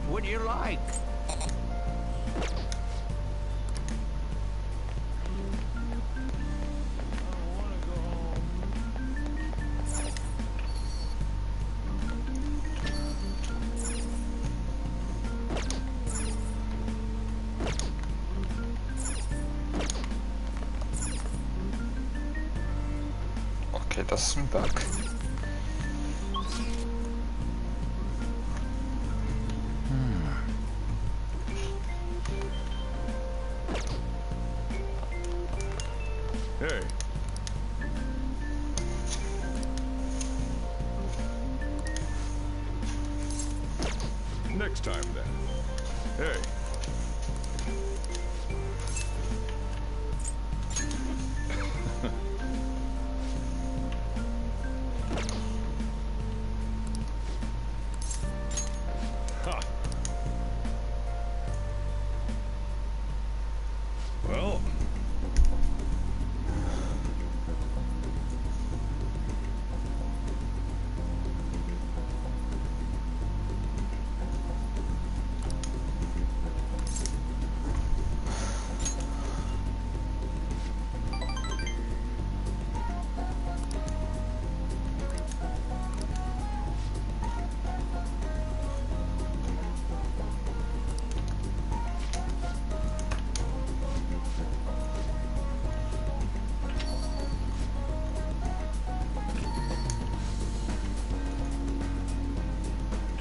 What do you like? Okay, das ist ein Bug. Hey. Next time then. Hey. Ha. Well.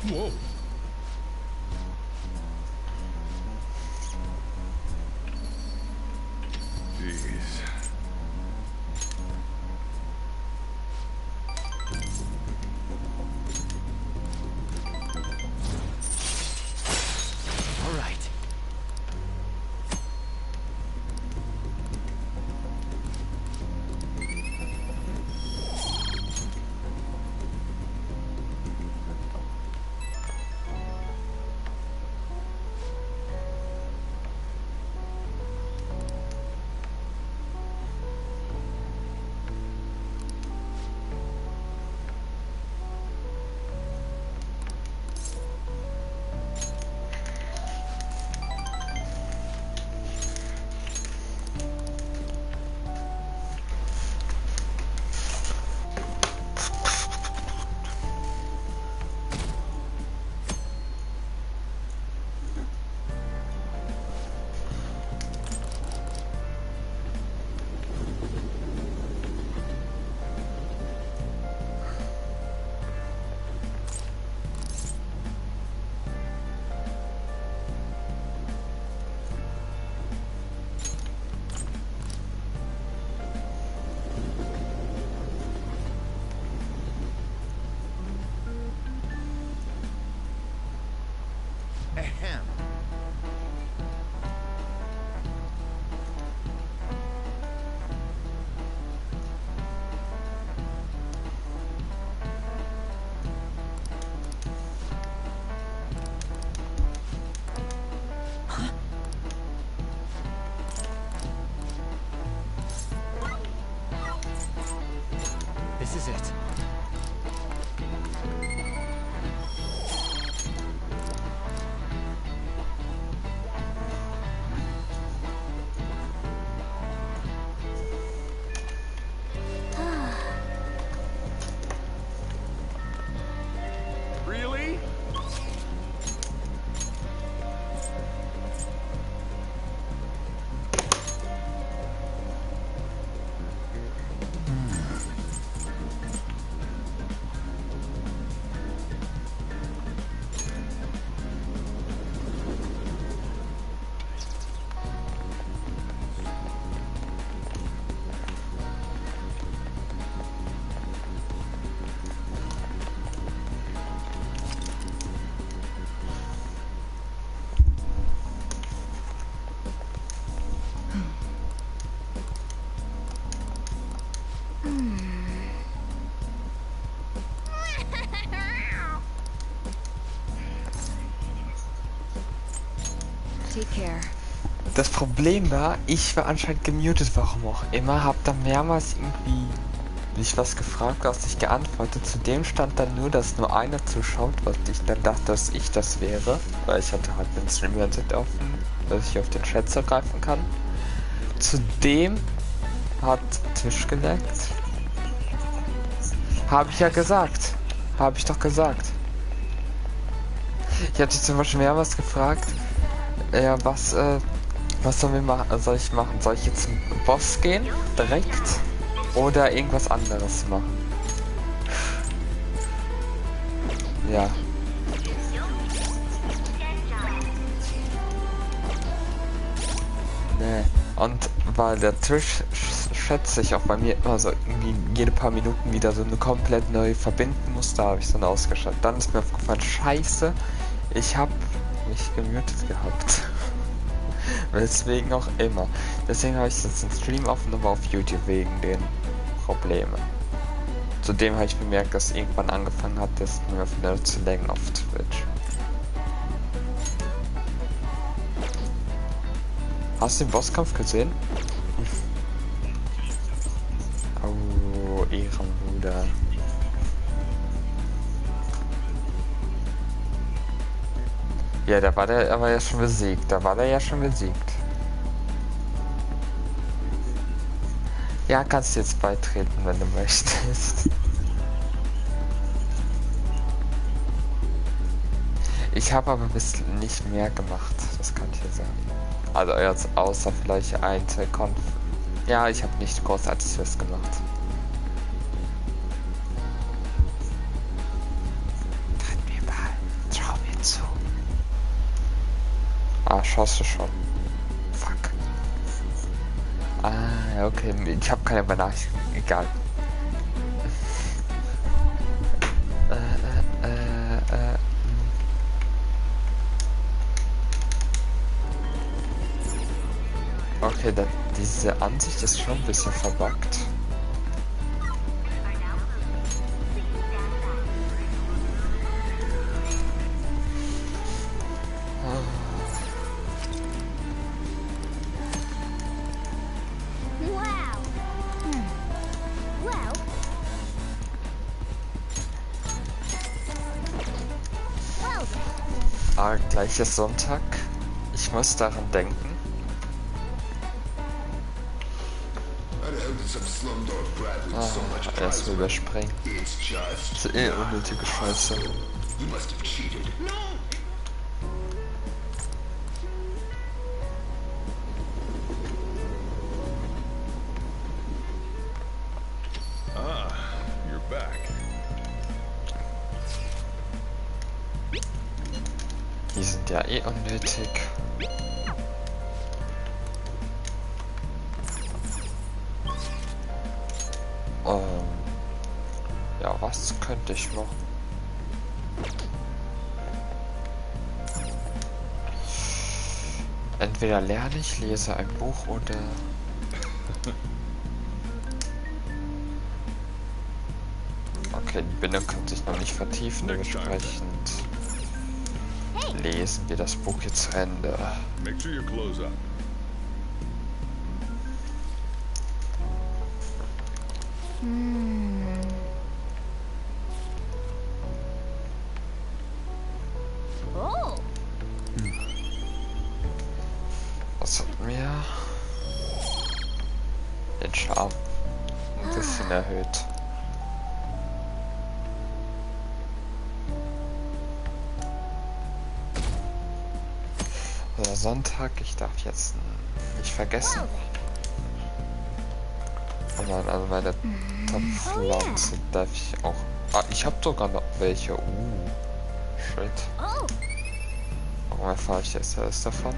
Whoa. Jeez. All right. Ahem. This is it. Really? Take care. Das Problem war, ich war anscheinend gemutet, warum auch immer, hab da mehrmals irgendwie mich was gefragt, was ich geantwortet. Zudem stand dann nur, dass nur einer zuschaut, was ich dann dachte, dass ich das wäre. Weil ich hatte halt den Stream-Set offen, dass ich auf den Chat zugreifen kann. Zudem hat Tisch geleckt. Habe ich ja gesagt. Habe ich doch gesagt. Ich hatte zum Beispiel mehrmals gefragt, ja, was sollen wir machen? Soll ich machen? Soll ich jetzt zum Boss gehen? Direkt? Oder irgendwas anderes machen? Ja. Nee. Und weil der Tisch schätze ich auch bei mir immer so irgendwie jede paar Minuten wieder so eine komplett neu verbinden muss, da habe ich so eine ausgeschaltet. Dann ist mir aufgefallen, scheiße, ich habe mich gemutet gehabt. Weswegen auch immer. Deswegen habe ich jetzt den Stream offen, aber auf YouTube wegen den Problemen. Zudem habe ich bemerkt, dass irgendwann angefangen hat, das mir wieder zu laggen auf Twitch. Hast du den Bosskampf gesehen? Oh, Ehrenbruder. Ja, da war der aber ja schon besiegt. Da war der ja schon besiegt. Ja, kannst du jetzt beitreten, wenn du möchtest. Ich habe aber bis nicht mehr gemacht, das kann ich dir sagen. Also jetzt außer vielleicht ein, zwei Konf. Ja, ich habe nicht großartig was gemacht. Tritt mir mal, trau mir zu. Ah, schaust du schon. Fuck. Ah, ja, okay, ich habe keine Benachrichtigung. Egal. Okay, diese Ansicht ist schon ein bisschen verbuggt. Ah, gleich ist Sonntag. Ich muss daran denken. Erst mal überspringen. Das ist unnötige Scheiße. Ah, you're back. Die sind ja unnötig. Ja, was könnte ich machen? Entweder lerne ich, lese ein Buch oder... Okay, die Bindung kann sich noch nicht vertiefen, dementsprechend lesen wir das Buch jetzt zu Ende. Make sure your clothes up. Was hat mir den Charme ein bisschen erhöht. Also Sonntag, ich darf jetzt nicht vergessen. Oh nein, also meine Topfpflanze darf ich auch. Ah, ich habe sogar noch welche. Shit. Warum erfahre ich jetzt erst davon?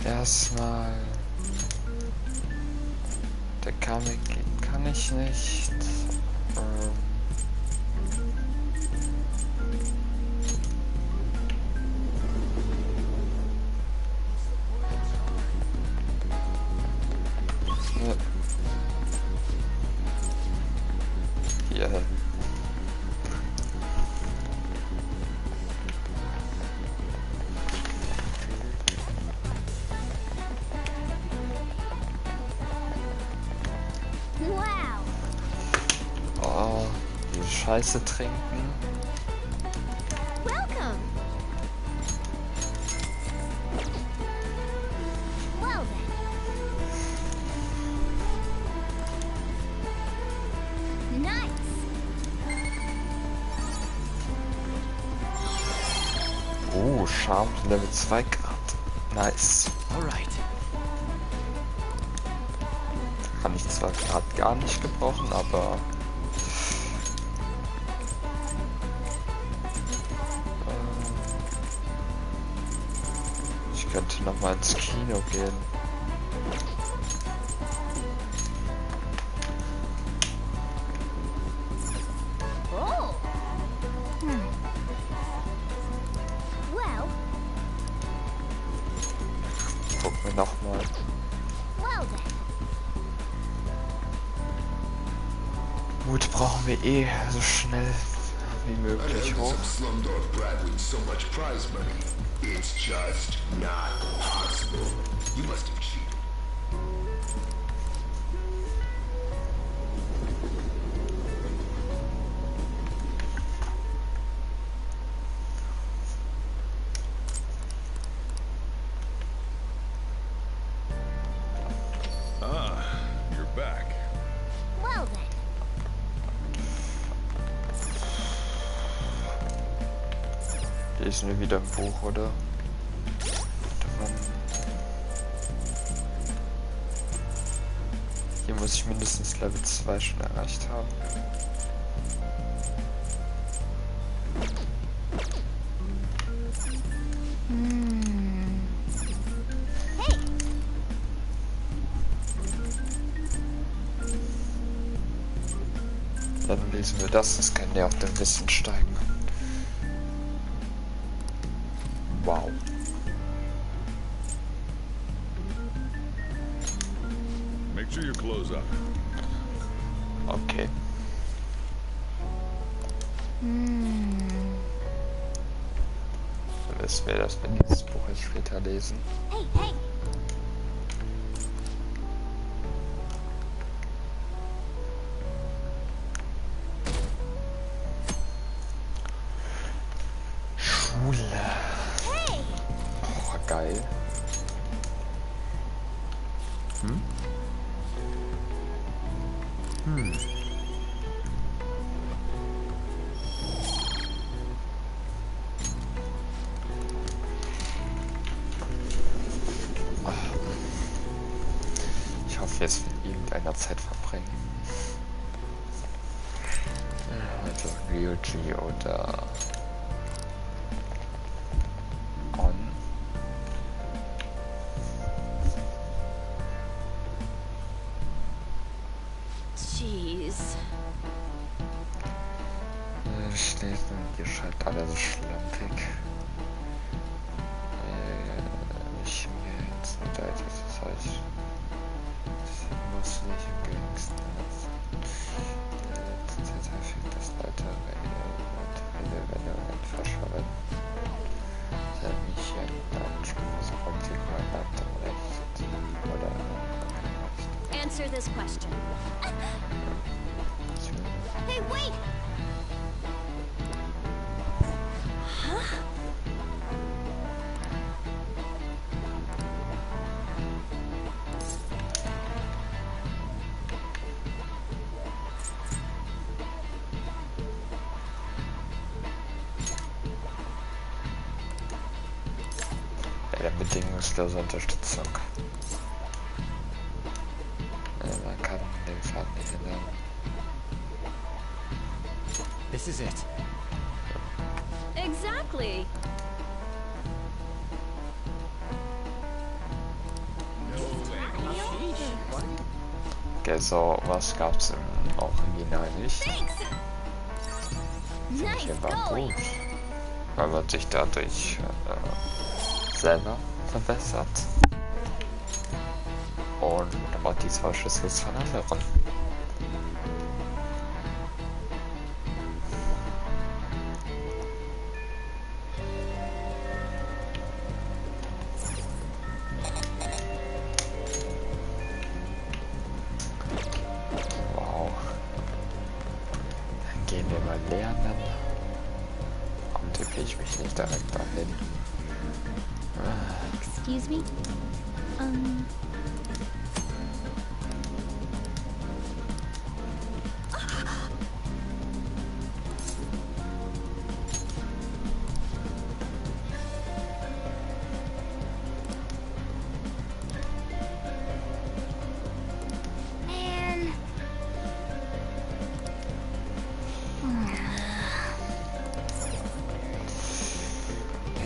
Erstmal der Comic kann ich nicht. Hier. Scheiße trinken. Welcome. Well then. Nice. Charme Level 2 Grad. Nice. All right. Kann ich zwar gerade gar nicht gebrauchen, aber ich könnte noch mal ins Kino gehen. Oh. Well. Gucken wir noch mal. Well then. Mut brauchen wir eh so schnell wie I möglich heard hoch. some slumdog brat wins so much prize money. It's just not possible. You must have cheated. Ah, you're back. Well then. Lesen wir wieder ein Buch, oder? Warte mal. Hier muss ich mindestens Level 2 schon erreicht haben. Hey. Dann lesen wir das kann ja auf dem Wissen steigen. Wow. Make sure your clothes up. Okay. Dann wissen wir, dass wir dieses Buch jetzt später lesen. Hey, hey. Schule. Hey. Oh, geil. Ich hoffe, jetzt wird irgendeiner Zeit verbringen. Also Ryuji oder On. Jeez. Steht und ihr schreibt alle so schlampig. Ich mir jetzt nicht alt, das heißt. Das muss nicht im geringsten lassen. Jetzt häufig das Leute, wenn ihr verschwunden. Sei mich hier in Anspruch, so kommt sie Land recht. Oder Answer this question. Hey, wait. Huh? der bedingungslose Unterstützung. Man kann den Pfad nicht ändern. This is it. Exactly. Okay, so was gab's im Original nicht. Thanks. Nice Hier war going. gut, weil man sich dadurch selber verbessert. Und aber die zwei Schlüssel von anderen. Wow. gehen wir mal lernen. Warum tippe ich mich nicht direkt dahin? Excuse me? Man.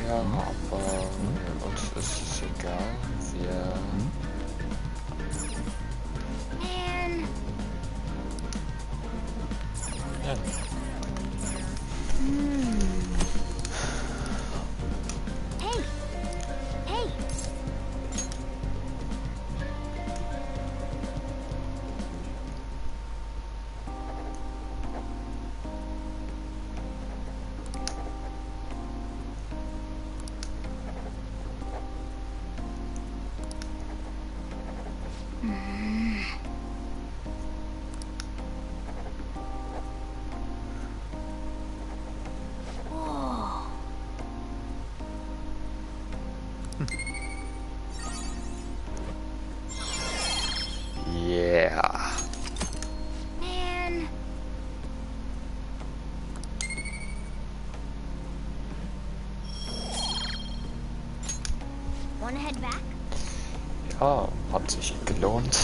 Ja, aber uns ist es egal. Wir Man. ja, Hey. Hey. Whoa. yeah. Man. Wanna head back? Ja, hat sich gelohnt.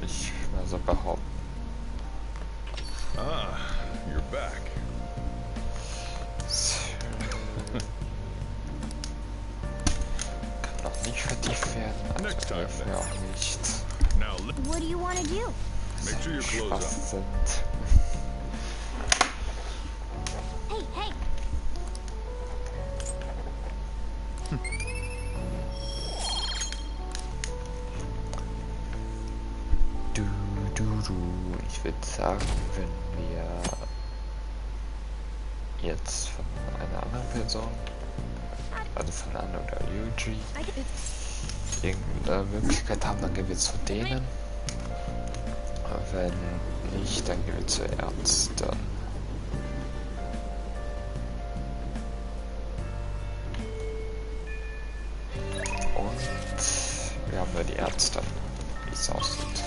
Ich mal so behaupten. Ah, you're back. Kann noch nicht vertieft werden, also Next time, dürfen wir auch nicht Now, What do you wanna do? make sure your clothes on. Spaß sind. Hey, hey. Ich würde sagen, wenn wir jetzt von einer anderen Person, also von Anne oder Yuji, irgendeine Möglichkeit haben, dann gehen wir zu denen. Wenn nicht, dann gehen wir zur Ärztin. Und wir haben nur die Ärztin, wie es aussieht.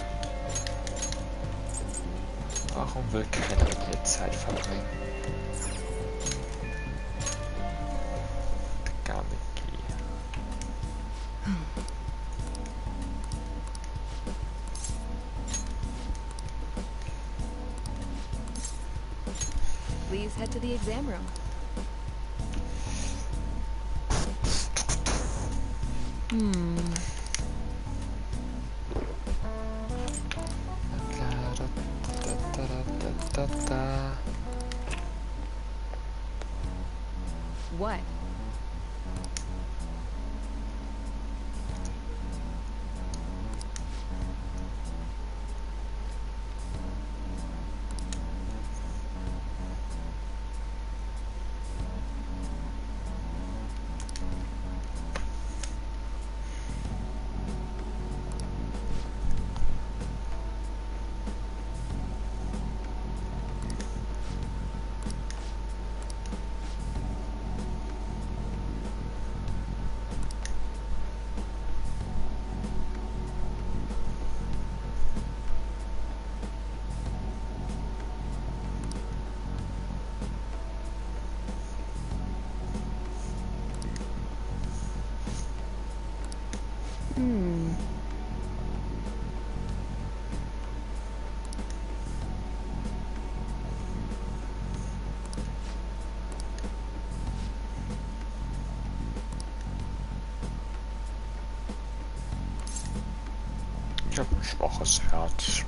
Warum will keiner mit mir Zeit verbringen? Gamiki. Please head to the exam room. What? Ich habe ein schwaches Herz.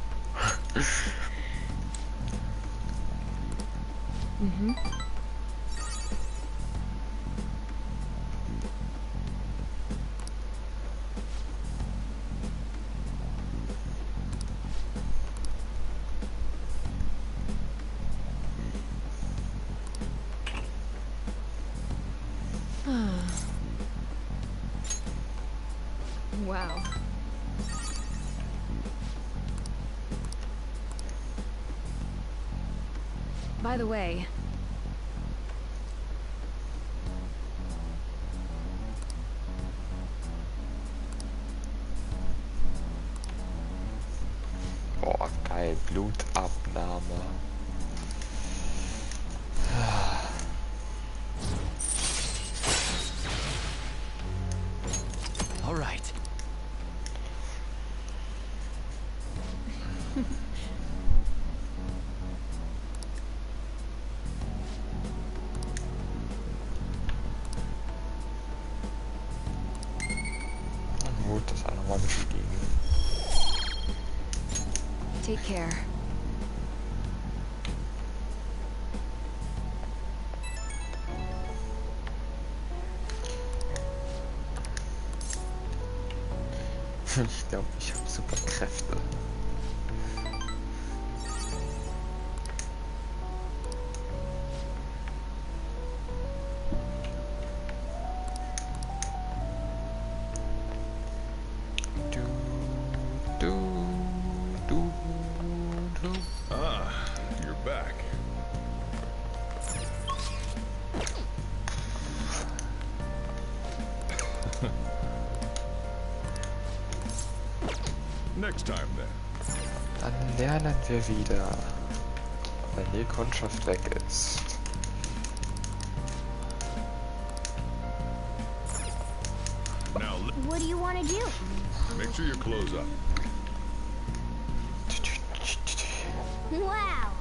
Wow. By the way, Boah, geil, Blutabnahme. All right. Gut, das auch nochmal bestiegen. take care. Ich glaube, ich habe super Kräfte. Du, du, du, du. Ah, you're back. Next time then. Dann lernen wir wieder, wenn die Kundschaft weg ist. Now, What do you want to do? make sure your clothes up. Wow.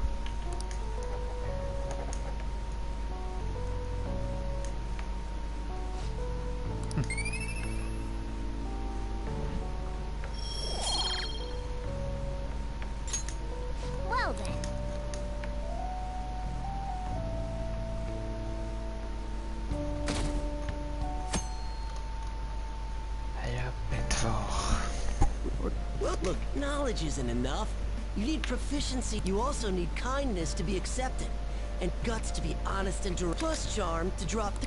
Well then. Ja, Mittwoch. Look, knowledge isn't enough. You need proficiency. You also need kindness to be accepted. And guts to be honest and direct. Plus charm to drop the...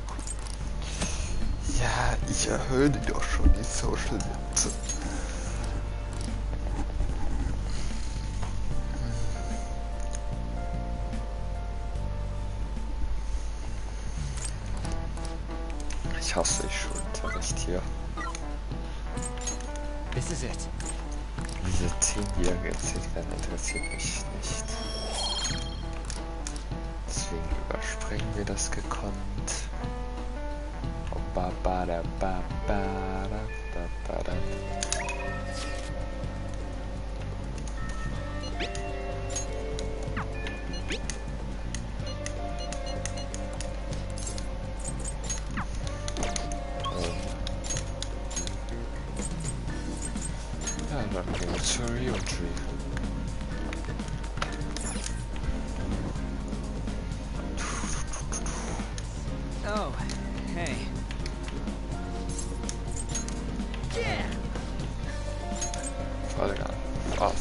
Ja, ich erhöhe die doch schon, die Social Werte. Ich hasse ich Schulunterricht hier. This is it. Diese 10-jährige erzählt werden interessiert mich nicht. Deswegen überspringen wir das gekonnt. Ba ba da ba ba da ba ba da. Ja, dann gehen wir zur Rio Tree. Oh, hey. Vollgas. Ah,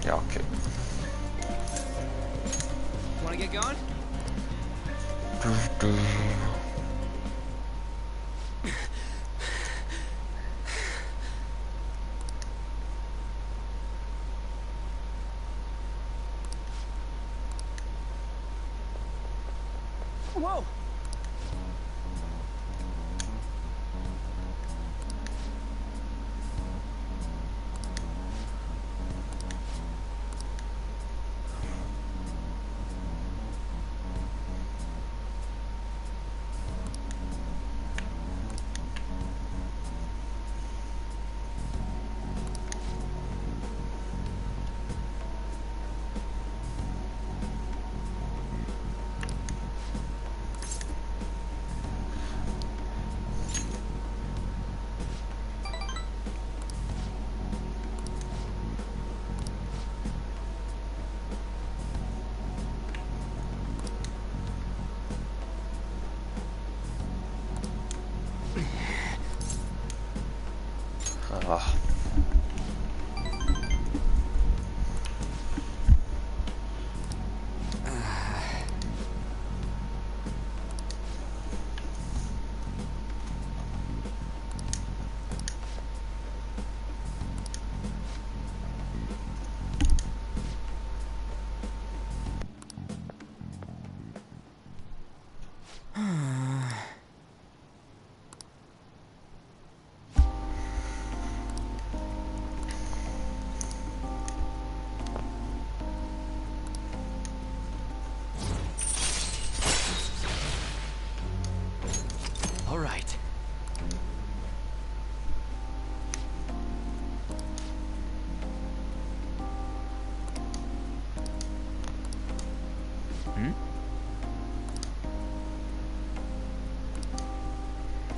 ja, okay. Wanna get going? Whoa!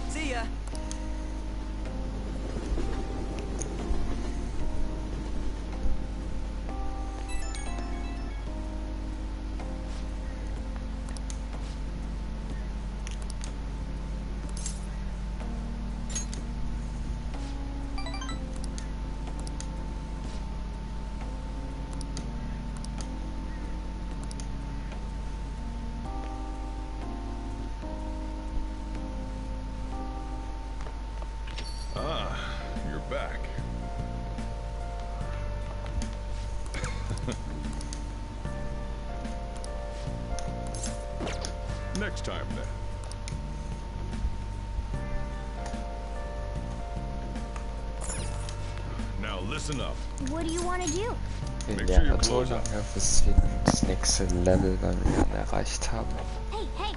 See ya. Ah, you're back. Next time then. Now listen up. What do you want to do? Wir Make sure lernen you so close lange, up. bis wir das nächste Level dann erreicht haben. Hey, hey.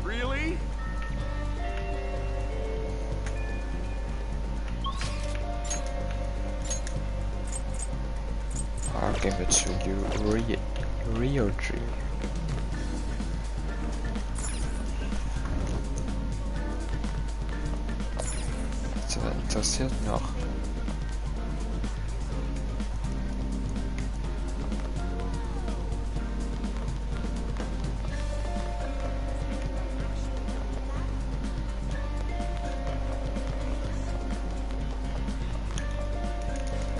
Really? I'll give it to you, Ryoji. So, interessiert noch.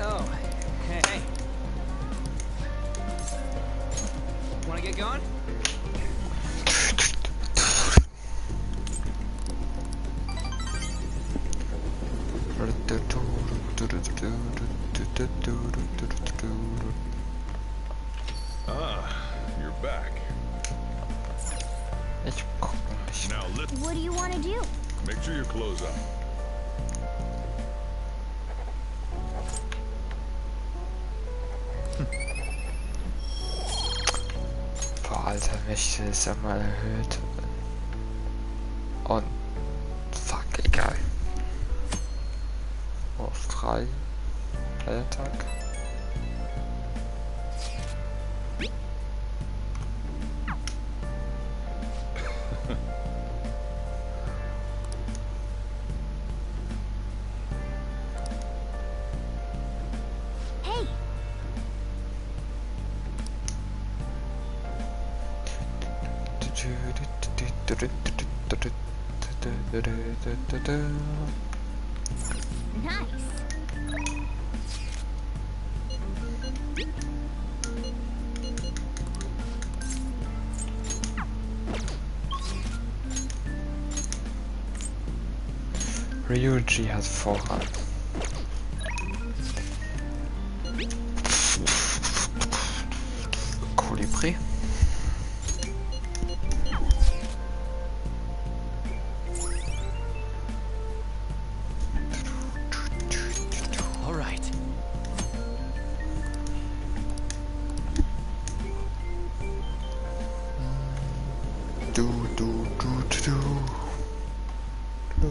Oh, hey. Wanna get going? Ah, you're back. Ich guck nicht. Now listen. What do you want to do? Make sure you close up. Boah, Alter, Wächte ist ja mal erhöht. Und fuck, egal. Auf 3. Feiertag. Hey, nice. Ryuji hat Vorrang. Kolibri. All right. Du, du, du, du, du. Du,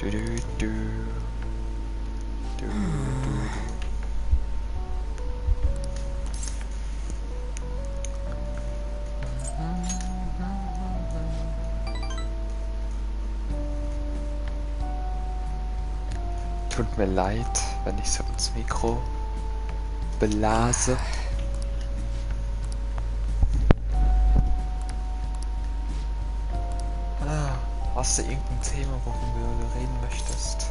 du, du. Du, du, du. Tut mir leid, wenn ich so ins Mikro belase. Hast du irgendein Thema, worüber du reden möchtest?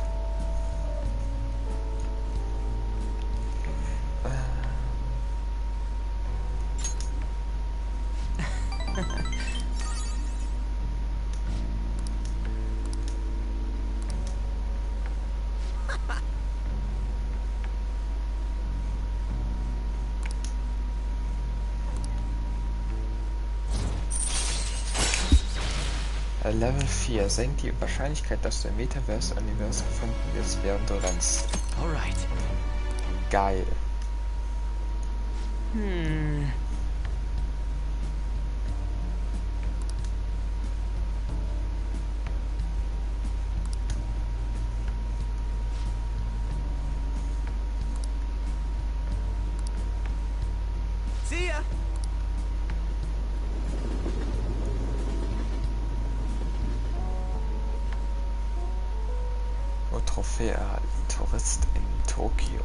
Level 4 senkt die Wahrscheinlichkeit, dass du im Metaverse-Universum gefunden wirst, während du rennst. Alright. Geil. See ya! Und Trophäe erhalten. Tourist in Tokio.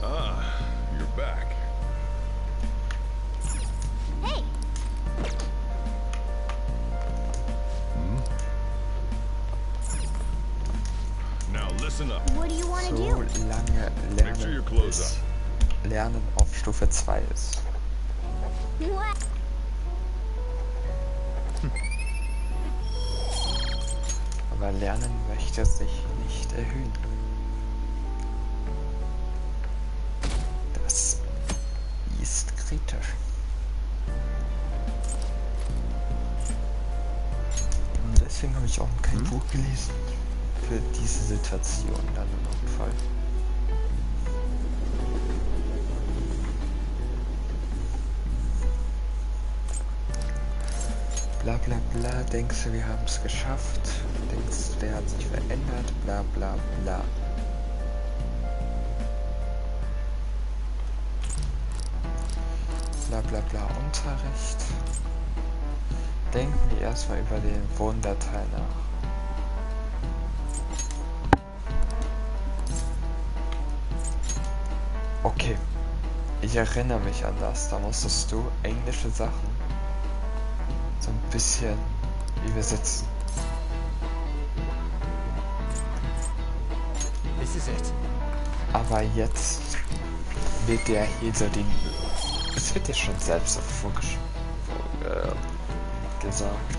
Ah, you're back. Hey, Now listen up. what do you want to So do? lange Make sure your lernen, clothes bis Lernen auf Stufe 2 ist. What? Aber Lernen möchte sich nicht erhöhen. Das ist kritisch. Und deswegen habe ich auch kein Buch gelesen für diese Situation dann im Notfall. Bla bla bla, denkst du, wir haben es geschafft? Denkst du, der hat sich verändert? Bla bla bla. Bla bla bla, Unterricht. Denken wir erstmal über den Wohndatei nach. Okay, ich erinnere mich an das. Da musstest du englische Sachen so ein bisschen übersetzen. This is it. Aber jetzt wird dir hier so den... Es wird dir schon selbst so gesagt.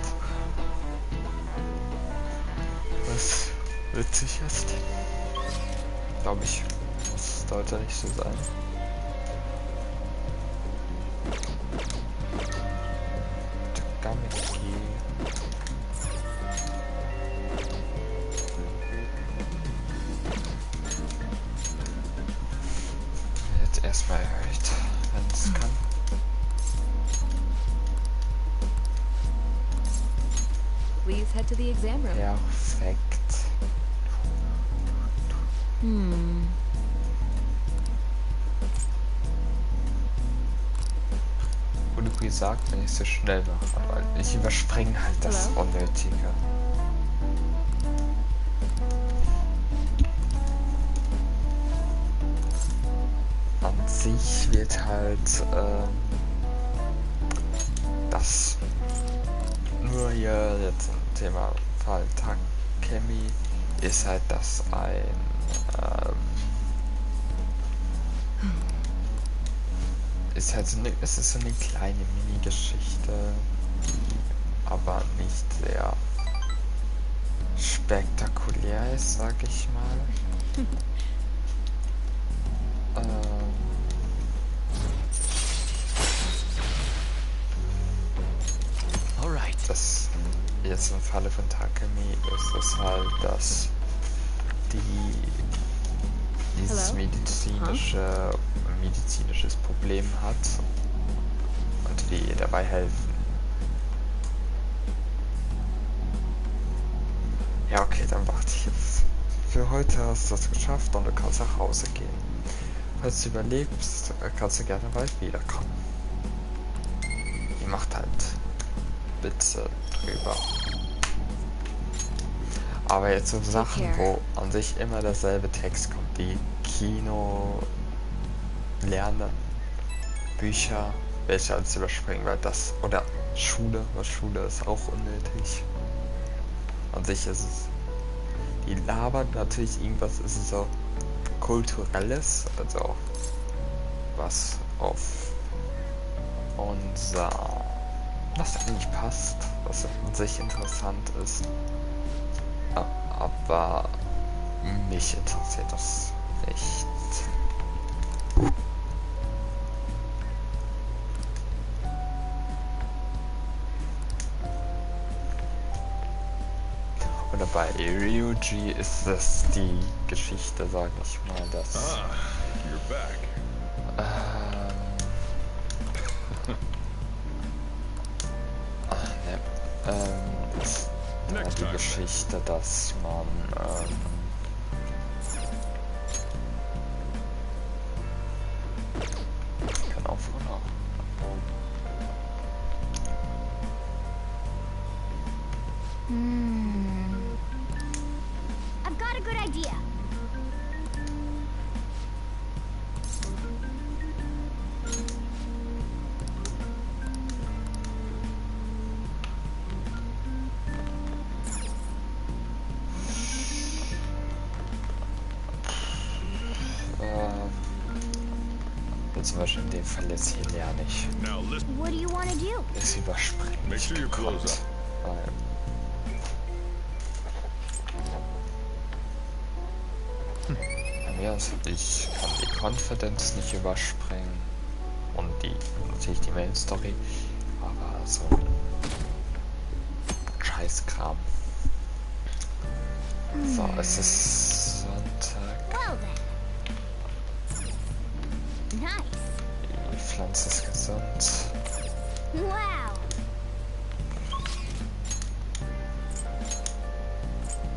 Was witzig ist. Glaube ich, sollte nicht so sein. Takameki. Jetzt erstmal erhöht, wenn es kann. Please head to the exam room. Perfekt. Und wie gesagt, wenn ich so schnell mache, weil ich überspringe halt das Hello? Unnötige. An sich wird halt das nur hier jetzt ein Thema Fall Takemi ist halt, dass ist halt so eine, es ist so eine kleine Mini-Geschichte, aber nicht sehr spektakulär ist, sag ich mal. Alright. Das jetzt im Falle von Takemi ist es halt, dass dieses Hello? medizinisches Problem hat und wir ihr dabei helfen. Ja, okay, dann warte ich jetzt. Für heute hast du das geschafft und du kannst nach Hause gehen. Falls du überlebst, kannst du gerne bald wiederkommen. Die macht halt Witze drüber. Aber jetzt so Sachen, wo an sich immer derselbe Text kommt, wie Kino, Lernen, Bücher, welche als überspringen, weil das, oder Schule, weil Schule ist auch unnötig. An sich ist es, die labern natürlich irgendwas, ist es so Kulturelles, also was auf unser, was eigentlich passt, was an sich interessant ist. Aber Mich interessiert das nicht. Und bei Ryuji ist es die Geschichte, sage ich mal, dass You're back. Next die time. Geschichte, dass man kann auch vorne. I've got a good idea. Zum Beispiel in dem Fall jetzt hier lerne ich. Now listen. What do you want to do? Das überspringen. Make sure your clothes up. Weil von mir aus, ich kann die Confidence nicht überspringen und natürlich die Main Story, aber so Scheißkram. So, es ist Sonntag. Well then. Nice. Die Pflanze ist gesund. Wow.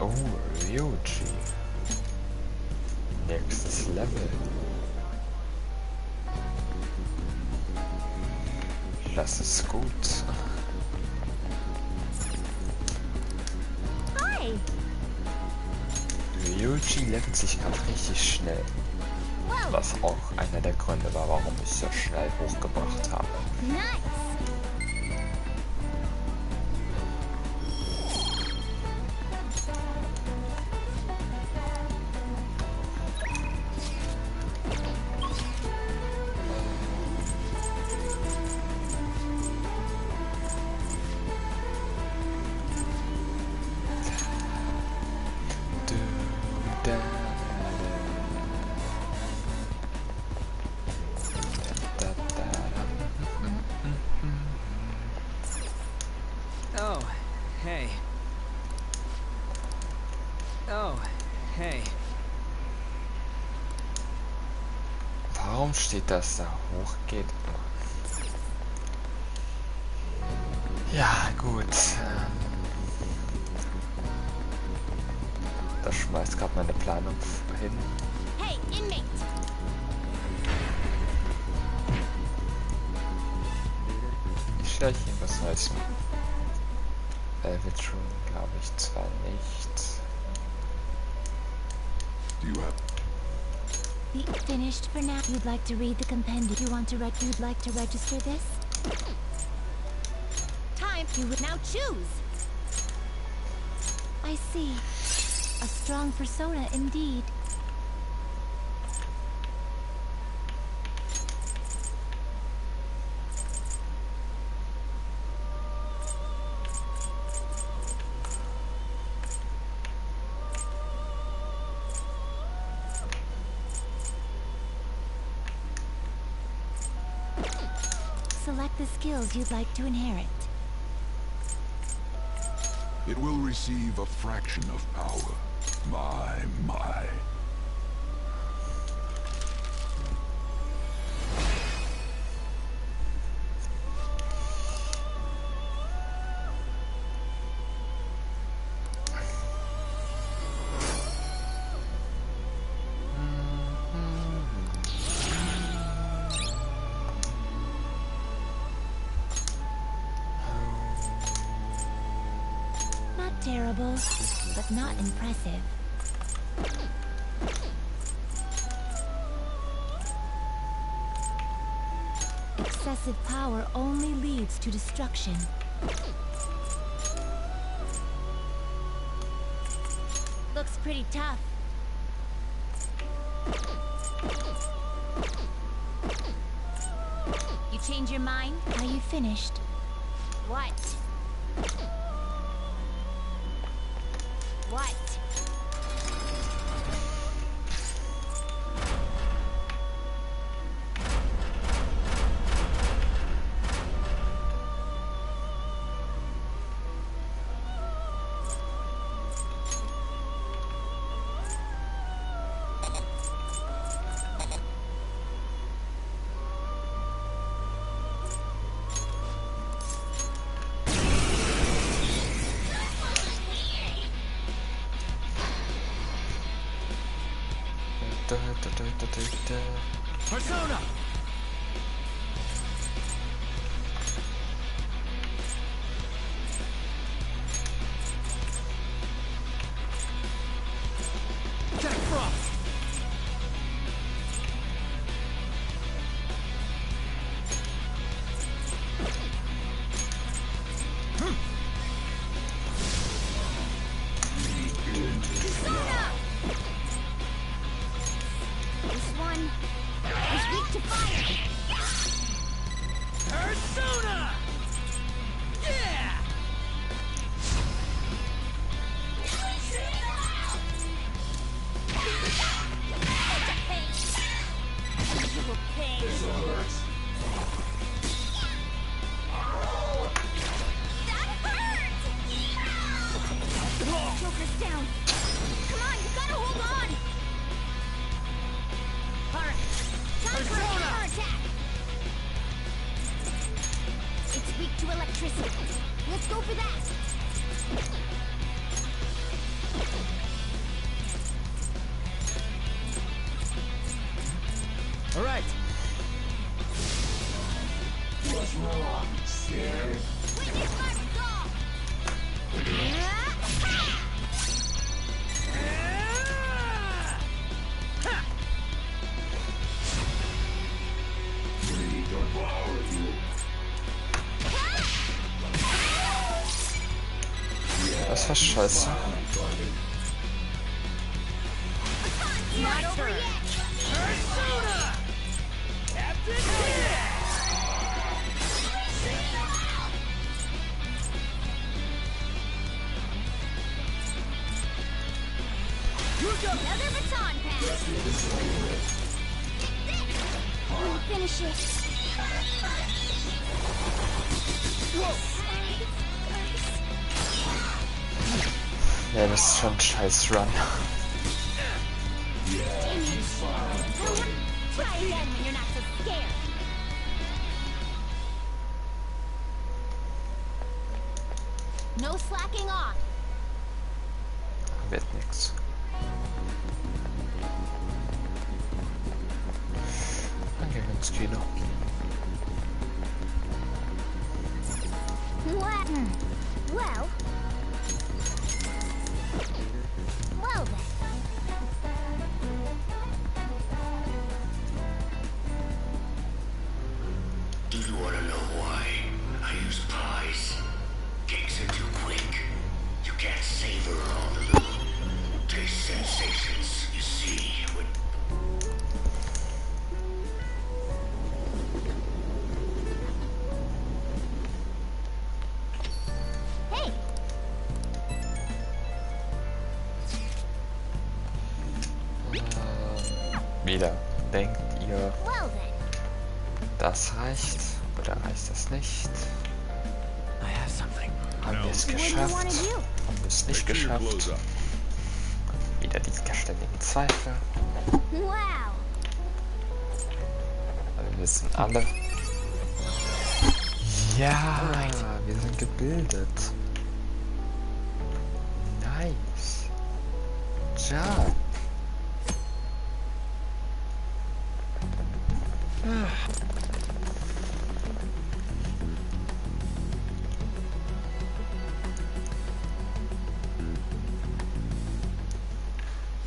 Oh, Ryuji. Nächstes Level. Das ist gut. Hi. Ryuji levelt sich gerade richtig schnell. Well, Was auch einer der Gründe war, warum ich so schnell hochgebracht habe. nice. Oh, hey. Oh, hey. Warum steht das da hochgeht? Ja, gut. Das schmeißt gerade meine Planung hin. Hey, inmate. Ich stelle hier was Neues. Velvet Room glaube ich zwar nicht. Do you have Finished for now. You'd like to read the compendium. You want to you'd like to register this? Time. You would now choose. I see. A strong persona indeed. Select the skills you'd like to inherit. It will receive a fraction of power. My. Not terrible, but not impressive. Excessive power only leads to destruction. Looks pretty tough. You change your mind? Are you finished? What? What? Persona! Jack Frost! Persona! This one is weak to fire. Persona! Yeah! You will pay. That hurt! Joker's down. Come on, you gotta hold on. Alright, time for a counterattack. It's weak to electricity. Let's go for that. All right. What's wrong? Scared? Witness my resolve. We devour you. Das war scheiße. Not over yet. Persona! Captain Hit! Another baton pass. Finish it. Ja, das ist schon ein scheiß Run. Try again when you're not so scared. No slacking off. Wird nix. Dann gehen wir ins Kino. Well, well then. Do you want to know why I use pies? Cakes are too quick. You can't savor all the little taste sensations you see when... Hey, Wieder. Denkt ihr, well then. das reicht? Oder reicht das nicht? I have something. Haben wir es What do you geschafft? want to do? Haben wir es nicht Make sure your geschafft? clothes up. Wieder die ständigen Zweifel. Wow. Aber wir wissen alle. Ja, wir sind gebildet. Nice. Job.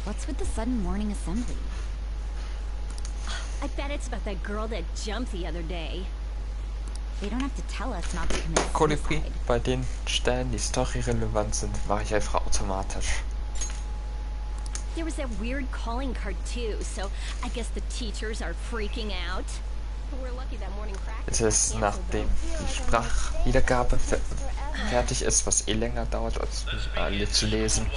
What's with the sudden morning assembly? I bet it's about that girl that jumped the other day. They don't have to tell us not to commit Kolibri, suicide. bei den Stellen, die storyrelevant sind, mache ich einfach automatisch. There was that weird calling card too, so I guess the teachers are freaking out. We're lucky that morning practice. Es ist, nachdem die Sprachwiedergabe fertig ist, was eh länger dauert, als alle zu lesen.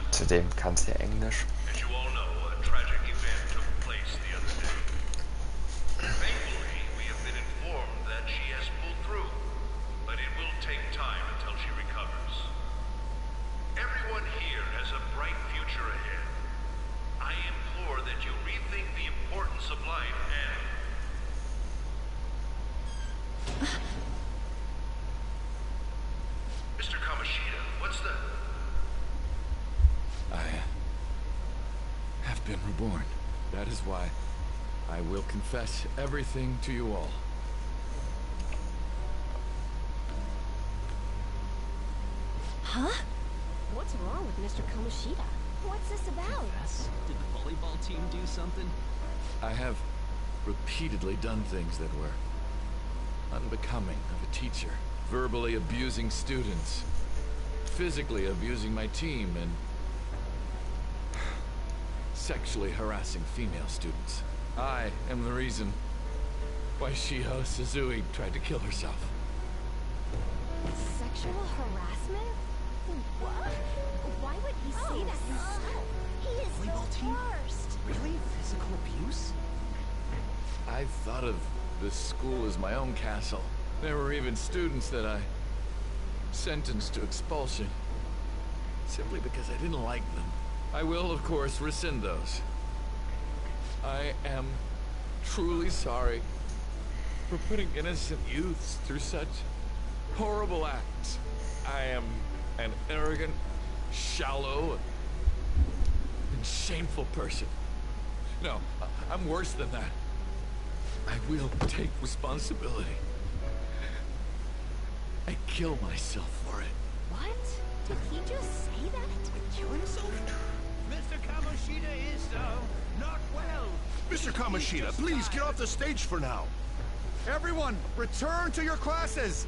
Zudem kann sie Englisch. As you all know, a tragic event took place the other day. Thankfully, we have been informed that she has pulled through, but it will take time until she recovers. Everyone here has a bright future ahead. I implore that you rethink the importance of life and... Mr. Kamishita, what's the... I have been reborn. That is why I will confess everything to you all. Huh? What's wrong with Mr. Kamoshida? What's this about? Yes. Did the volleyball team do something? I have repeatedly done things that were unbecoming of a teacher. Verbally abusing students, physically abusing my team, and sexually harassing female students. I am the reason why Shiho Suzui tried to kill herself. Sexual harassment? What? Why would he say that himself? He is Volleyball the team? worst. Really? Physical abuse? I thought of this school as my own castle. There were even students that I sentenced to expulsion, simply because I didn't like them. I will, of course, rescind those. I am truly sorry for putting innocent youths through such horrible acts. I am an arrogant, shallow, and shameful person. No, I'm worse than that. I will take responsibility. I kill myself for it. What? Did he just say that? Kill himself? Mr. Kamoshida is, not well. Mr. Kamoshida, please get off the stage for now. Everyone, return to your classes!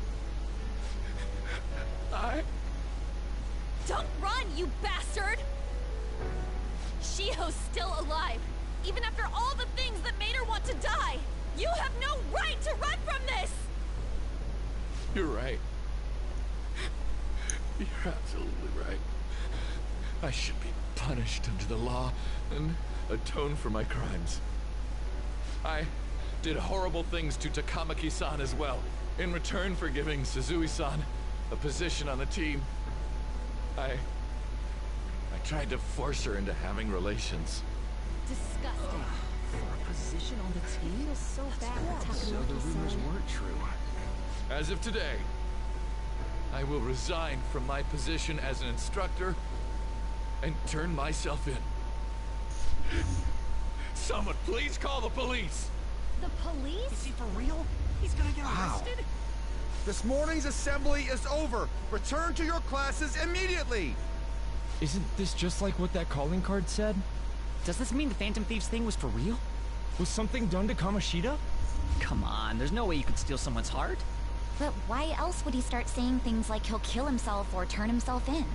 Don't run, you bastard! Shiho's still alive, even after all the things that made her want to die! You have no right to run from this! You're right. You're absolutely right. I should be punished under the law and atone for my crimes. I did horrible things to Takamaki-san as well. In return for giving Suzui-san a position on the team, I tried to force her into having relations. Disgusting. For a position on the team? Feels so bad for So the rumors Takamaki-san. weren't true. As of today, I will resign from my position as an instructor and turn myself in. Someone please call the police! The police? Is he for real? He's gonna get arrested? This morning's assembly is over. Return to your classes immediately! Isn't this just like what that calling card said? Does this mean the Phantom Thieves thing was for real? Was something done to Kamoshida? Come on, there's no way you could steal someone's heart. But why else would he start saying things like he'll kill himself or turn himself in?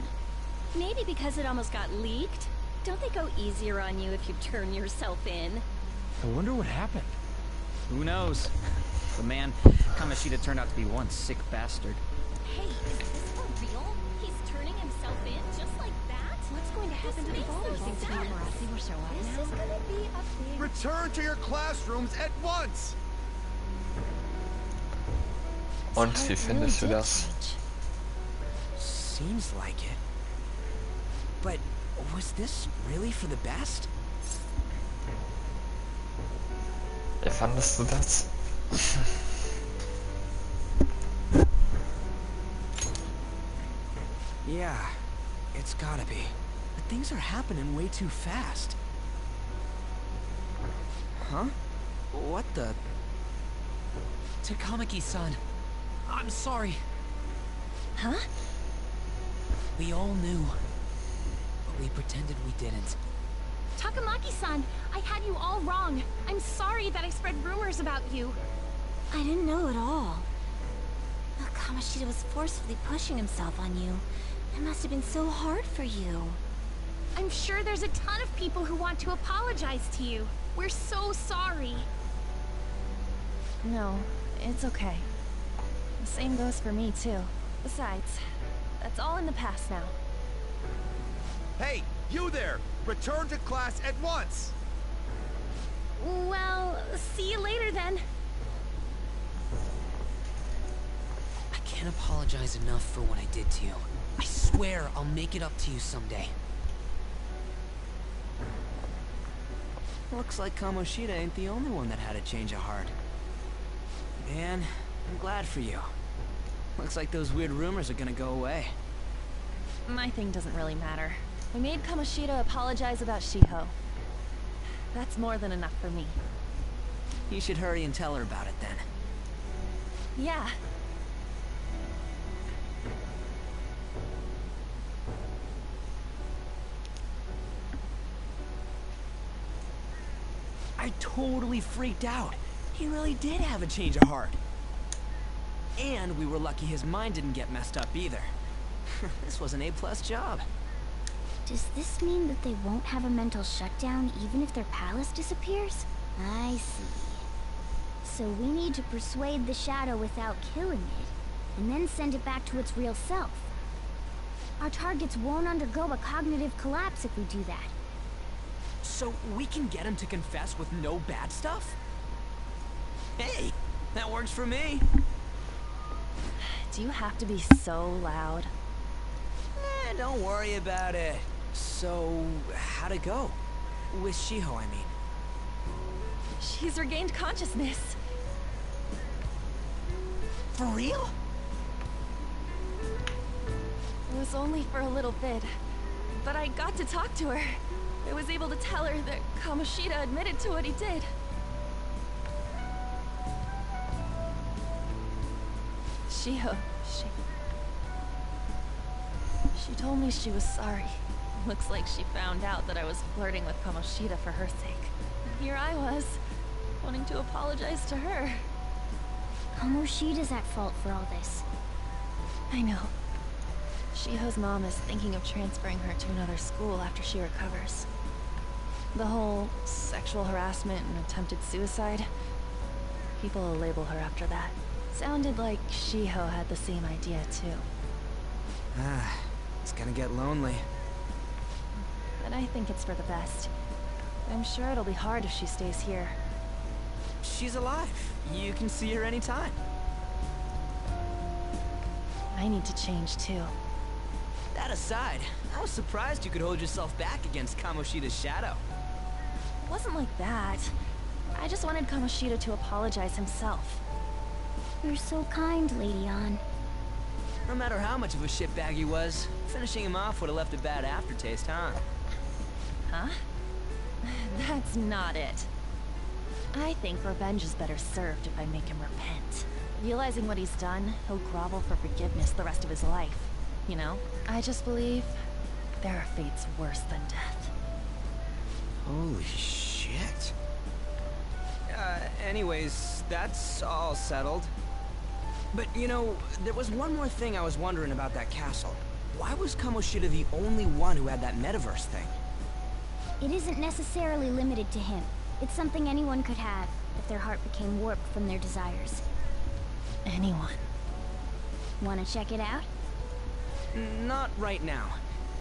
Maybe because it almost got leaked. Don't they go easier on you if you turn yourself in? I wonder what happened. Who knows? But man, Kamoshida turned out to be one sick bastard. Hey, is this for real? He's turning himself in just like that? What's going to happen to the volleyball team? Paparazzi will show up This now. is gonna be a big... Return to your classrooms at once! Und wie findest du das? Seems like it. But was this really for the best? Wie fandest du das? Yeah, it's gotta be. But things are happening way too fast. Huh? What the? Takamaki-san, I'm sorry. Huh? We all knew. But we pretended we didn't. Takamaki-san, I had you all wrong. I'm sorry that I spread rumors about you. I didn't know at all. Kamoshida was forcefully pushing himself on you. It must have been so hard for you. I'm sure there's a ton of people who want to apologize to you. We're so sorry. No, it's okay. The same goes for me, too. Besides, that's all in the past now. Hey, you there! Return to class at once! Well, see you later then. I can't apologize enough for what I did to you. I swear I'll make it up to you someday. Looks like Kamoshida ain't the only one that had a change of heart. Man, I'm glad for you. Looks like those weird rumors are gonna go away. My thing doesn't really matter. We made Kamoshida apologize about Shiho. That's more than enough for me. You should hurry and tell her about it then. Yeah. I totally freaked out. He really did have a change of heart. And we were lucky his mind didn't get messed up either. This was an A+ job. Does this mean that they won't have a mental shutdown even if their palace disappears? I see. So we need to persuade the shadow without killing it, and then send it back to its real self. Our targets won't undergo a cognitive collapse if we do that. So we can get him to confess with no bad stuff? Hey, that works for me. Do you have to be so loud? Don't worry about it. So, how'd it go? With Shiho, I mean. She's regained consciousness. For real? It was only for a little bit, but I got to talk to her. I was able to tell her that Kamoshida admitted to what he did. Shiho, she told me she was sorry. Looks like she found out that I was flirting with Kamoshida for her sake. Here I was, wanting to apologize to her. Kamoshida's at fault for all this. I know. Shiho's mom is thinking of transferring her to another school after she recovers. The whole sexual harassment and attempted suicide, people will label her after that. Sounded like Shiho had the same idea too. It's gonna get lonely. But I think it's for the best. I'm sure it'll be hard if she stays here. She's alive. You can see her anytime. I need to change too. That aside, I was surprised you could hold yourself back against Kamoshida's shadow. It wasn't like that. I just wanted Kamoshida to apologize himself. You're so kind, Lady Ann. No matter how much of a shitbag he was, finishing him off would have left a bad aftertaste, huh? Huh? That's not it. I think revenge is better served if I make him repent. Realizing what he's done, he'll grovel for forgiveness the rest of his life. You know? I just believe there are fates worse than death. Holy shit. Anyways, that's all settled. But, you know, there was one more thing I was wondering about that castle. Why was Kamoshida the only one who had that metaverse thing? It isn't necessarily limited to him. It's something anyone could have, if their heart became warped from their desires. Anyone. Wanna check it out? Not right now.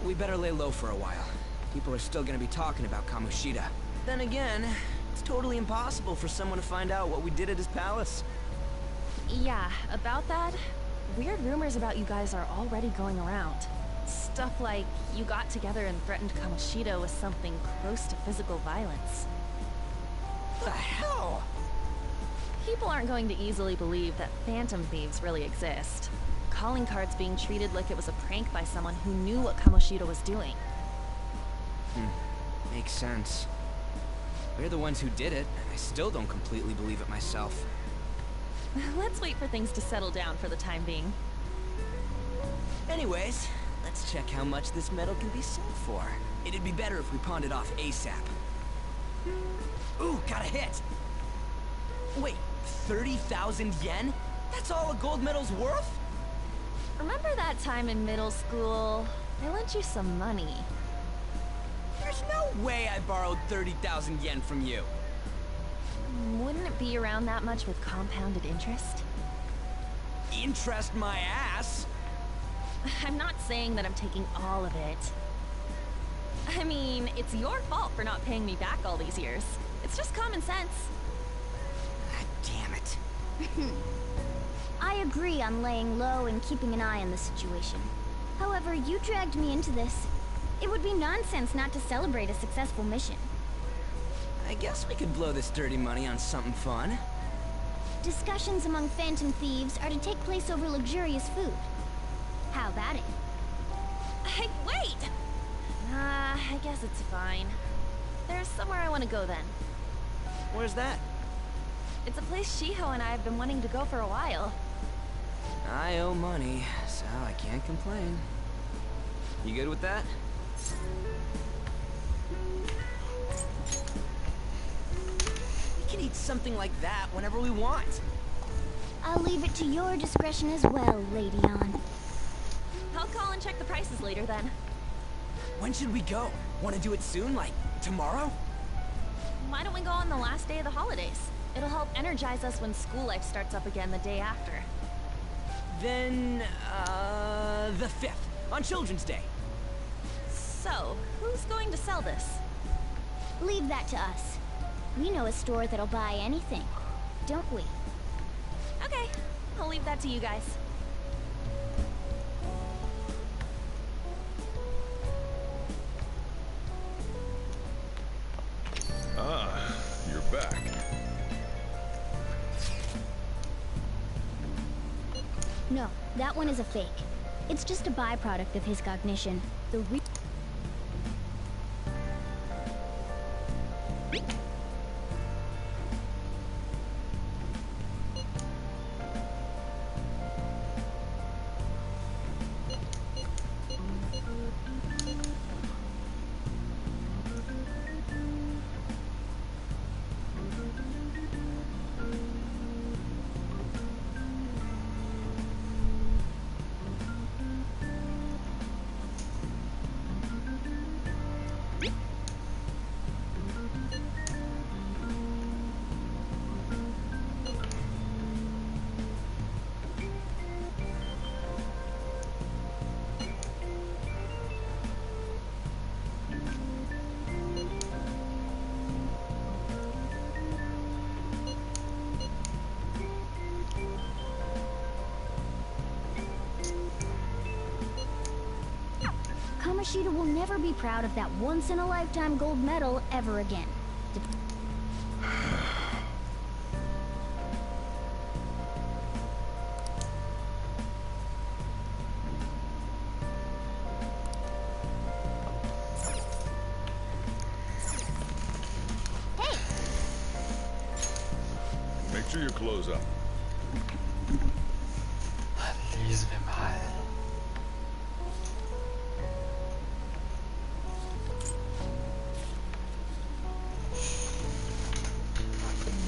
We better lay low for a while. People are still gonna be talking about Kamoshida. Then again, it's totally impossible for someone to find out what we did at his palace. Yeah, about that, weird rumors about you guys are already going around. Stuff like you got together and threatened Kamoshida with something close to physical violence. What the hell? People aren't going to easily believe that phantom thieves really exist. Calling cards being treated like it was a prank by someone who knew what Kamoshida was doing. Makes sense. We're the ones who did it, and I still don't completely believe it myself. Let's wait for things to settle down for the time being. Anyways, let's check how much this metal can be sold for. It'd be better if we pawned it off ASAP. Ooh, got a hit! Wait, 30,000 yen? That's all a gold medal's worth? Remember that time in middle school? I lent you some money. There's no way I borrowed 30,000 yen from you. Wouldn't it be around that much with compounded interest? Interest my ass? I'm not saying that I'm taking all of it. I mean, it's your fault for not paying me back all these years. It's just common sense. God damn it. I agree on laying low and keeping an eye on the situation. However, you dragged me into this. It would be nonsense not to celebrate a successful mission. I guess we could blow this dirty money on something fun. Discussions among phantom thieves are to take place over luxurious food. How about it? Hey, wait! I guess it's fine. There's somewhere I want to go then. Where's that? It's a place Shiho and I have been wanting to go for a while. I owe money, so I can't complain. You good with that? We can eat something like that whenever we want. I'll leave it to your discretion as well, Lady Ann. I'll call and check the prices later then. When should we go? Want to do it soon, like tomorrow? Why don't we go on the last day of the holidays? It'll help energize us when school life starts up again the day after. Then, the 5th, on Children's Day. So, who's going to sell this? Leave that to us. We know a store that'll buy anything, don't we? Okay, I'll leave that to you guys. Ah, you're back. No, that one is a fake. It's just a byproduct of his cognition. The Kamoshida will never be proud of that once-in-a-lifetime gold medal ever again. Hey! Make sure your clothes up. Lesen wir mal.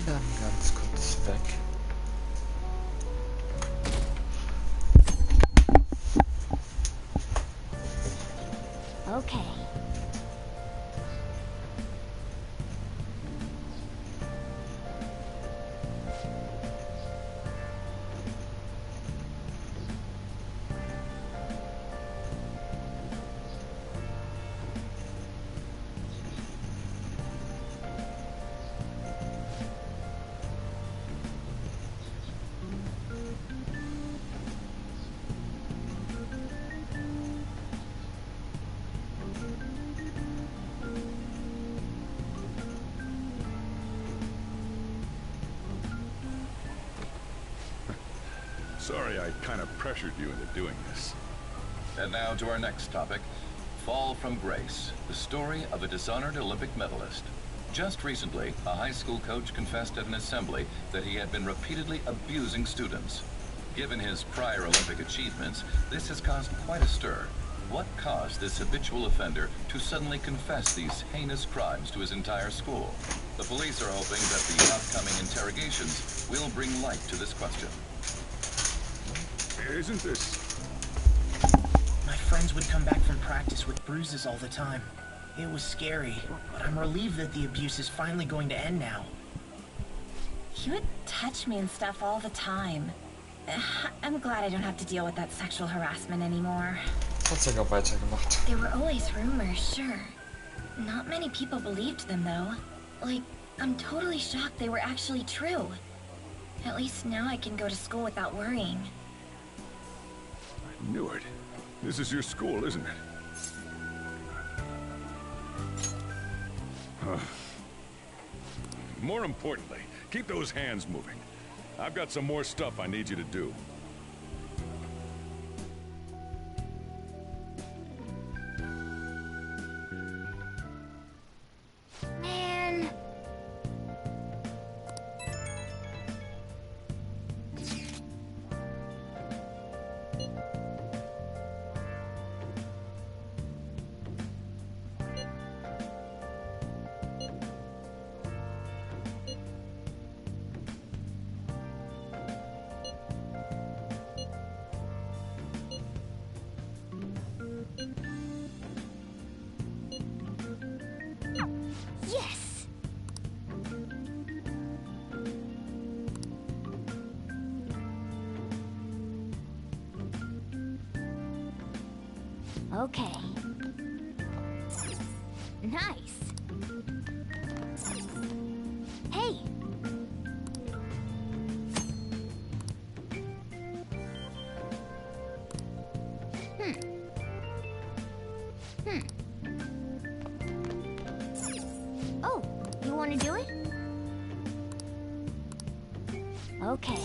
Dann ganz kurz weg. Okay. Sorry I kind of pressured you into doing this. And now to our next topic, Fall from Grace, the story of a dishonored Olympic medalist. Just recently, a high school coach confessed at an assembly that he had been repeatedly abusing students. Given his prior Olympic achievements, this has caused quite a stir. What caused this habitual offender to suddenly confess these heinous crimes to his entire school? The police are hoping that the upcoming interrogations will bring light to this question. Isn't this... My friends would come back from practice with bruises all the time. It was scary, but I'm relieved that the abuse is finally going to end now. He would touch me and stuff all the time. I'm glad I don't have to deal with that sexual harassment anymore. Trotzdem noch weitergemacht. There were always rumors, sure. Not many people believed them, though. Like, I'm totally shocked they were actually true. At least now I can go to school without worrying. I knew it. This is your school, isn't it? More importantly, keep those hands moving. I've got some more stuff I need you to do. Okay. Nice. Hey! Oh, you want to do it? Okay.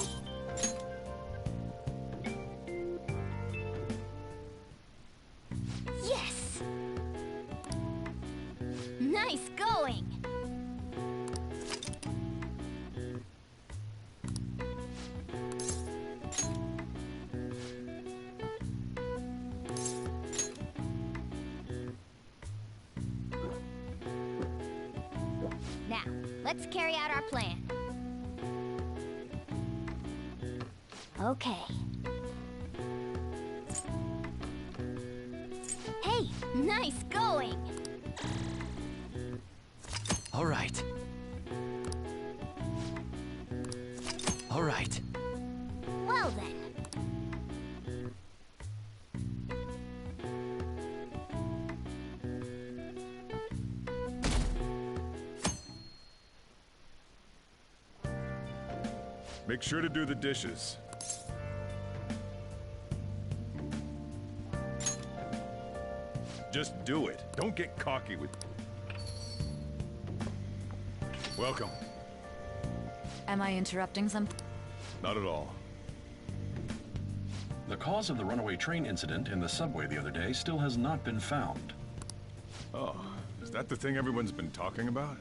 Yes! Nice going! Now, let's carry out our plan. Okay. Hey, nice going! All right. All right. Well then. Make sure to do the dishes. Just do it. Don't get cocky with... Welcome. Am I interrupting something? Not at all. The cause of the runaway train incident in the subway the other day still has not been found. Oh, is that the thing everyone's been talking about?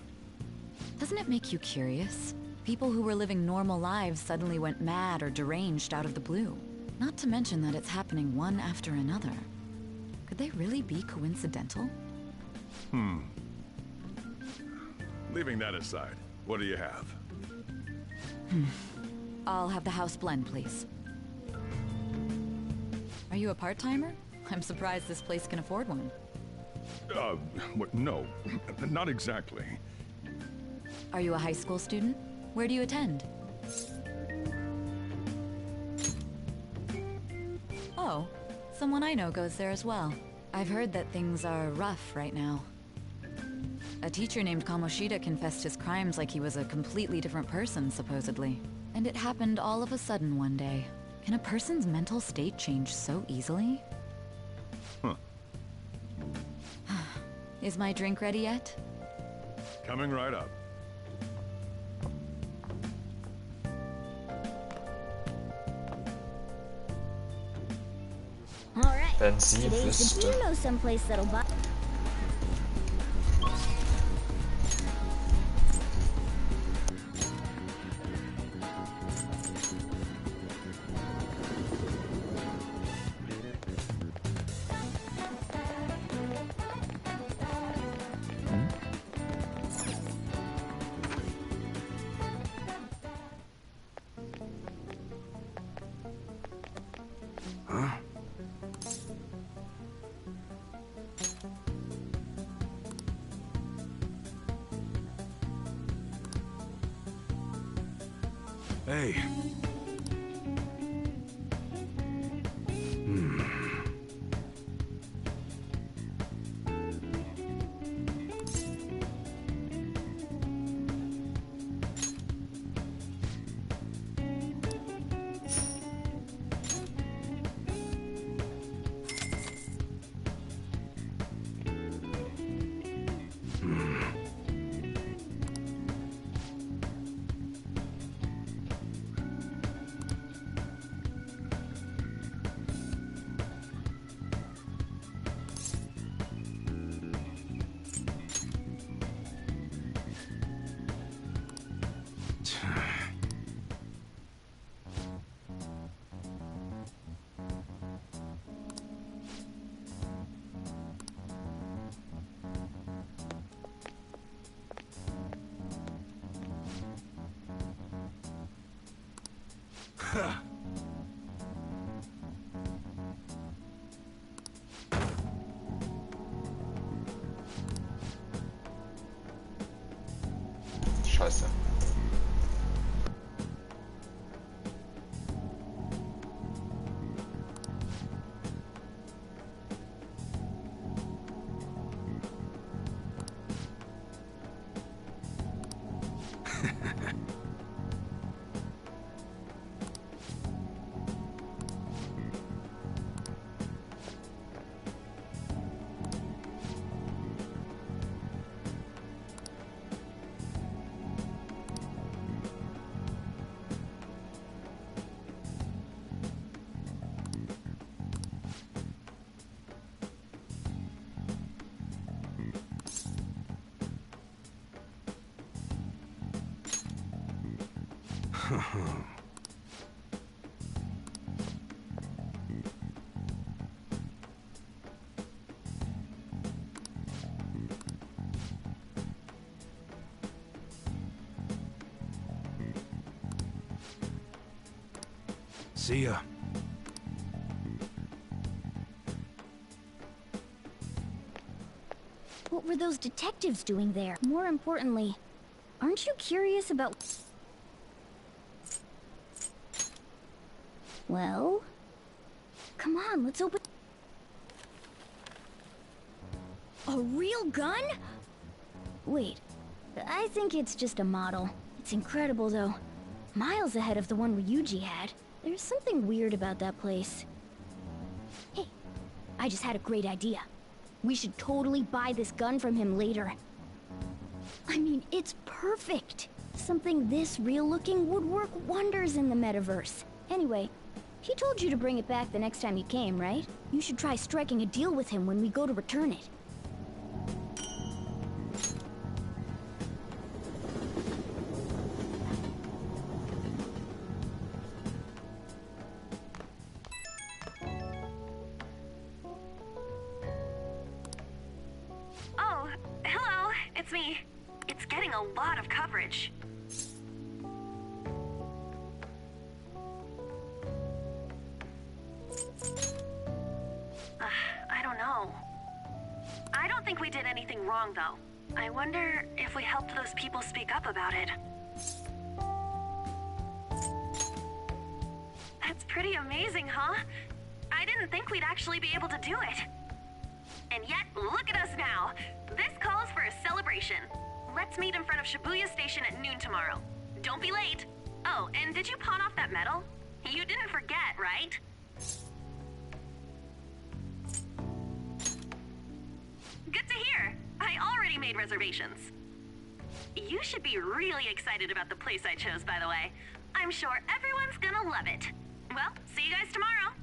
Doesn't it make you curious? People who were living normal lives suddenly went mad or deranged out of the blue. Not to mention that it's happening one after another. Could they really be coincidental? Leaving that aside, what do you have? I'll have the house blend, please. Are you a part-timer? I'm surprised this place can afford one. What? No, not exactly. Are you a high school student? Where do you attend? Oh, someone I know goes there as well. I've heard that things are rough right now. A teacher named Kamoshida confessed his crimes like he was a completely different person, supposedly. And it happened all of a sudden one day. Can a person's mental state change so easily? Huh. Is my drink ready yet? Coming right up. Alright. Wenn sie Today's the wüsste. do know someplace that'll buy. Hey. Scheiße. See ya. What were those detectives doing there? More importantly, aren't you curious about... Well? Come on, let's open... A real gun? Wait, I think it's just a model. It's incredible, though. Miles ahead of the one Ryuji had. There's something weird about that place. Hey, I just had a great idea. We should totally buy this gun from him later. I mean, it's perfect. Something this real-looking would work wonders in the metaverse. Anyway, he told you to bring it back the next time you came, right? You should try striking a deal with him when we go to return it. Oh, hello, it's me. It's getting a lot of coverage. I don't know. I don't think we did anything wrong, though. I wonder if we helped those people speak up about it. That's pretty amazing, huh? I didn't think we'd actually be able to do it. And yet, look at us now. This calls for a celebration. Let's meet in front of Shibuya Station at noon tomorrow. Don't be late. Oh, and did you pawn off that medal? You didn't forget, right? Good to hear. I already made reservations. You should be really excited about the place I chose, by the way. I'm sure everyone's gonna love it. Well, see you guys tomorrow.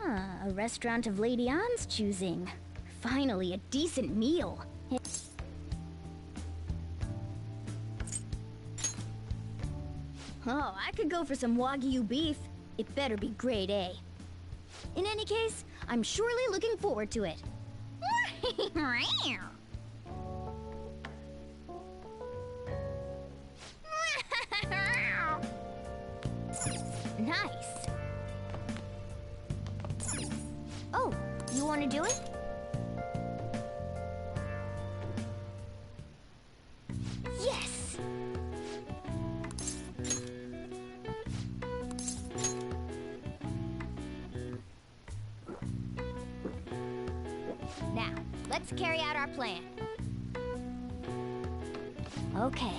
Ah, a restaurant of Lady Ann's choosing. Finally, a decent meal. Oh, I could go for some Wagyu beef. It better be grade A. In any case, I'm surely looking forward to it. Nice. Oh, you want to do it? Yes! Now, let's carry out our plan. Okay.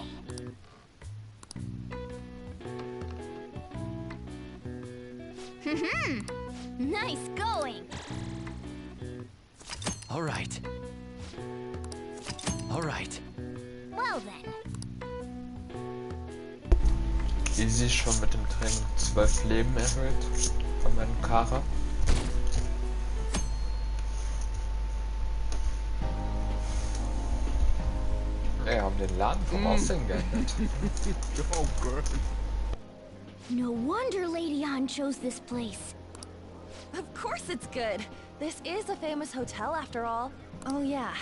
Nice going! All right. Well then. Easy schon mit dem Training 12 Leben erhöht von meinem Kara. Wir haben den Laden vom Aussehen geändert. Oh, good. No wonder Lady Ann chose this place. Of course it's good. This is a famous hotel after all. Oh yeah,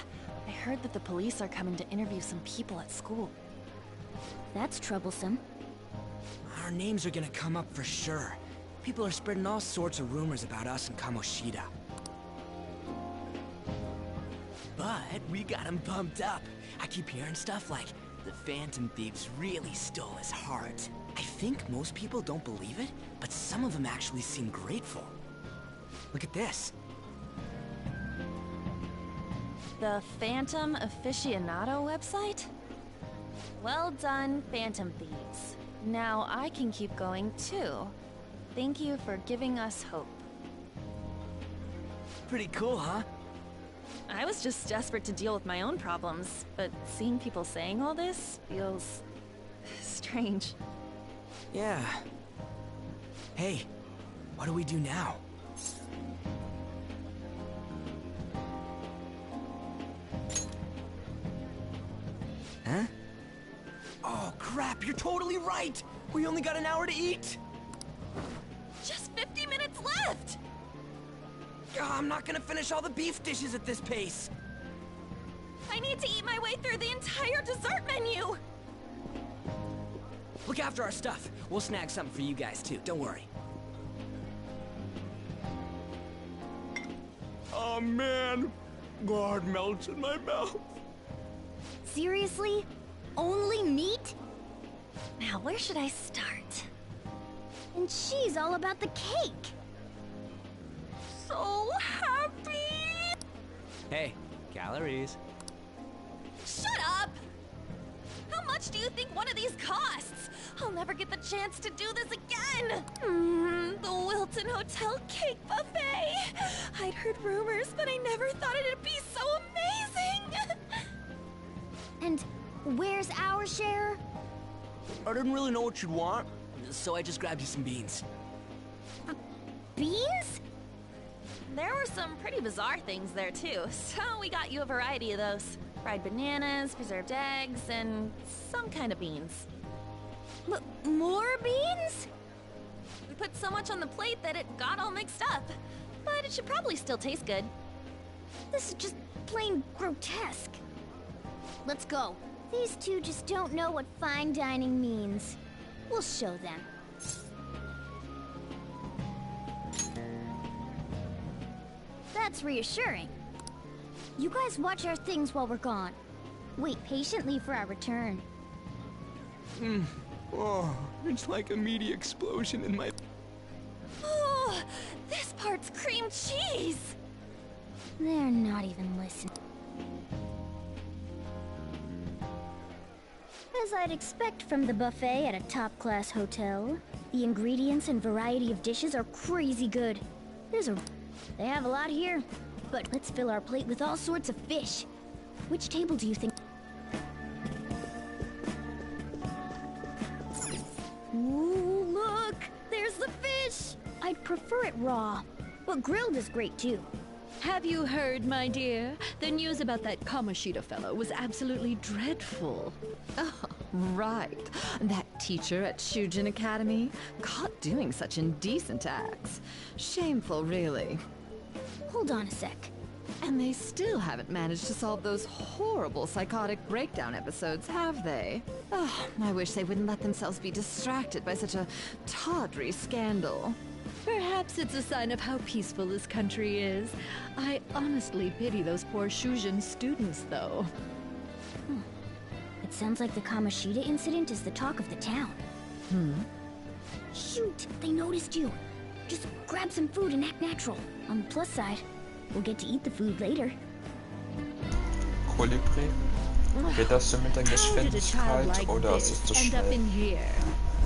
I heard that the police are coming to interview some people at school. That's troublesome. Our names are gonna come up for sure. People are spreading all sorts of rumors about us and Kamoshida. But we got him pumped up. I keep hearing stuff like, the Phantom Thieves really stole his heart. I think most people don't believe it, but some of them actually seem grateful. Look at this. The Phantom Aficionado website? Well done, Phantom Thieves. Now I can keep going too. Thank you for giving us hope. Pretty cool, huh? I was just desperate to deal with my own problems, but seeing people saying all this feels strange. Yeah. Hey, what do we do now? Huh? crap, you're totally right! We only got an hour to eat! Just 50 minutes left! I'm not gonna finish all the beef dishes at this pace! I need to eat my way through the entire dessert menu! Look after our stuff. We'll snag something for you guys too, don't worry. Oh man, God melts in my mouth. Seriously? Only meat? Now, where should I start? And she's all about the cake. So happy! Hey, calories. Shut up! How much do you think one of these costs? I'll never get the chance to do this again! The Wilton Hotel Cake Buffet! I'd heard rumors, but I never thought it'd be so amazing! And where's our share? I didn't really know what you'd want, so I just grabbed you some beans. Beans? There were some pretty bizarre things there too, so we got you a variety of those. Fried bananas, preserved eggs, and some kind of beans. More beans? We put so much on the plate that it got all mixed up. But it should probably still taste good. This is just plain grotesque. Let's go. These two just don't know what fine dining means. We'll show them. That's reassuring. You guys watch our things while we're gone. Wait patiently for our return. Oh, it's like a meaty explosion in my... Oh, this part's cream cheese! They're not even listening. As I'd expect from the buffet at a top-class hotel, the ingredients and variety of dishes are crazy good. They have a lot here, but let's fill our plate with all sorts of fish. Which table do you think? Ooh, look! There's the fish! I'd prefer it raw, but grilled is great too. Have you heard, my dear? The news about that Kamoshida fellow was absolutely dreadful. Oh, right. That teacher at Shujin Academy? Caught doing such indecent acts. Shameful, really. Hold on a sec. And they still haven't managed to solve those horrible psychotic breakdown episodes, have they? Oh, I wish they wouldn't let themselves be distracted by such a tawdry scandal. Perhaps it's a sign of how peaceful this country is. I honestly pity those poor Shujin students, though. It sounds like the Kamoshida incident is the talk of the town. Shoot, they noticed you. Just grab some food and act natural. On the plus side, we'll get to eat the food later. Kolibri? Geht das so mit der Geschwindigkeit oder ist es zu schnell?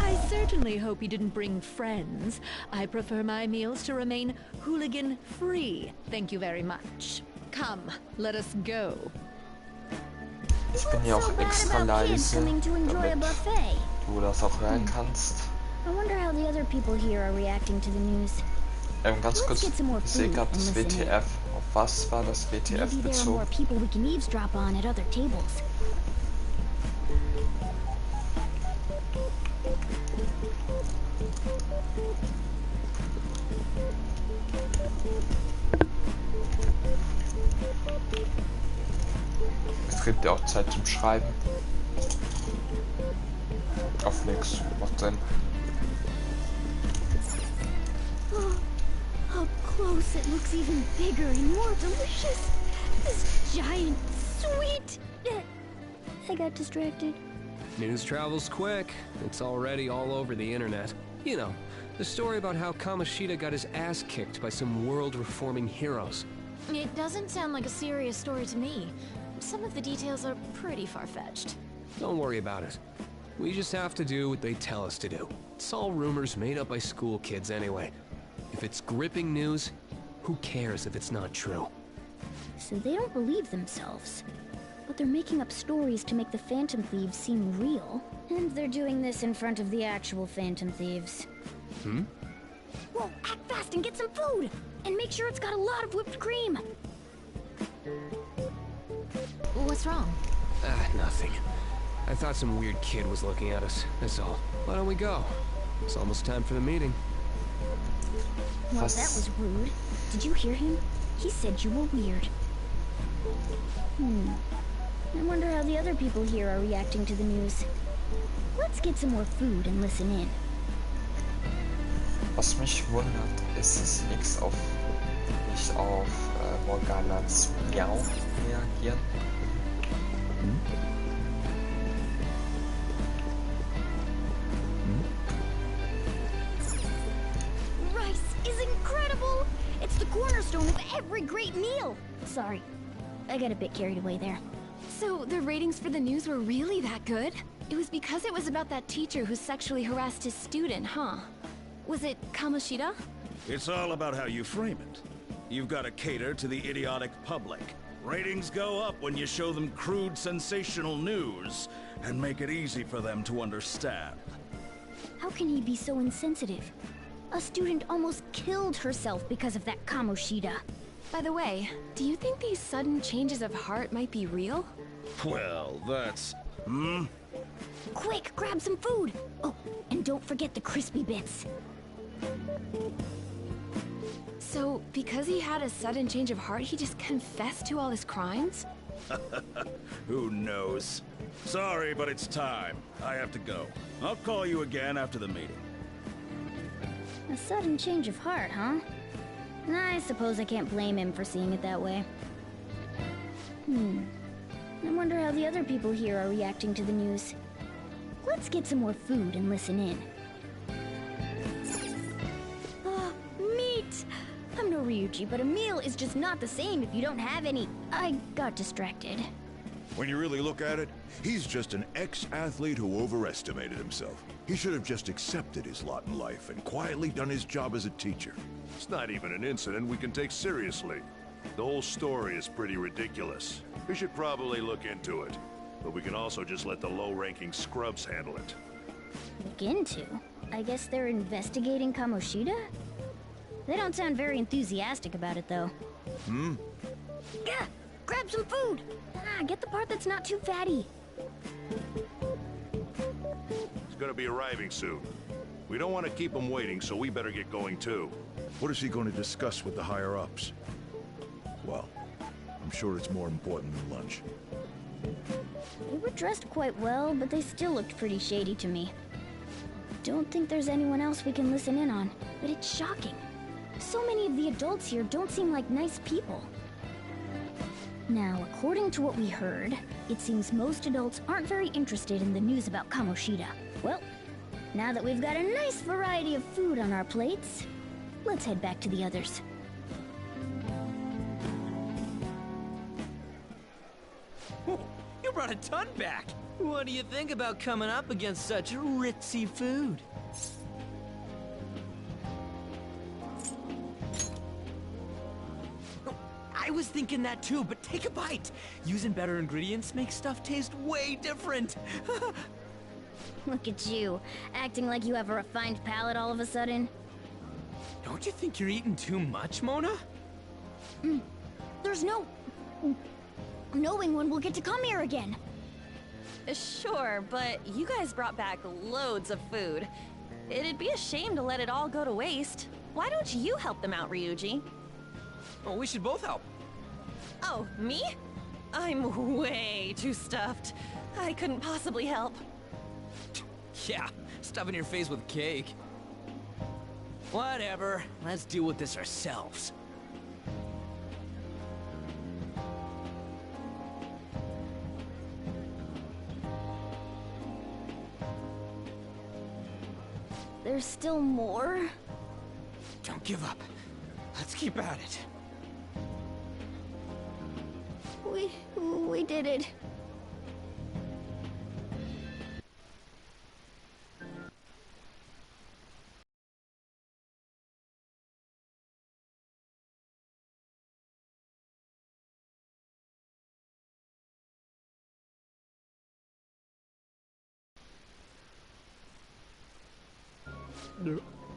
I certainly hope you didn't bring friends. I prefer my meals to remain hooligan-free. Thank you very much. Come, let us go. Ich bin ja auch extra leise, damit du das auch hören kannst. I wonder how the other people here are reacting to the news. Ganz kurz, ich sehe gerade das WTF. Auf was war das WTF Maybe there are more bezogen? people we can eavesdrop on at other tables. Es gibt ja auch Zeit zum Schreiben. Auf nix, macht Sinn. Up close, it looks even bigger and more delicious. This giant, sweet... I got distracted. News travels quick. It's already all over the internet. You know, the story about how Kamoshida got his ass kicked by some world-reforming heroes. It doesn't sound like a serious story to me. Some of the details are pretty far-fetched. Don't worry about it. We just have to do what they tell us to do. It's all rumors made up by school kids anyway. If it's gripping news, who cares if it's not true? So they don't believe themselves. But they're making up stories to make the Phantom Thieves seem real. And they're doing this in front of the actual Phantom Thieves. Whoa, act fast and get some food! And make sure it's got a lot of whipped cream! What's wrong? Nothing. I thought some weird kid was looking at us, that's all. Why don't we go? It's almost time for the meeting. Well, that was rude. Did you hear him? He said you were weird. I wonder how the other people here are reacting to the news. Let's get some more food and listen in. Was mich wundert, ist es nicht auf Morganas Miau reagieren. Rice is incredible! It's the cornerstone of every great meal! Sorry, I got a bit carried away there. So, the ratings for the news were really that good? It was because it was about that teacher who sexually harassed his student, huh? Was it Kamoshida? It's all about how you frame it. You've got to cater to the idiotic public. Ratings go up when you show them crude, sensational news and make it easy for them to understand. How can he be so insensitive? A student almost killed herself because of that Kamoshida. By the way, do you think these sudden changes of heart might be real? Well, that's... Quick, grab some food! Oh, and don't forget the crispy bits. So, because he had a sudden change of heart, he just confessed to all his crimes? Who knows? Sorry, but it's time. I have to go. I'll call you again after the meeting. A sudden change of heart, huh? I suppose I can't blame him for seeing it that way. I wonder how the other people here are reacting to the news. Let's get some more food and listen in. Meat! I'm no Ryuji, but a meal is just not the same if you don't have any. I got distracted. When you really look at it, he's just an ex-athlete who overestimated himself. He should have just accepted his lot in life and quietly done his job as a teacher. It's not even an incident we can take seriously. The whole story is pretty ridiculous. We should probably look into it. But we can also just let the low-ranking scrubs handle it. Look into? I guess they're investigating Kamoshida? They don't sound very enthusiastic about it, though. Gah! Grab some food! Get the part that's not too fatty. He's gonna be arriving soon. We don't want to keep him waiting, so we better get going too. What is he going to discuss with the higher-ups? Well, I'm sure it's more important than lunch. They were dressed quite well, but they still looked pretty shady to me. Don't think there's anyone else we can listen in on, but it's shocking. So many of the adults here don't seem like nice people. Now, according to what we heard, it seems most adults aren't very interested in the news about Kamoshida. Well, now that we've got a nice variety of food on our plates, let's head back to the others. You brought a ton back! What do you think about coming up against such ritzy food? I was thinking that too, but take a bite! Using better ingredients makes stuff taste way different! Look at you, acting like you have a refined palate all of a sudden. Don't you think you're eating too much, Mona? There's no knowing when we'll get to come here again. Sure, but you guys brought back loads of food. It'd be a shame to let it all go to waste. Why don't you help them out, Ryuji? Oh, we should both help. Oh, me? I'm way too stuffed. I couldn't possibly help. Yeah, stuffing your face with cake. Whatever, let's deal with this ourselves. There's still more? Don't give up. Let's keep at it. We did it.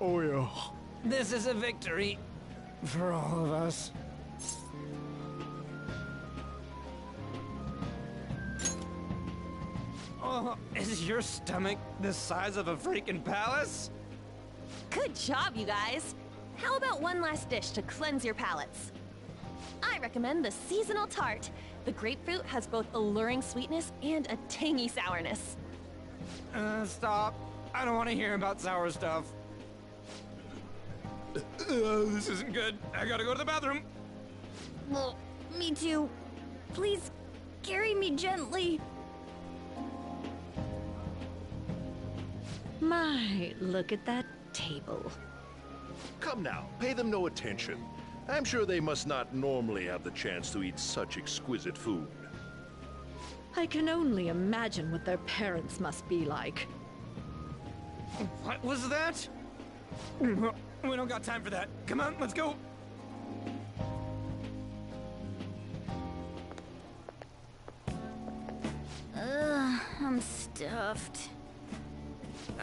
Oh yeah. This is a victory. For all of us. Oh, is your stomach the size of a freaking palace? Good job, you guys. How about one last dish to cleanse your palates? I recommend the seasonal tart. The grapefruit has both alluring sweetness and a tangy sourness. Stop. I don't want to hear about sour stuff. This isn't good. I gotta go to the bathroom. Well, me too. Please, carry me gently. My, look at that table. Come now, pay them no attention. I'm sure they must not normally have the chance to eat such exquisite food. I can only imagine what their parents must be like. What was that? We don't got time for that. Come on, let's go. I'm stuffed.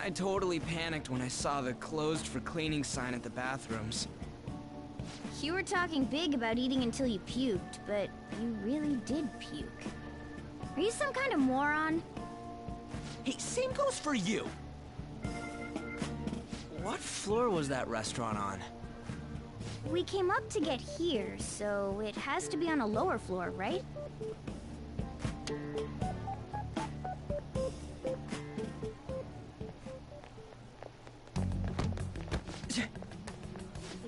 I totally panicked when I saw the closed for cleaning sign at the bathrooms. You were talking big about eating until you puked, but you really did puke. Are you some kind of moron? Hey, same goes for you. What floor was that restaurant on? We came up to get here, so it has to be on a lower floor, right?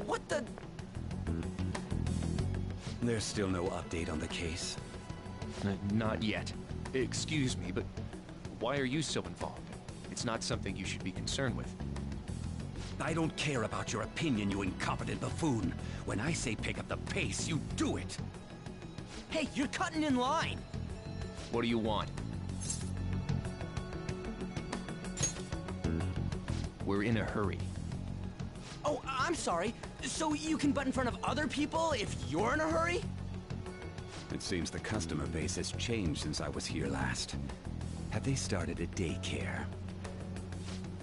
What the? There's still no update on the case. Not yet. Excuse me, but why are you so involved? It's not something you should be concerned with. I don't care about your opinion, you incompetent buffoon. When I say pick up the pace, you do it. Hey, you're cutting in line. What do you want? We're in a hurry. Oh, I'm sorry. So you can butt in front of other people if you're in a hurry? It seems the customer base has changed since I was here last. Have they started a daycare?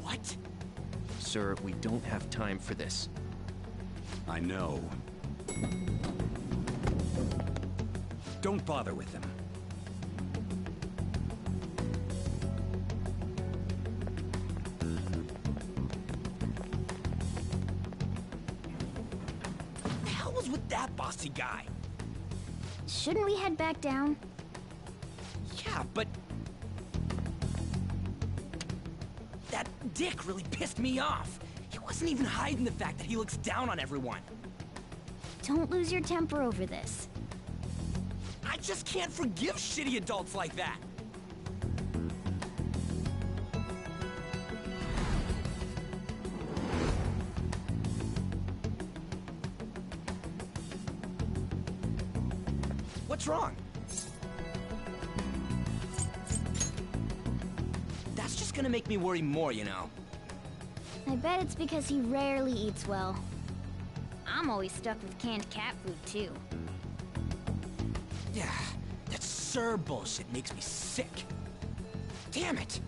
What? Sir, we don't have time for this. I know. Don't bother with them. What the hell was with that bossy guy? Shouldn't we head back down? Yeah, but... that dick really pissed me off. He wasn't even hiding the fact that he looks down on everyone. Don't lose your temper over this. I just can't forgive shitty adults like that. What's wrong? That's just gonna make me worry more, you know. I bet it's because he rarely eats well. I'm always stuck with canned cat food, too. Yeah, that Sir bullshit makes me sick. Damn it!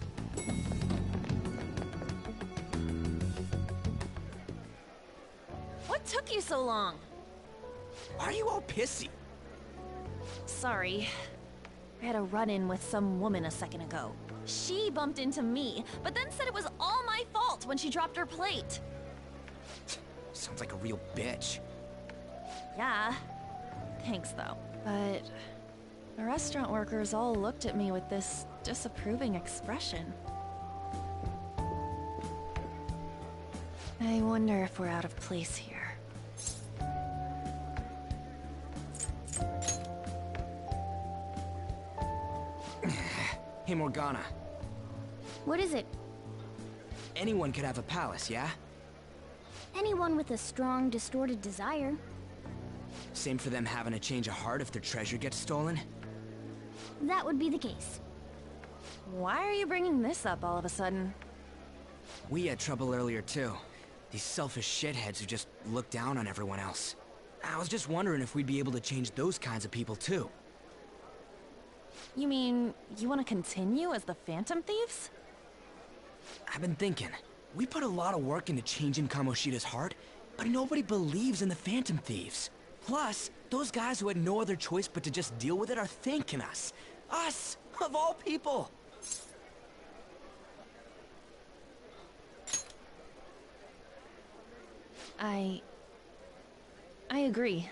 What took you so long? Why are you all pissy? Sorry. I had a run-in with some woman a second ago. She bumped into me, but then said it was all my fault when she dropped her plate. Sounds like a real bitch. Yeah. Thanks, though. But the restaurant workers all looked at me with this disapproving expression. I wonder if we're out of place here. Hey, Morgana. What is it? Anyone could have a palace, yeah? Anyone with a strong, distorted desire. Same for them having a change of heart if their treasure gets stolen? That would be the case. Why are you bringing this up all of a sudden? We had trouble earlier, too. These selfish shitheads who just look down on everyone else. I was just wondering if we'd be able to change those kinds of people, too. You mean, you want to continue as the Phantom Thieves? I've been thinking. We put a lot of work into changing Kamoshida's heart, but nobody believes in the Phantom Thieves. Plus, those guys who had no other choice but to just deal with it are thanking us. Us, of all people! I agree.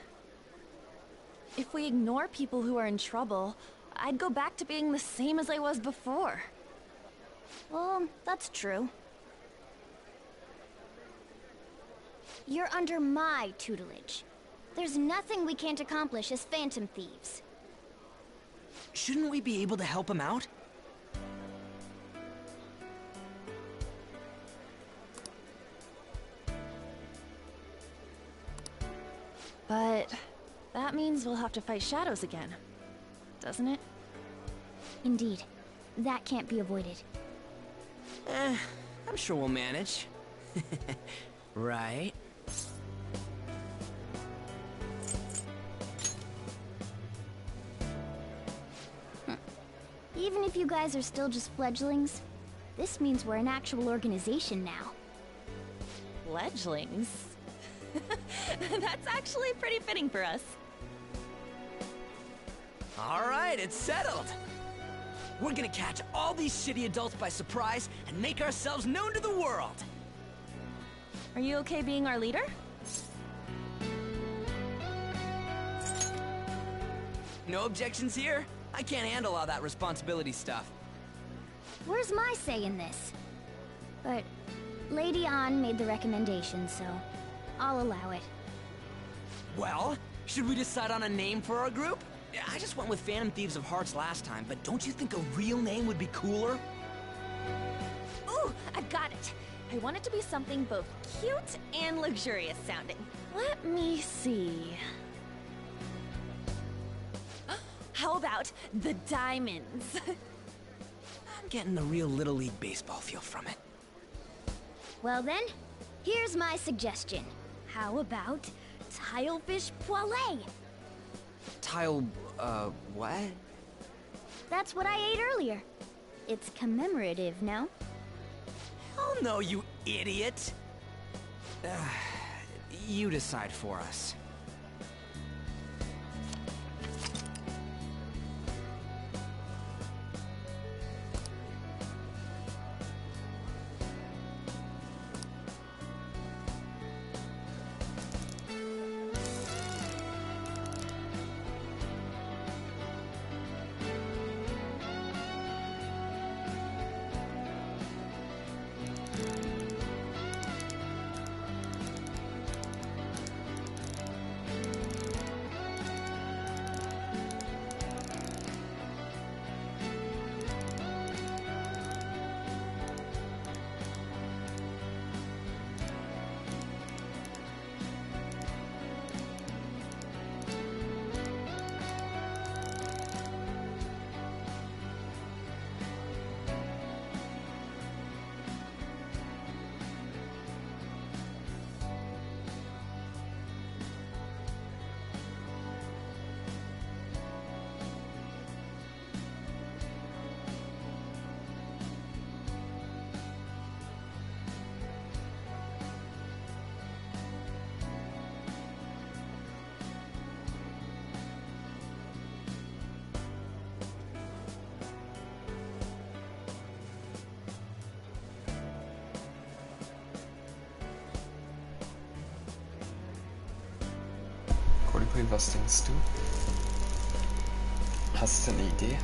If we ignore people who are in trouble, I'd go back to being the same as I was before. Well, that's true. You're under my tutelage. There's nothing we can't accomplish as Phantom Thieves. Shouldn't we be able to help him out? But that means we'll have to fight shadows again, doesn't it? Indeed. That can't be avoided. I'm sure we'll manage. Right? Even if you guys are still just fledglings, this means we're an actual organization now. Fledglings? That's actually pretty fitting for us. Alright, it's settled! We're gonna catch all these shitty adults by surprise and make ourselves known to the world! Are you okay being our leader? No objections here? I can't handle all that responsibility stuff. Where's my say in this? But Lady An made the recommendation, so I'll allow it. Well, should we decide on a name for our group? I just went with Phantom Thieves of Hearts last time, but don't you think a real name would be cooler? Ooh, I've got it! I want it to be something both cute and luxurious sounding. Let me see. How about the Diamonds? I'm getting the real Little League Baseball feel from it. Well then, here's my suggestion. How about Tilefish Poêlée? What? That's what I ate earlier. It's commemorative, no? Hell no, you idiot! You decide for us. Kolibri, was denkst du? Hast du eine Idee?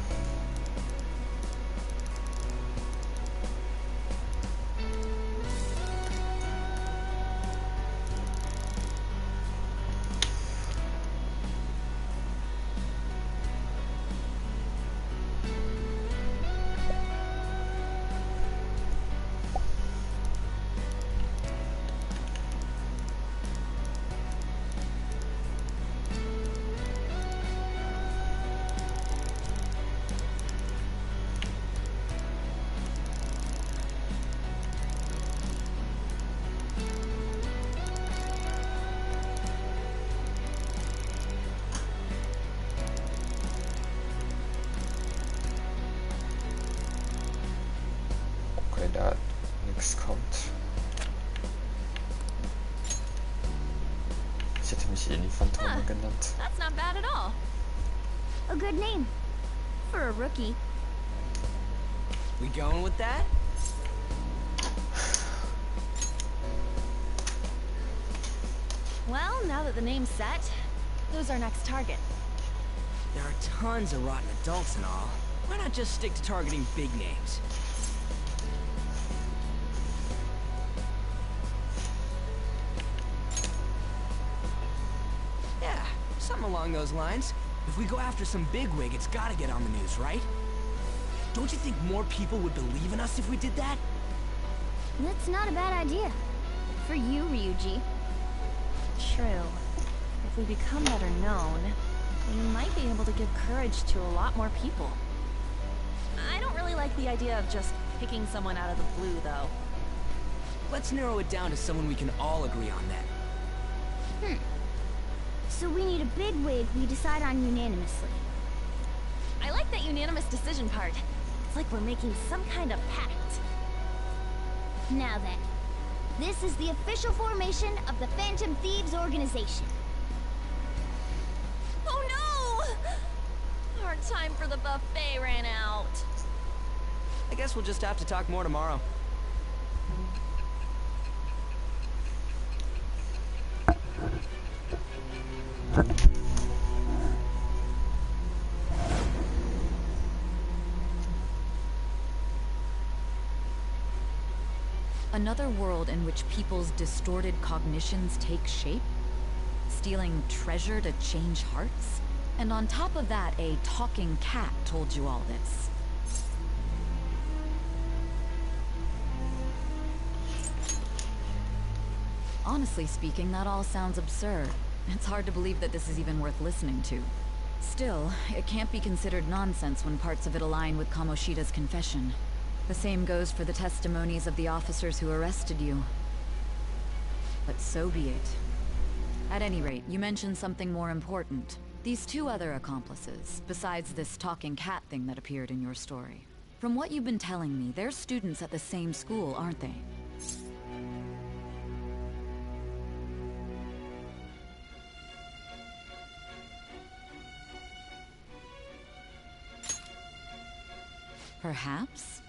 Da nichts kommt. Ich hätte mich eh nie Phantome genannt. That's not bad at all. A good name. For a rookie. We going with that? Well, now that the name's set, who's our next target? There are tons of rotten adults and all. Why not just stick to targeting big names? Yeah, something along those lines. If we go after some bigwig, it's gotta get on the news, right? Don't you think more people would believe in us if we did that? That's not a bad idea. For you, Ryuji. True. If we become better known, we might be able to give courage to a lot more people. I don't really like the idea of just picking someone out of the blue, though. Let's narrow it down to someone we can all agree on then. So we need a bigwig we decide on unanimously. I like that unanimous decision part. It's like we're making some kind of pact. Now then, this is the official formation of the Phantom Thieves organization. Oh no! Our time for the buffet ran out. I guess we'll just have to talk more tomorrow. Another world in which people's distorted cognitions take shape? Stealing treasure to change hearts? And on top of that, a talking cat told you all this. Honestly speaking, that all sounds absurd. It's hard to believe that this is even worth listening to. Still, it can't be considered nonsense when parts of it align with Kamoshida's confession. The same goes for the testimonies of the officers who arrested you. But so be it. At any rate, you mentioned something more important. These two other accomplices, besides this talking cat thing that appeared in your story. From what you've been telling me, they're students at the same school, aren't they? Perhaps?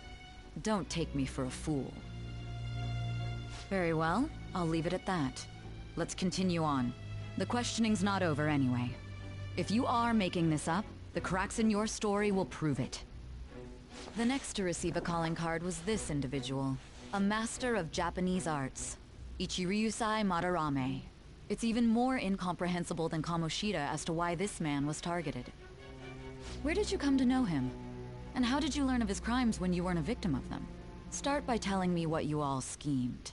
Don't take me for a fool. Very well, I'll leave it at that. Let's continue on. The questioning's not over anyway. If you are making this up, the cracks in your story will prove it. The next to receive a calling card was this individual, a master of Japanese arts, Ichiryusai Madarame. It's even more incomprehensible than Kamoshida as to why this man was targeted. Where did you come to know him? And how did you learn of his crimes when you weren't a victim of them? Start by telling me what you all schemed.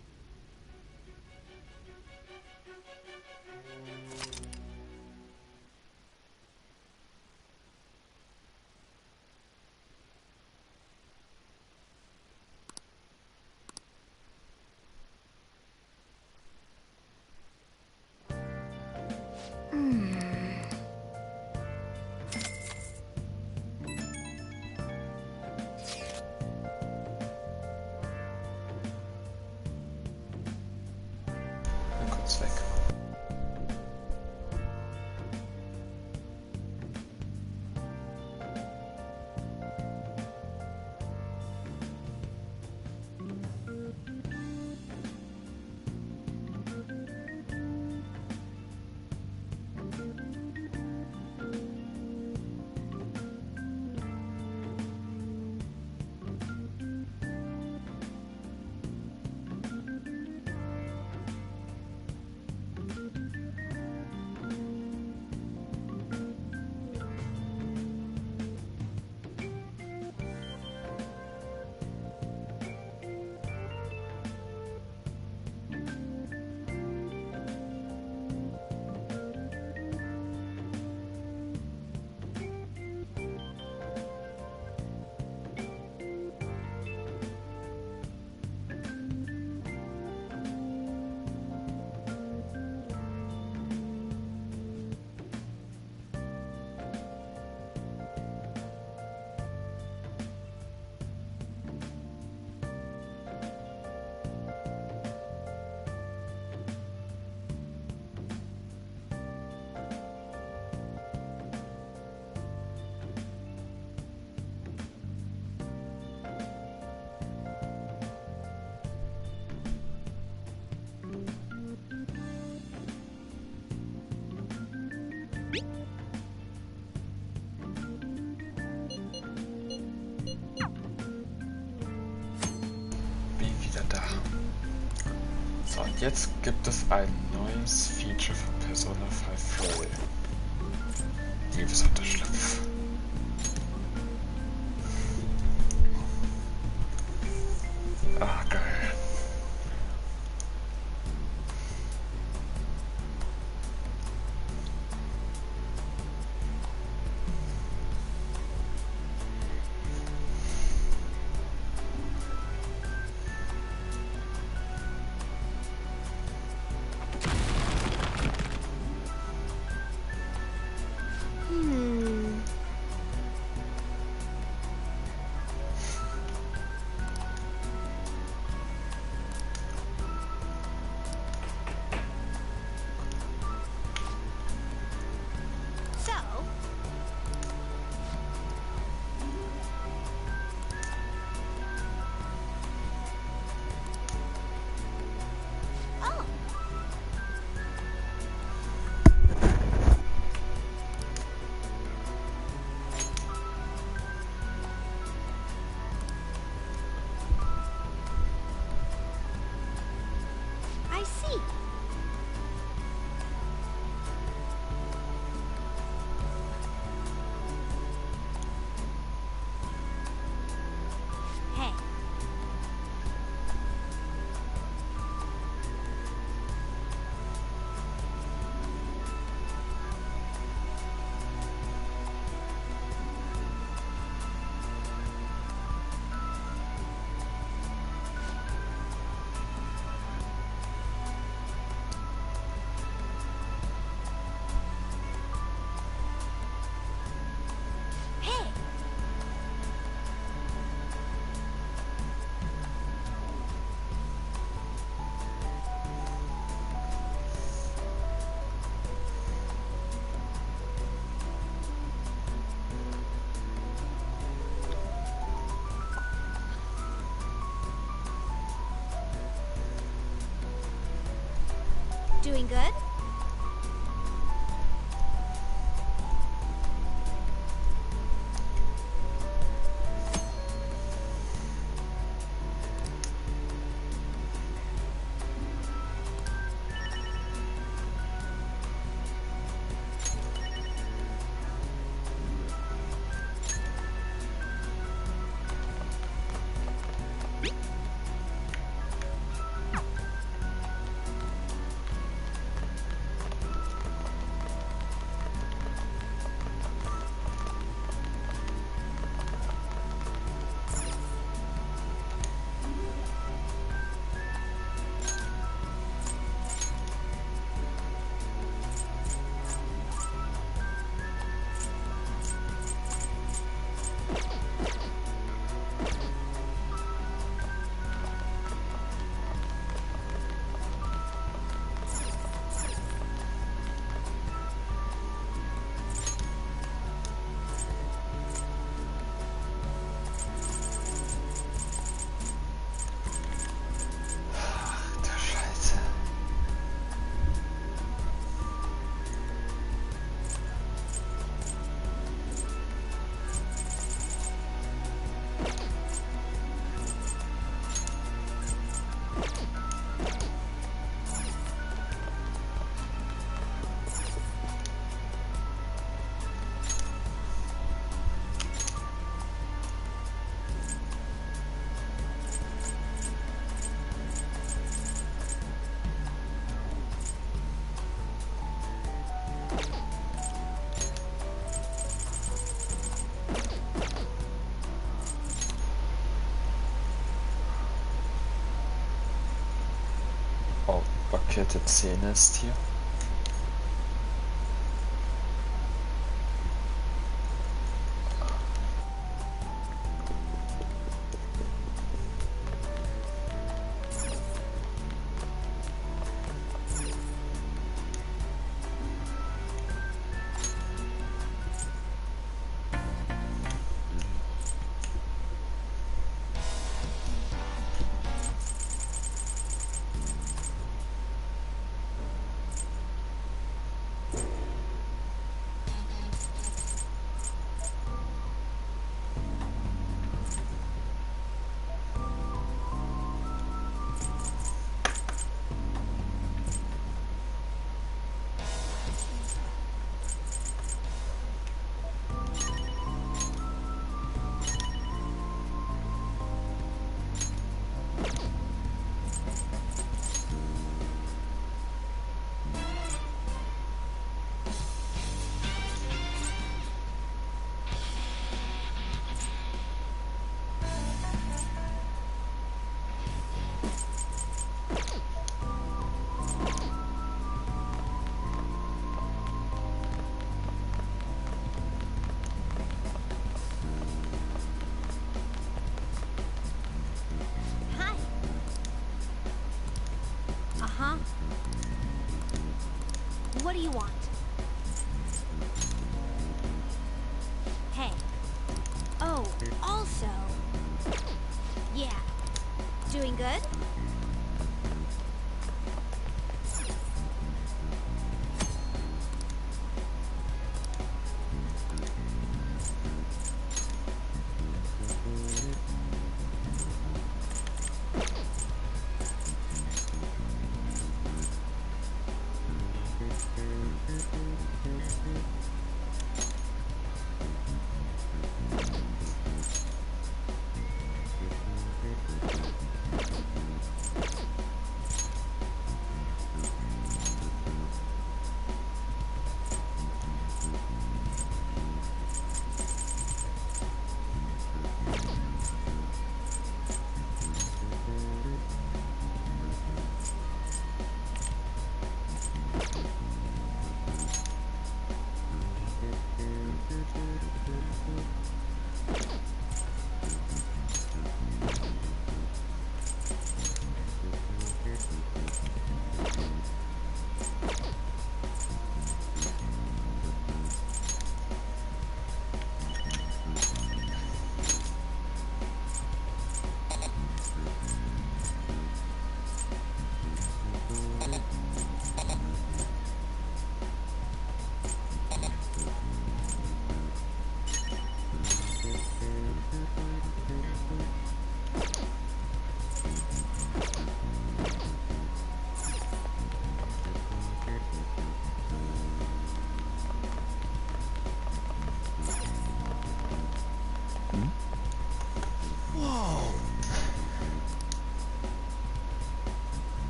Bin wieder da. So, und jetzt gibt es ein neues Feature von Persona 5 Royal. Liebesunterschlupf. Ah, geil. I see. Hey. Hey. Doing good? Oh, markierte Szene ist hier. Also... Yeah. Doing good?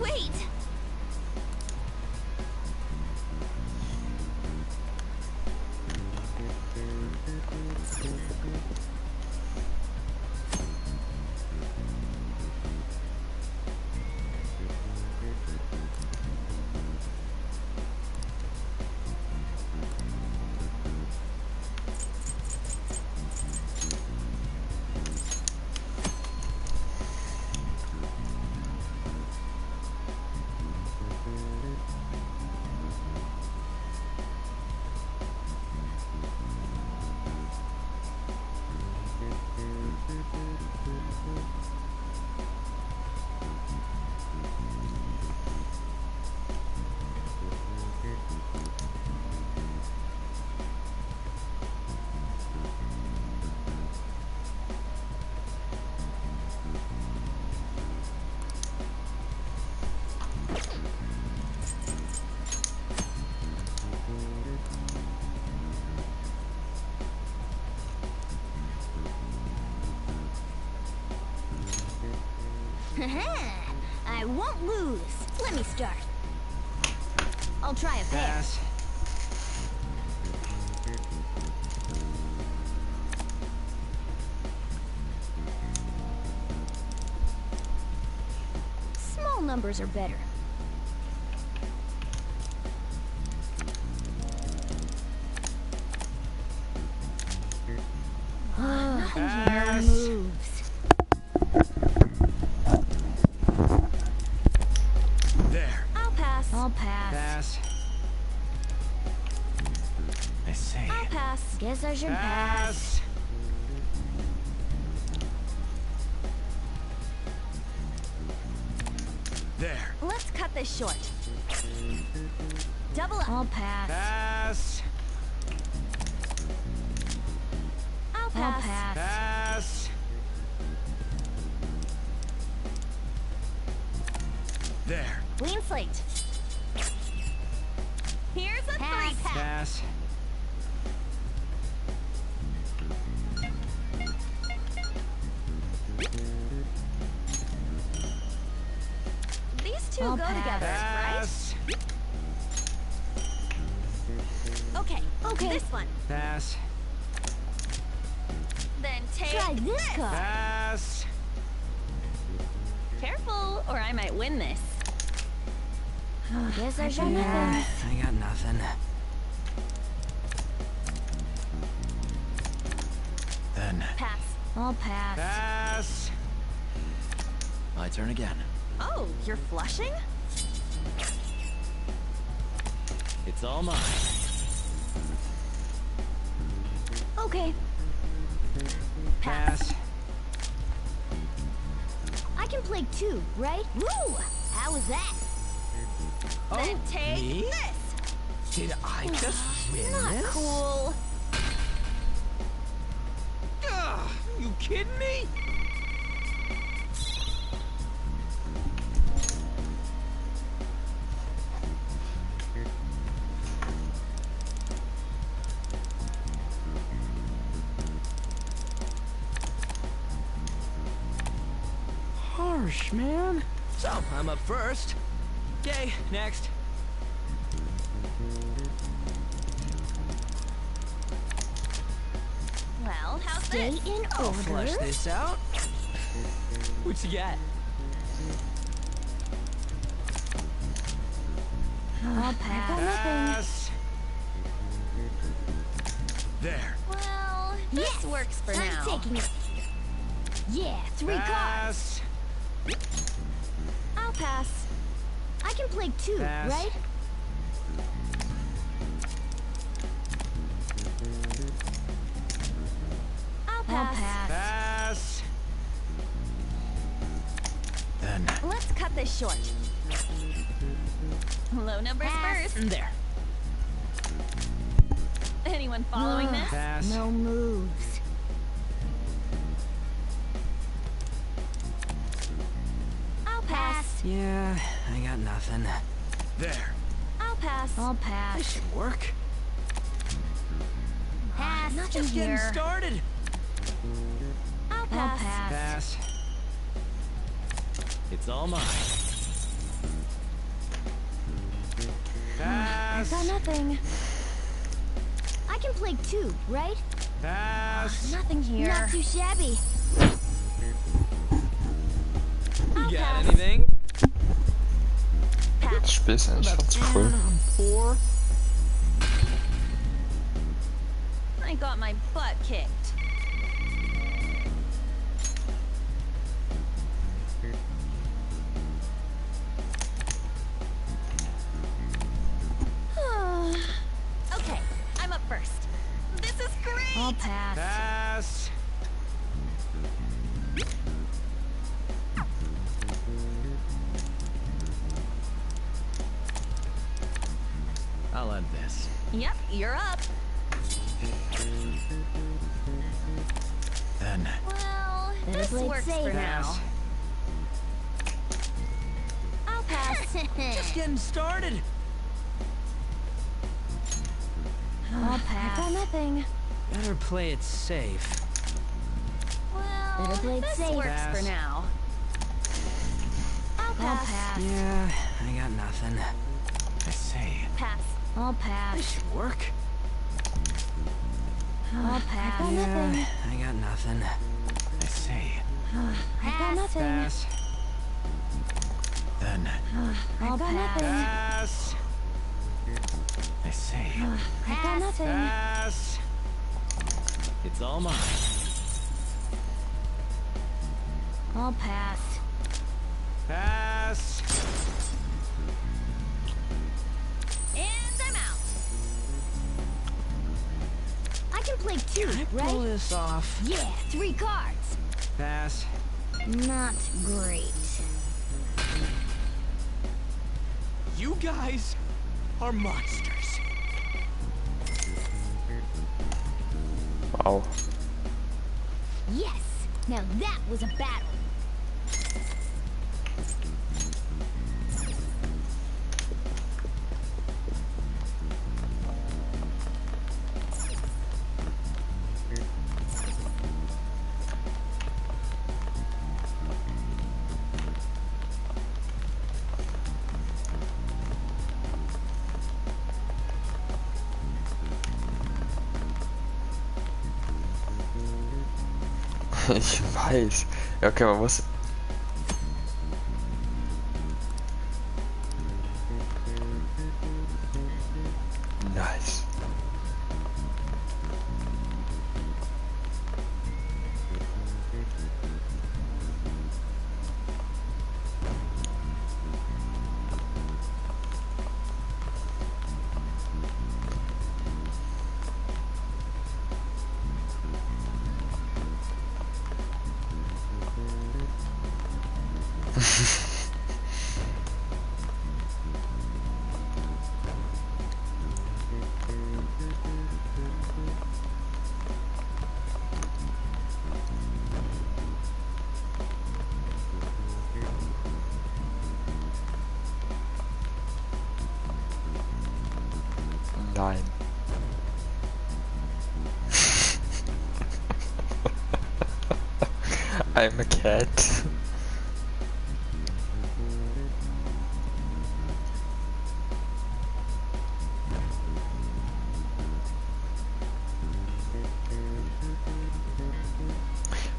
Wait! I won't lose. Let me start. I'll try a pair. Pass. Small numbers are better. Pass. Moves. There. I'll pass. I'll pass. Pass. I say. I'll pass. Guess I should pass. There. Let's cut this short. Double up. I'll pass. Pass. I'll pass. Pass. There. Clean slate. Here's a pass. 3-pack. Pass. These two I'll go pass. together, Pass. right? Okay. This one. Pass. Then take Try this card. Pass. Careful, or I might win this. Guess I got Yeah, nothing. I got nothing. Then, Pass. I'll pass. Pass. my turn again. Oh, you're flushing? It's all mine. Okay. Pass. I can play too, right? Woo! How was that? Then take me? this. Did I just win Not this? cool. Ugh, you kidding me? Harsh, man. So, I'm up first. Yay, next. Well, how's Stay this? in I'll order. flush this out. What you got? I'll pass. I got nothing. Pass. There. Well, this Yes, works for I'm now. taking it. Yeah, 3 cards. Pass. I'll pass. I can play too, Pass. right? I'll pass. Pass. Then, Let's cut this short. Low numbers Pass. first. There. Anyone following this? Pass. No moves. I'll pass. Yeah, I got nothing. There. I'll pass. I'll pass. This should work. Pass. Not just getting here. started. I'll I'll pass. pass. Pass. It's all mine. I Pass. got nothing. I can play too, right? Pass. Nothing here. Not too shabby. You got pass. anything? Das Spiel ist eigentlich schon zu früh. 4. I got my butt kicked. Okay, I'm up first. This is great. I'll pass. Pass. I'll end this. Yep, you're up. then, Well, Better this play it works safe. for now. I'll pass. Just getting started. I'll I pass. got nothing. Better play it safe. Well, Better play it this safe. works Pass. for now. I'll I'll pass. pass. Yeah, I got nothing. I say, Pass. I'll This pass. should work. I'll pass. got nothing. Yeah, I got nothing. I say, I got nothing. Pass. then, I'll got pass. nothing. Pass. I say, I got nothing. Pass. It's all mine. I'll pass. Pass. And I'm out. I can play too, Pull right? this off. Yeah, 3 cards. Pass. Not great. You guys are monsters. Wow. Yes. Now that was a battle. Ich weiß. Ja, okay, man muss... Nice. Nein. I'm a cat.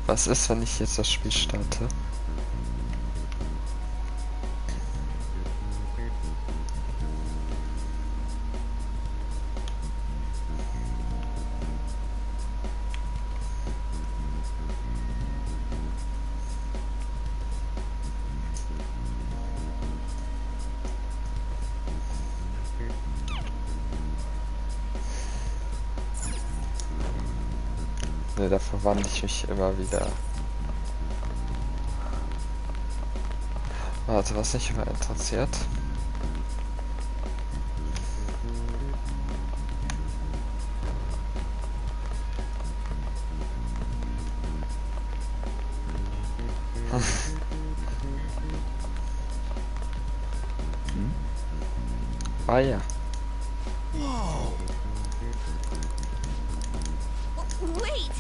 Was ist, wenn ich jetzt das Spiel starte? Ne, da verwandle ich mich immer wieder. Warte, was mich immer interessiert. Ah ja. Wait!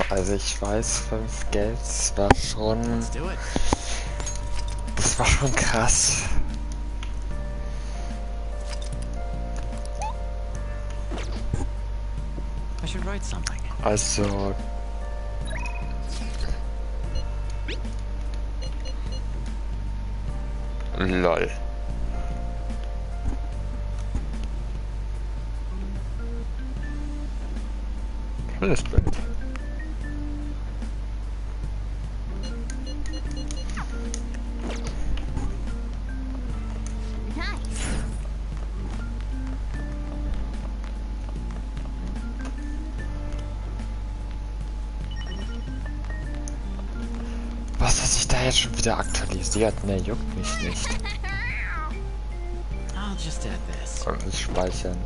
Also ich weiß, 5 Geld war schon... Das war schon krass. I should write something. Also... LOL. Tolles Bild. Was hat sich da jetzt schon wieder aktualisiert? Ne, juckt mich nicht. I'll just add this. Und nicht speichern.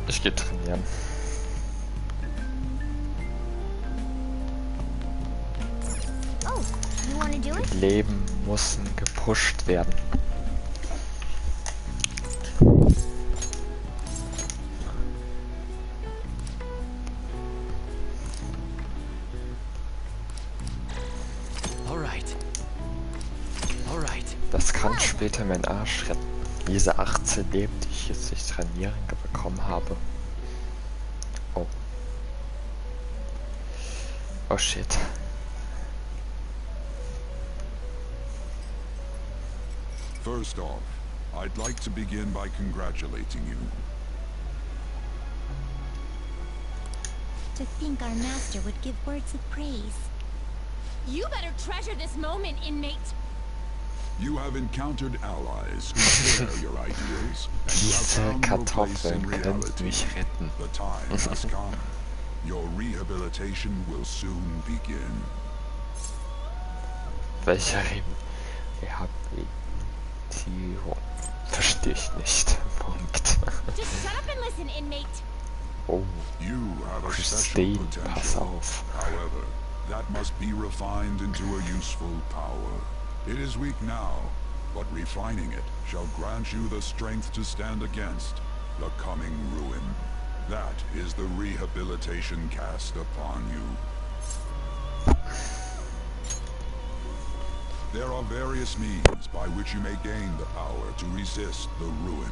Ich gehe trainieren. Leben muss gepusht werden. Das kann später meinen Arsch retten. Diese 18 Leben, die ich jetzt durch Trainieren bekommen habe. Oh. Oh shit. First off, I'd like to begin by congratulating you. To think our master would give words of praise. You better treasure this moment, inmate. You have encountered allies who share your ideals, and you have found your place in reality. The time has come. Your rehabilitation will soon begin. Welcher Rehabilitierung? Verstehe ich nicht. Punkt. Just shut up and listen, inmate. Oh, You have a special Christine, pass potential. auf. However, that must be refined into a useful power. It is weak now, but refining it shall grant you the strength to stand against the coming ruin. That is the rehabilitation cast upon you. There are various means by which you may gain the power to resist the ruin.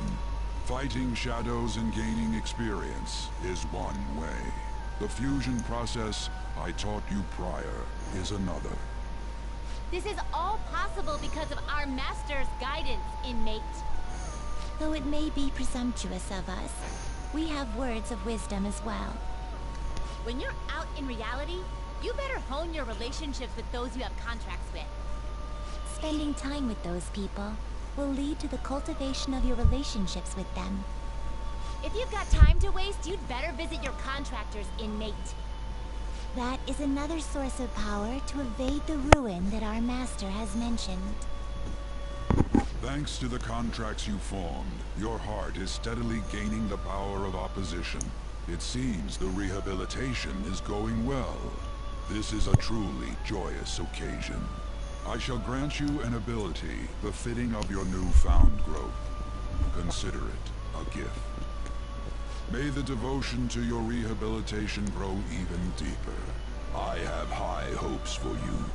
Fighting shadows and gaining experience is one way. The fusion process I taught you prior is another. This is all possible because of our master's guidance, inmate. Though it may be presumptuous of us, we have words of wisdom as well. When you're out in reality, you better hone your relationships with those you have contracts with. Spending time with those people will lead to the cultivation of your relationships with them. If you've got time to waste, you'd better visit your contractors, inmate. That is another source of power to evade the ruin that our master has mentioned. Thanks to the contracts you formed, your heart is steadily gaining the power of opposition. It seems the rehabilitation is going well. This is a truly joyous occasion. I shall grant you an ability befitting of your newfound growth. Consider it a gift. May the devotion to your rehabilitation grow even deeper. I have high hopes for you.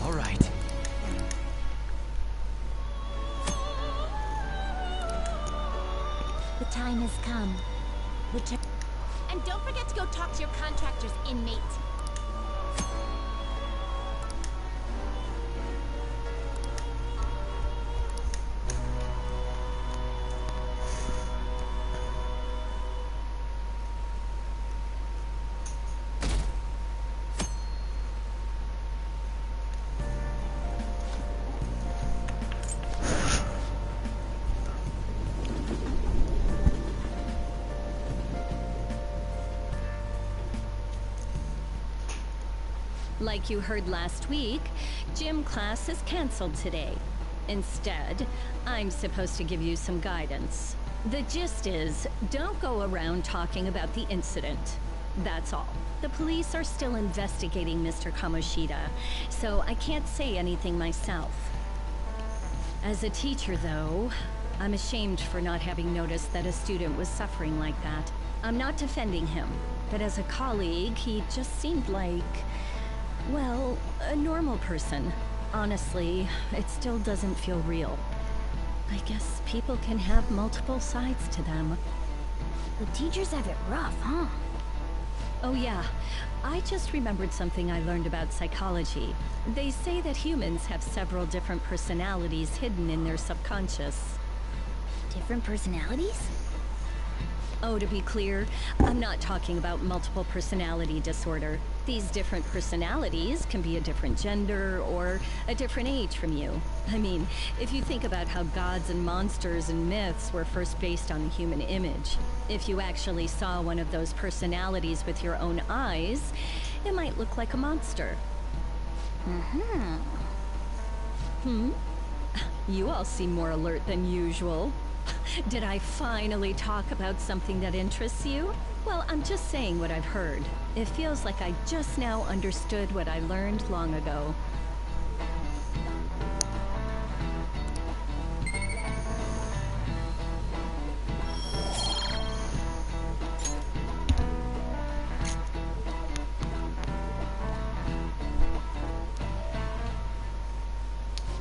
All right. The time has come. And don't forget to go talk to your contractors, inmate. Like you heard last week, gym class is canceled today. Instead, I'm supposed to give you some guidance. The gist is, don't go around talking about the incident. That's all. The police are still investigating Mr. Kamoshida, so I can't say anything myself. As a teacher, though, I'm ashamed for not having noticed that a student was suffering like that. I'm not defending him, but as a colleague, he just seemed like, well, a normal person. Honestly, it still doesn't feel real. I guess people can have multiple sides to them. The teachers have it rough, huh? Oh yeah, I just remembered something I learned about psychology. They say that humans have several different personalities hidden in their subconscious. Different personalities? Oh, to be clear, I'm not talking about multiple personality disorder. These different personalities can be a different gender or a different age from you. I mean, if you think about how gods and monsters and myths were first based on the human image, if you actually saw one of those personalities with your own eyes, it might look like a monster. You all seem more alert than usual. Did I finally talk about something that interests you? Well, I'm just saying what I've heard. It feels like I just now understood what I learned long ago.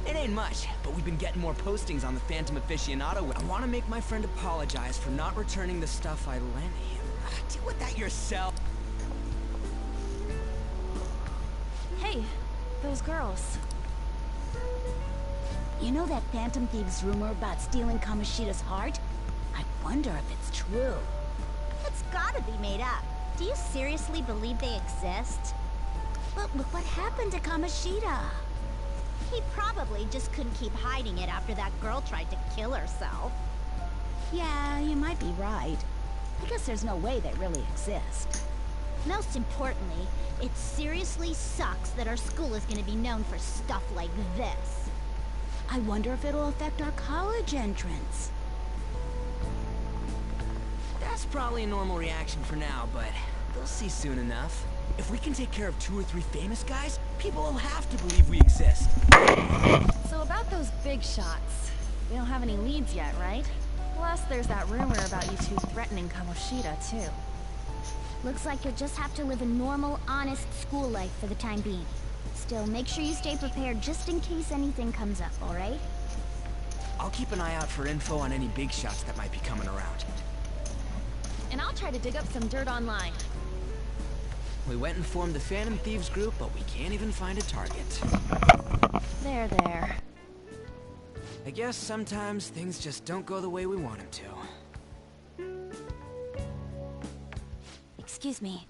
It ain't much, but we've been getting more postings on the Phantom Aficionado. I want to make my friend apologize for not returning the stuff I lent him. Deal with that yourself. Hey, those girls. You know that Phantom Thieves rumor about stealing Kamoshida's heart? I wonder if it's true. gotta be made up. Do you seriously believe they exist? But look what happened to Kamoshida. He probably just couldn't keep hiding it after that girl tried to kill herself. Yeah, you might be right. I guess there's no way they really exist. Most importantly, it seriously sucks that our school is gonna be known for stuff like this. I wonder if it'll affect our college entrance. That's probably a normal reaction for now, but they'll see soon enough. If we can take care of 2 or 3 famous guys, people will have to believe we exist. So about those big shots, we don't have any leads yet, right? Plus, there's that rumor about you two threatening Kamoshida, too. Looks like you'll just have to live a normal, honest school life for the time being. Still, make sure you stay prepared just in case anything comes up, alright? I'll keep an eye out for info on any big shots that might be coming around. And I'll try to dig up some dirt online. We went and formed the Phantom Thieves group, but we can't even find a target. There. I guess sometimes things just don't go the way we want them to. Excuse me.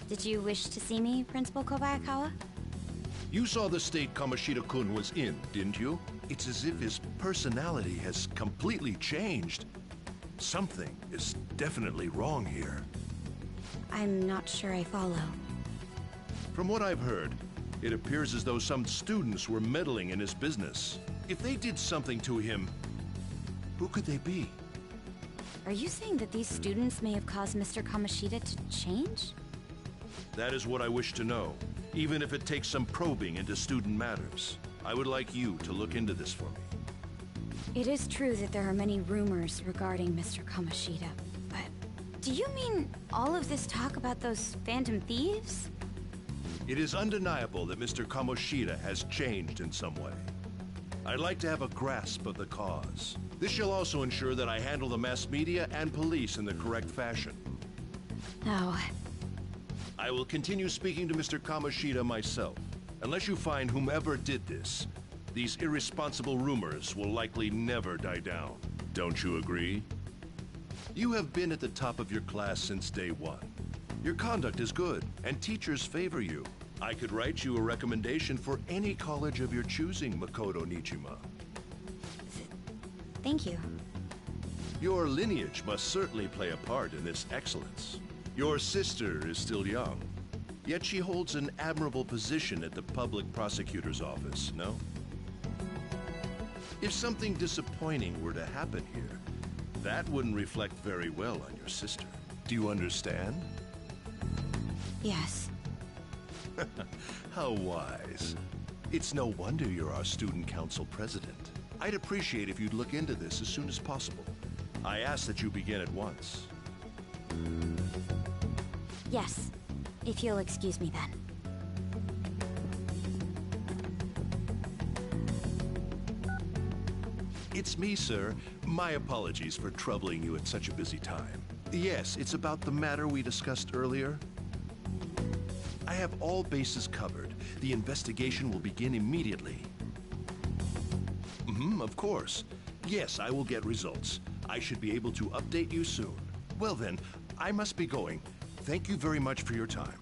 Did you wish to see me, Principal Kobayakawa? You saw the state Kamoshida-kun was in, didn't you? It's as if his personality has completely changed. Something is definitely wrong here. I'm not sure I follow. From what I've heard, it appears as though some students were meddling in his business. If they did something to him, who could they be? Are you saying that these students may have caused Mr. Kamoshida to change? That is what I wish to know, even if it takes some probing into student matters. I would like you to look into this for me. It is true that there are many rumors regarding Mr. Kamoshida, but do you mean all of this talk about those Phantom Thieves? It is undeniable that Mr. Kamoshida has changed in some way. I'd like to have a grasp of the cause. This shall also ensure that I handle the mass media and police in the correct fashion. No. I will continue speaking to Mr. Kamoshida myself. Unless you find whomever did this, these irresponsible rumors will likely never die down. Don't you agree? You have been at the top of your class since day one. Your conduct is good, and teachers favor you. I could write you a recommendation for any college of your choosing, Makoto Nijima. Thank you. Your lineage must certainly play a part in this excellence. Your sister is still young, yet she holds an admirable position at the public prosecutor's office, no? If something disappointing were to happen here, that wouldn't reflect very well on your sister. Do you understand? Yes. How wise. It's no wonder you're our student council president. I'd appreciate if you'd look into this as soon as possible. I ask that you begin at once. Yes, if you'll excuse me then. It's me, sir. My apologies for troubling you at such a busy time. Yes, it's about the matter we discussed earlier. I have all bases covered. The investigation will begin immediately. Of course. Yes, I will get results. I should be able to update you soon. Well then, I must be going. Thank you very much for your time.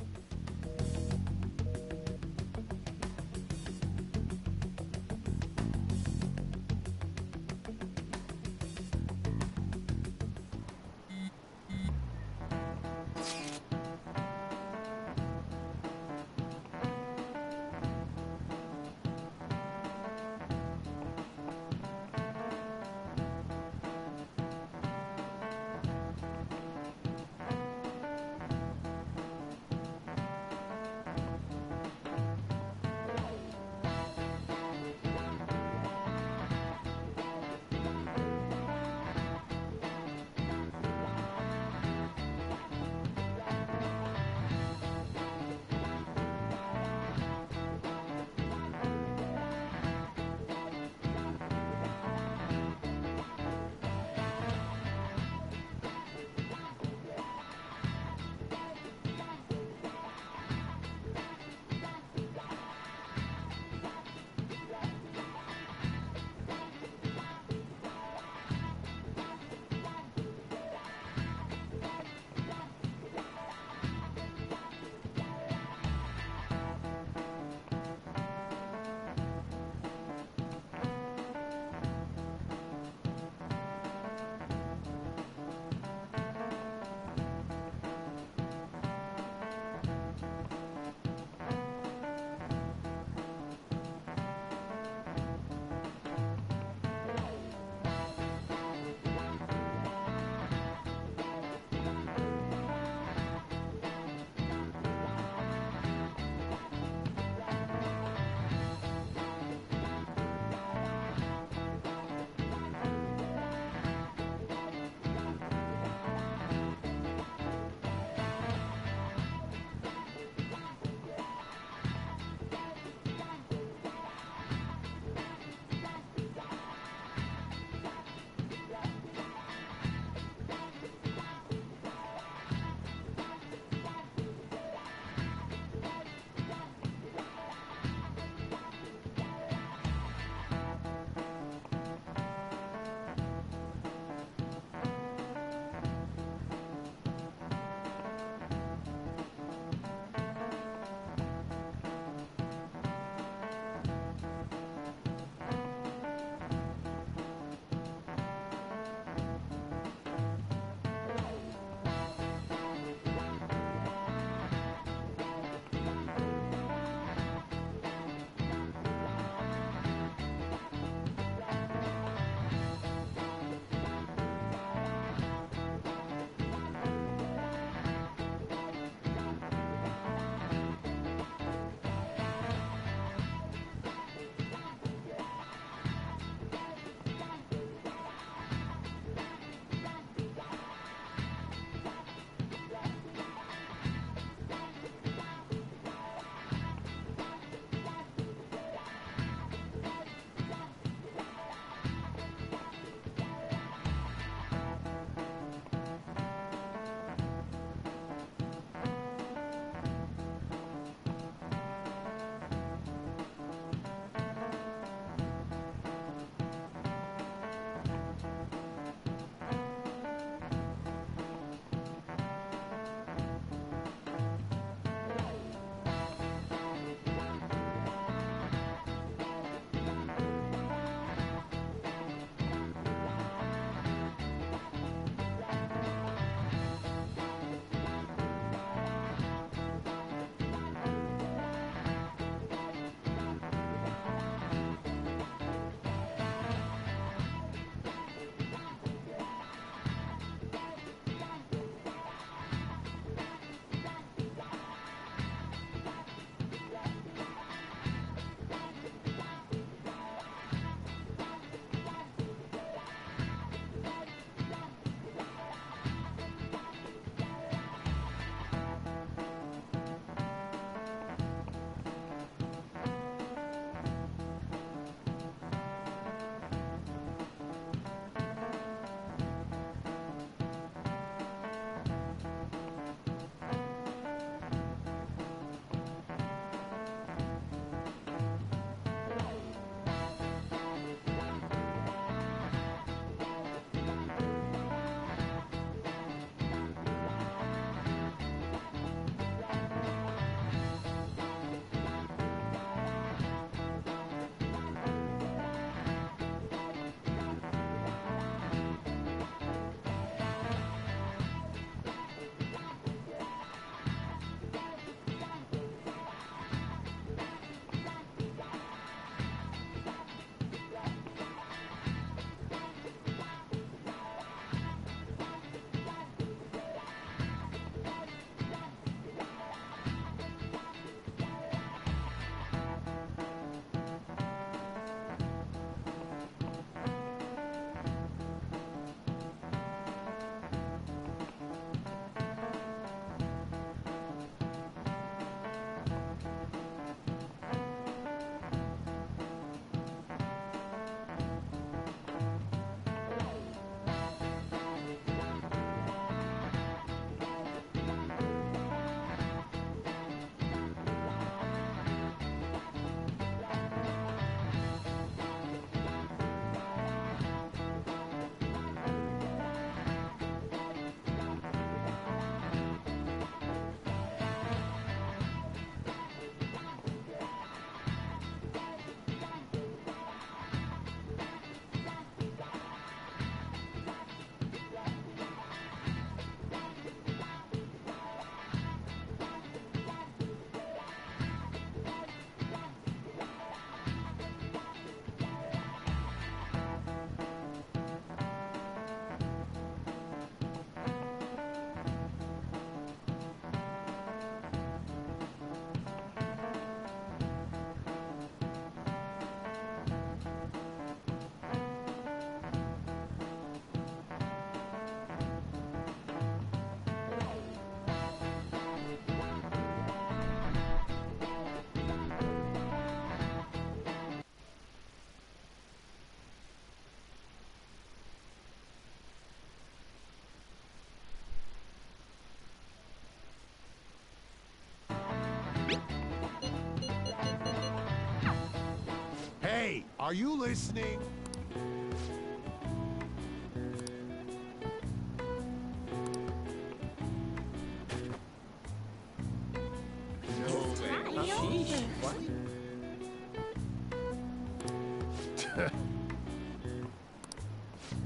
Hey, are you listening?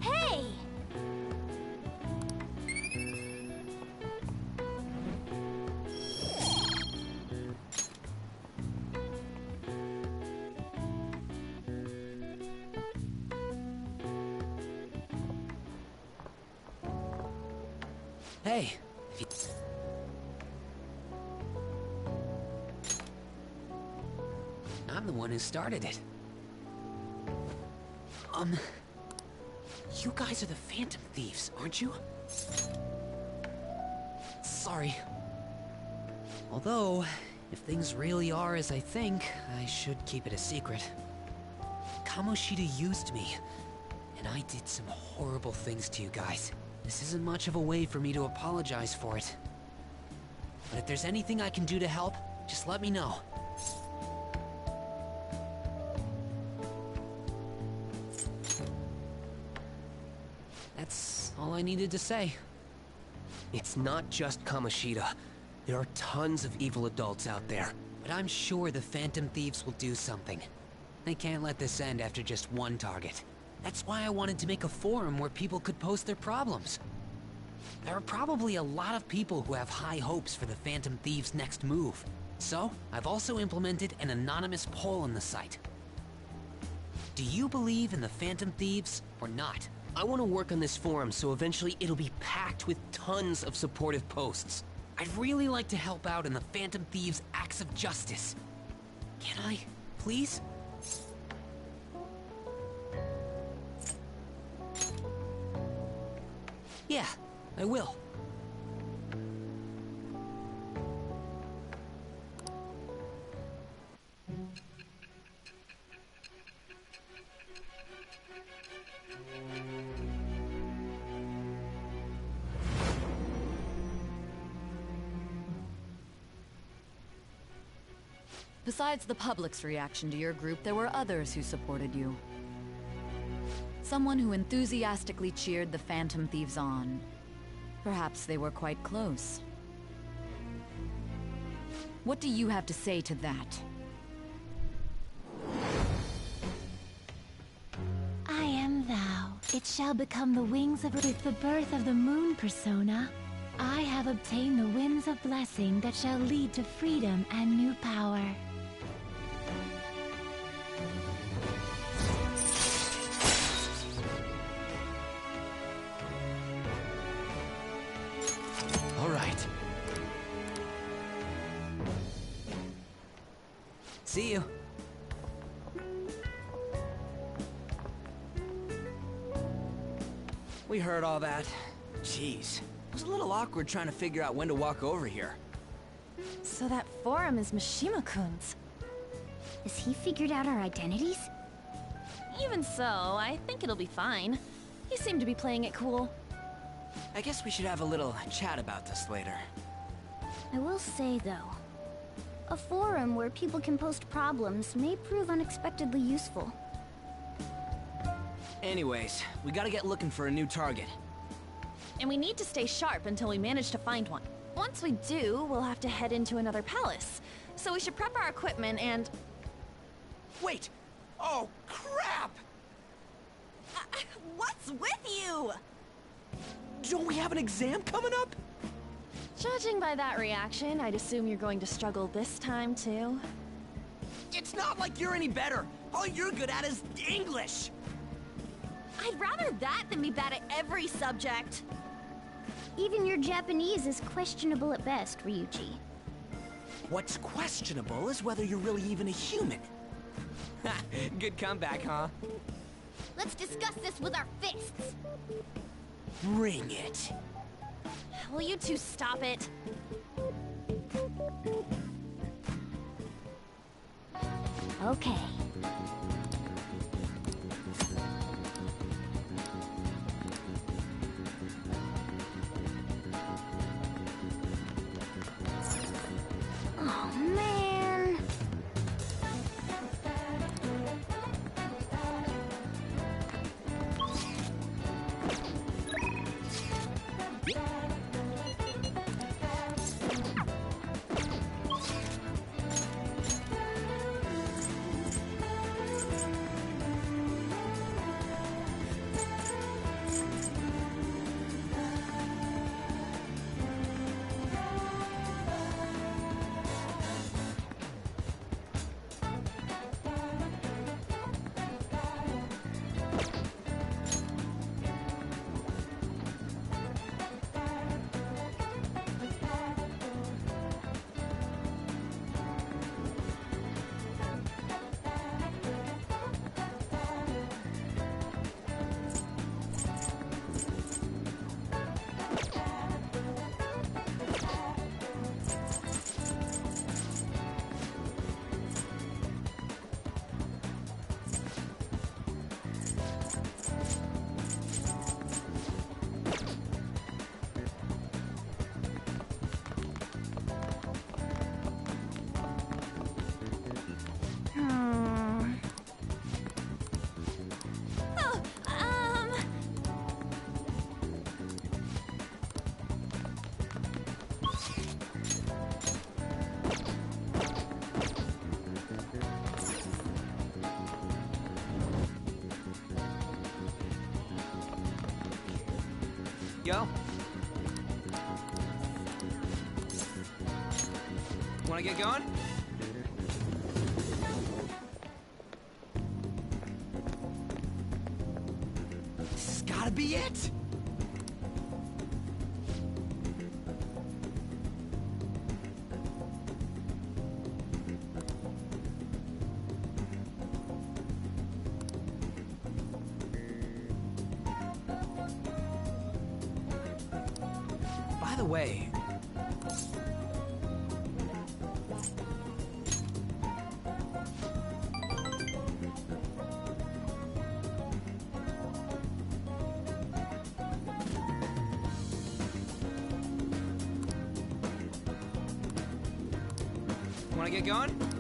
Hey! Hey, I'm the one who started it. You guys are the Phantom Thieves, aren't you? Sorry. Although, if things really are as I think, I should keep it a secret. Kamoshida used me, and I did some horrible things to you guys. This isn't much of a way for me to apologize for it. But if there's anything I can do to help, just let me know. That's all I needed to say. It's not just Kamoshida. There are tons of evil adults out there. But I'm sure the Phantom Thieves will do something. They can't let this end after just one target. That's why I wanted to make a forum where people could post their problems. There are probably a lot of people who have high hopes for the Phantom Thieves' next move. So, I've also implemented an anonymous poll on the site. Do you believe in the Phantom Thieves or not? I want to work on this forum so eventually it'll be packed with tons of supportive posts. I'd really like to help out in the Phantom Thieves' acts of justice. Can I, please? Yeah, I will. Besides the public's reaction to your group, there were others who supported you. Someone who enthusiastically cheered the Phantom Thieves on. Perhaps they were quite close. What do you have to say to that? I am thou. It shall become the wings of with the birth of the moon persona. I have obtained the winds of blessing that shall lead to freedom and new power. All right. See you. We heard all that. Jeez. It was a little awkward trying to figure out when to walk over here. So that forum is Mishima-kun's. Has he figured out our identities? Even so, I think it'll be fine. He seemed to be playing it cool. I guess we should have a little chat about this later. I will say, though, a forum where people can post problems may prove unexpectedly useful. Anyways, we gotta get looking for a new target. And we need to stay sharp until we manage to find one. Once we do, we'll have to head into another palace. So we should prep our equipment and... Wait! Oh, crap! What's with you? Don't we have an exam coming up? Judging by that reaction, I'd assume you're going to struggle this time, too. It's not like you're any better. All you're good at is English. I'd rather that than be bad at every subject. Even your Japanese is questionable at best, Ryuji. What's questionable is whether you're really even a human. Good comeback, huh? Let's discuss this with our fists. Bring it. Will you two stop it? Okay. Oh, man. Yo. Wanna get going? This has gotta be it! By the way... Wanna get going?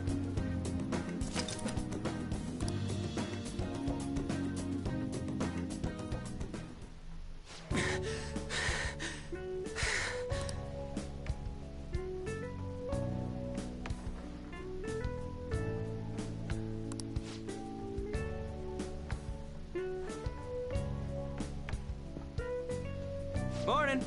Morning.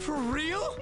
For real?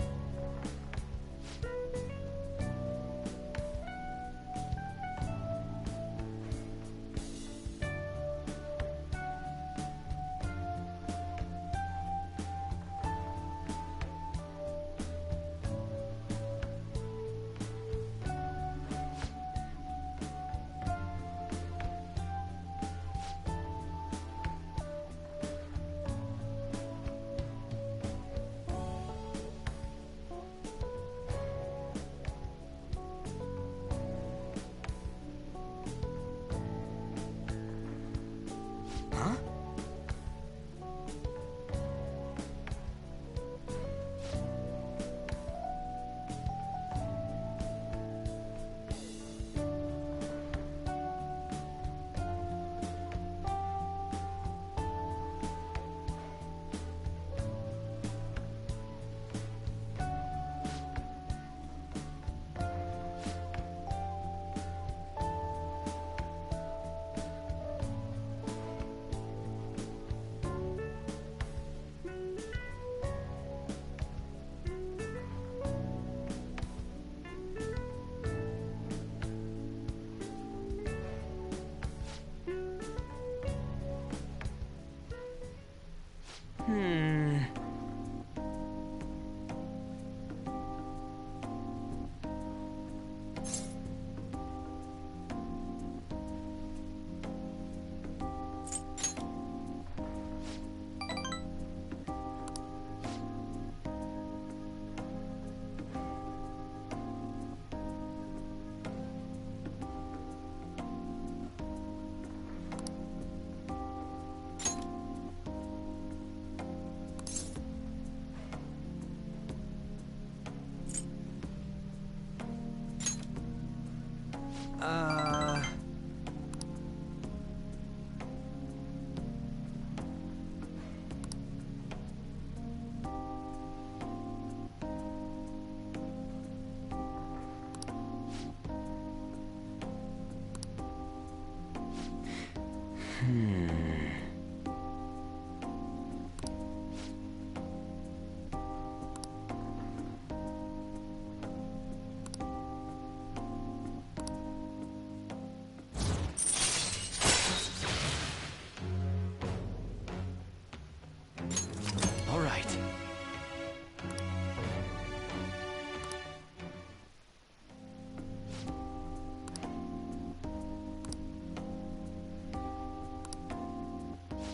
All right.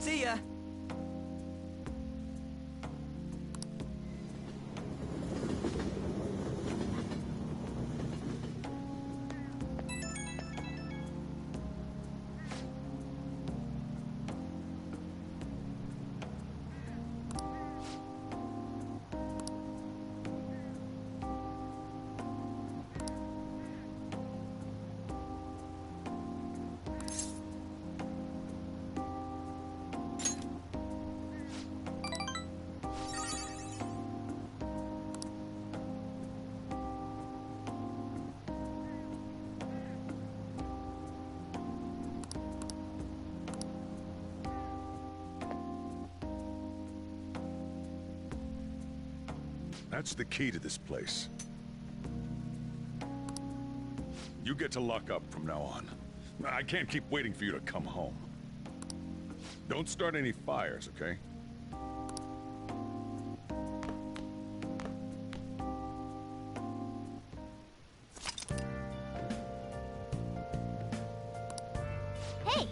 See ya. That's the key to this place. You get to lock up from now on. I can't keep waiting for you to come home. Don't start any fires, okay? Hey!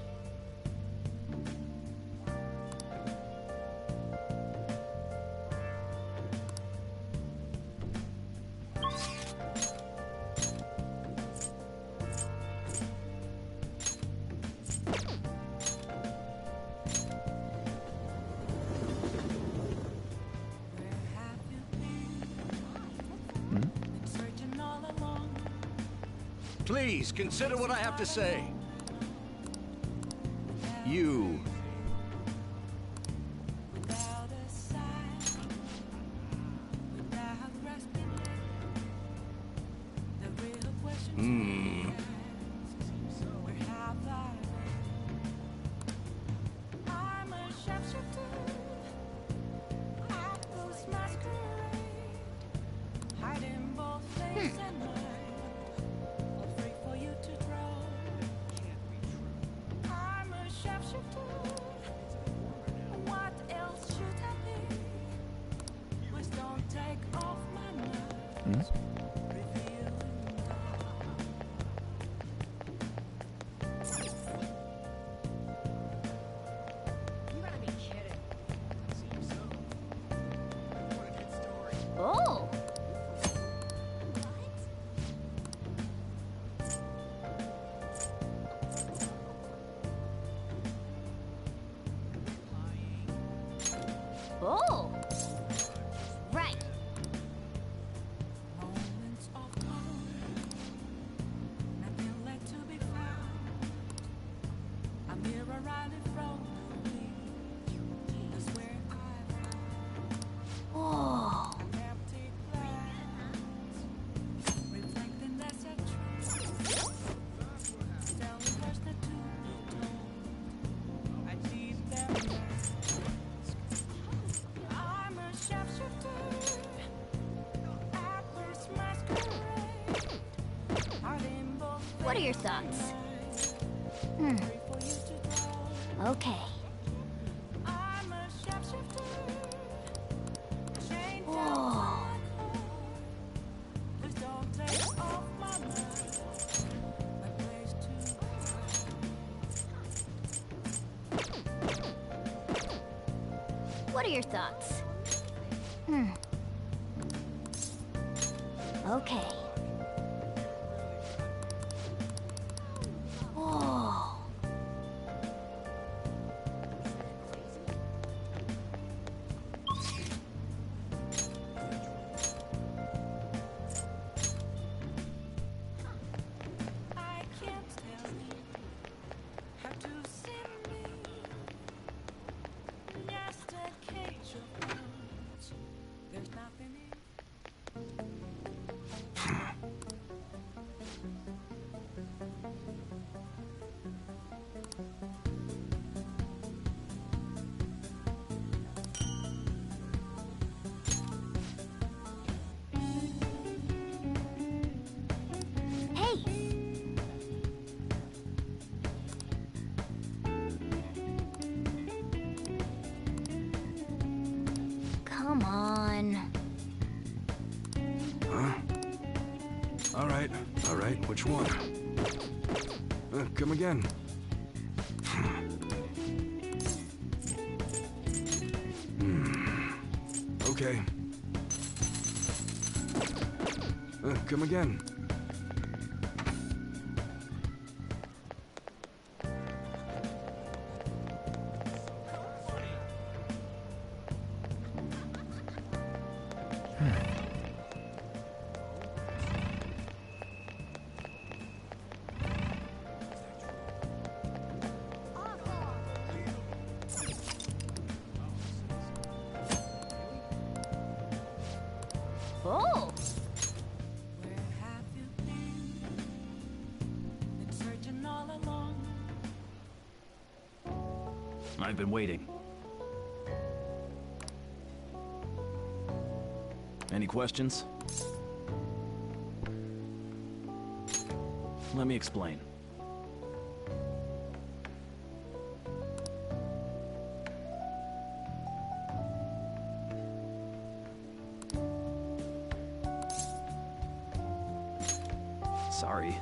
Please, consider what I have to say. You... Oh! Oh! Right. Oh! What are your thoughts? Okay. are your thoughts? Okay. Whoa. Come on. Huh? All right, which one? Come again. Okay. Come again. Oh! I've been waiting. Any questions? Let me explain. Sorry.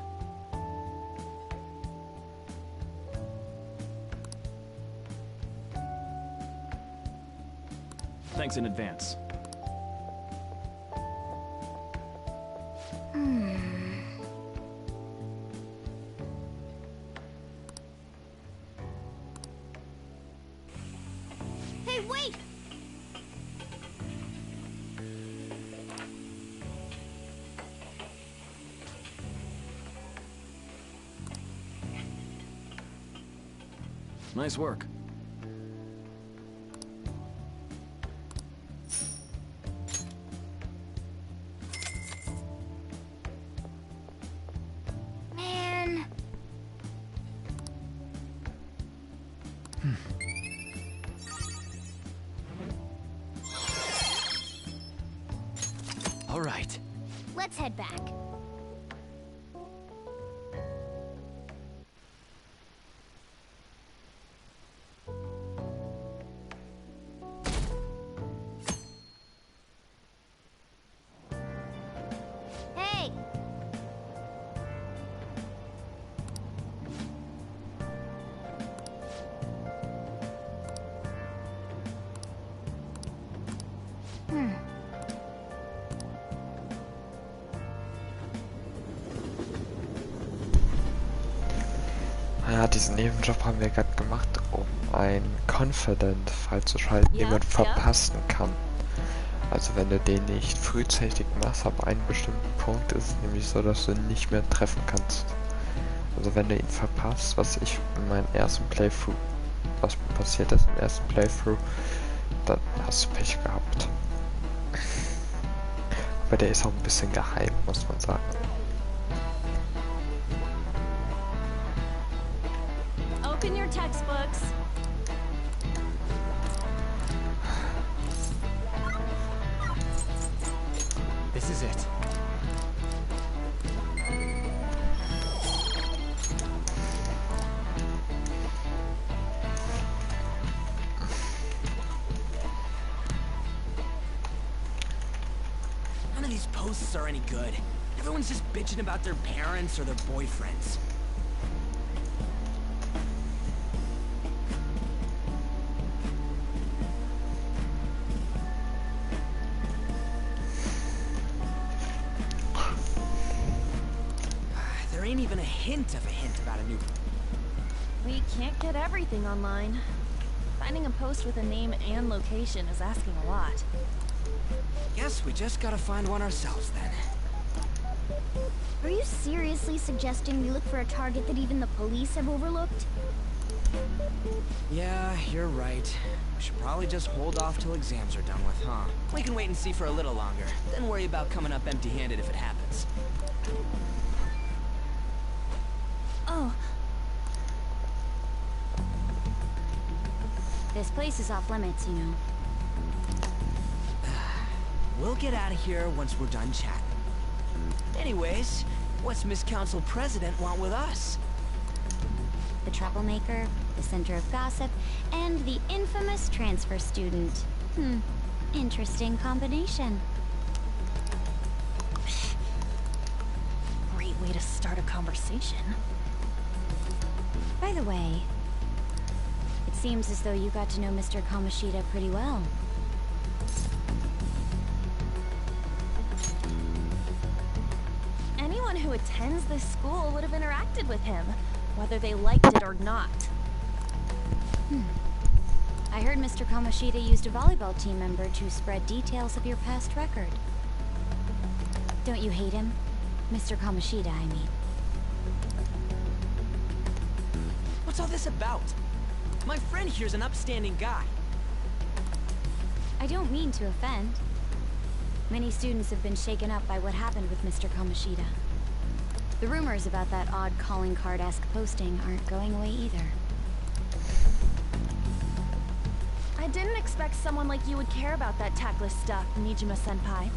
Thanks in advance. Hey, wait! Nice work. Man. All right. Let's head back. Hey! Ja, diesen Nebenjob haben wir gerade gemacht, um ein Confident freizuschalten, den man verpassen kann. Also wenn du den nicht frühzeitig machst, ab einem bestimmten Punkt ist es nämlich so, dass du ihn nicht mehr treffen kannst. Also wenn du ihn verpasst, was ich in meinem ersten Playthrough, was mir passiert ist im ersten Playthrough, dann hast du Pech gehabt. Aber der ist auch ein bisschen geheim, muss man sagen. Open your textbooks. This is it. None of these posts are any good. Everyone's just bitching about their parents or their boyfriends. There ain't even a hint about a new... We can't get everything online. Finding a post with a name and location is asking a lot. Guess we just gotta find one ourselves, then. Are you seriously suggesting we look for a target that even the police have overlooked? Yeah, you're right. We should probably just hold off till exams are done with, huh? We can wait and see for a little longer, then worry about coming up empty-handed if it happens. Oh. This place is off limits, you know. We'll get out of here once we're done chatting. Anyways, what's Miss Council President want with us? The troublemaker, the center of gossip, and the infamous transfer student. Interesting combination. Great way to start a conversation. By the way, it seems as though you got to know Mr. Kamoshida pretty well. Anyone who attends this school would have interacted with him, whether they liked it or not. I heard Mr. Kamoshida used a volleyball team member to spread details of your past record. Don't you hate him? Mr. Kamoshida, I mean. What's all this about? My friend here's an upstanding guy. I don't mean to offend. Many students have been shaken up by what happened with Mr. Kamoshida. The rumors about that odd calling card-esque posting aren't going away either. I didn't expect someone like you would care about that tactless stuff, Nijima-senpai.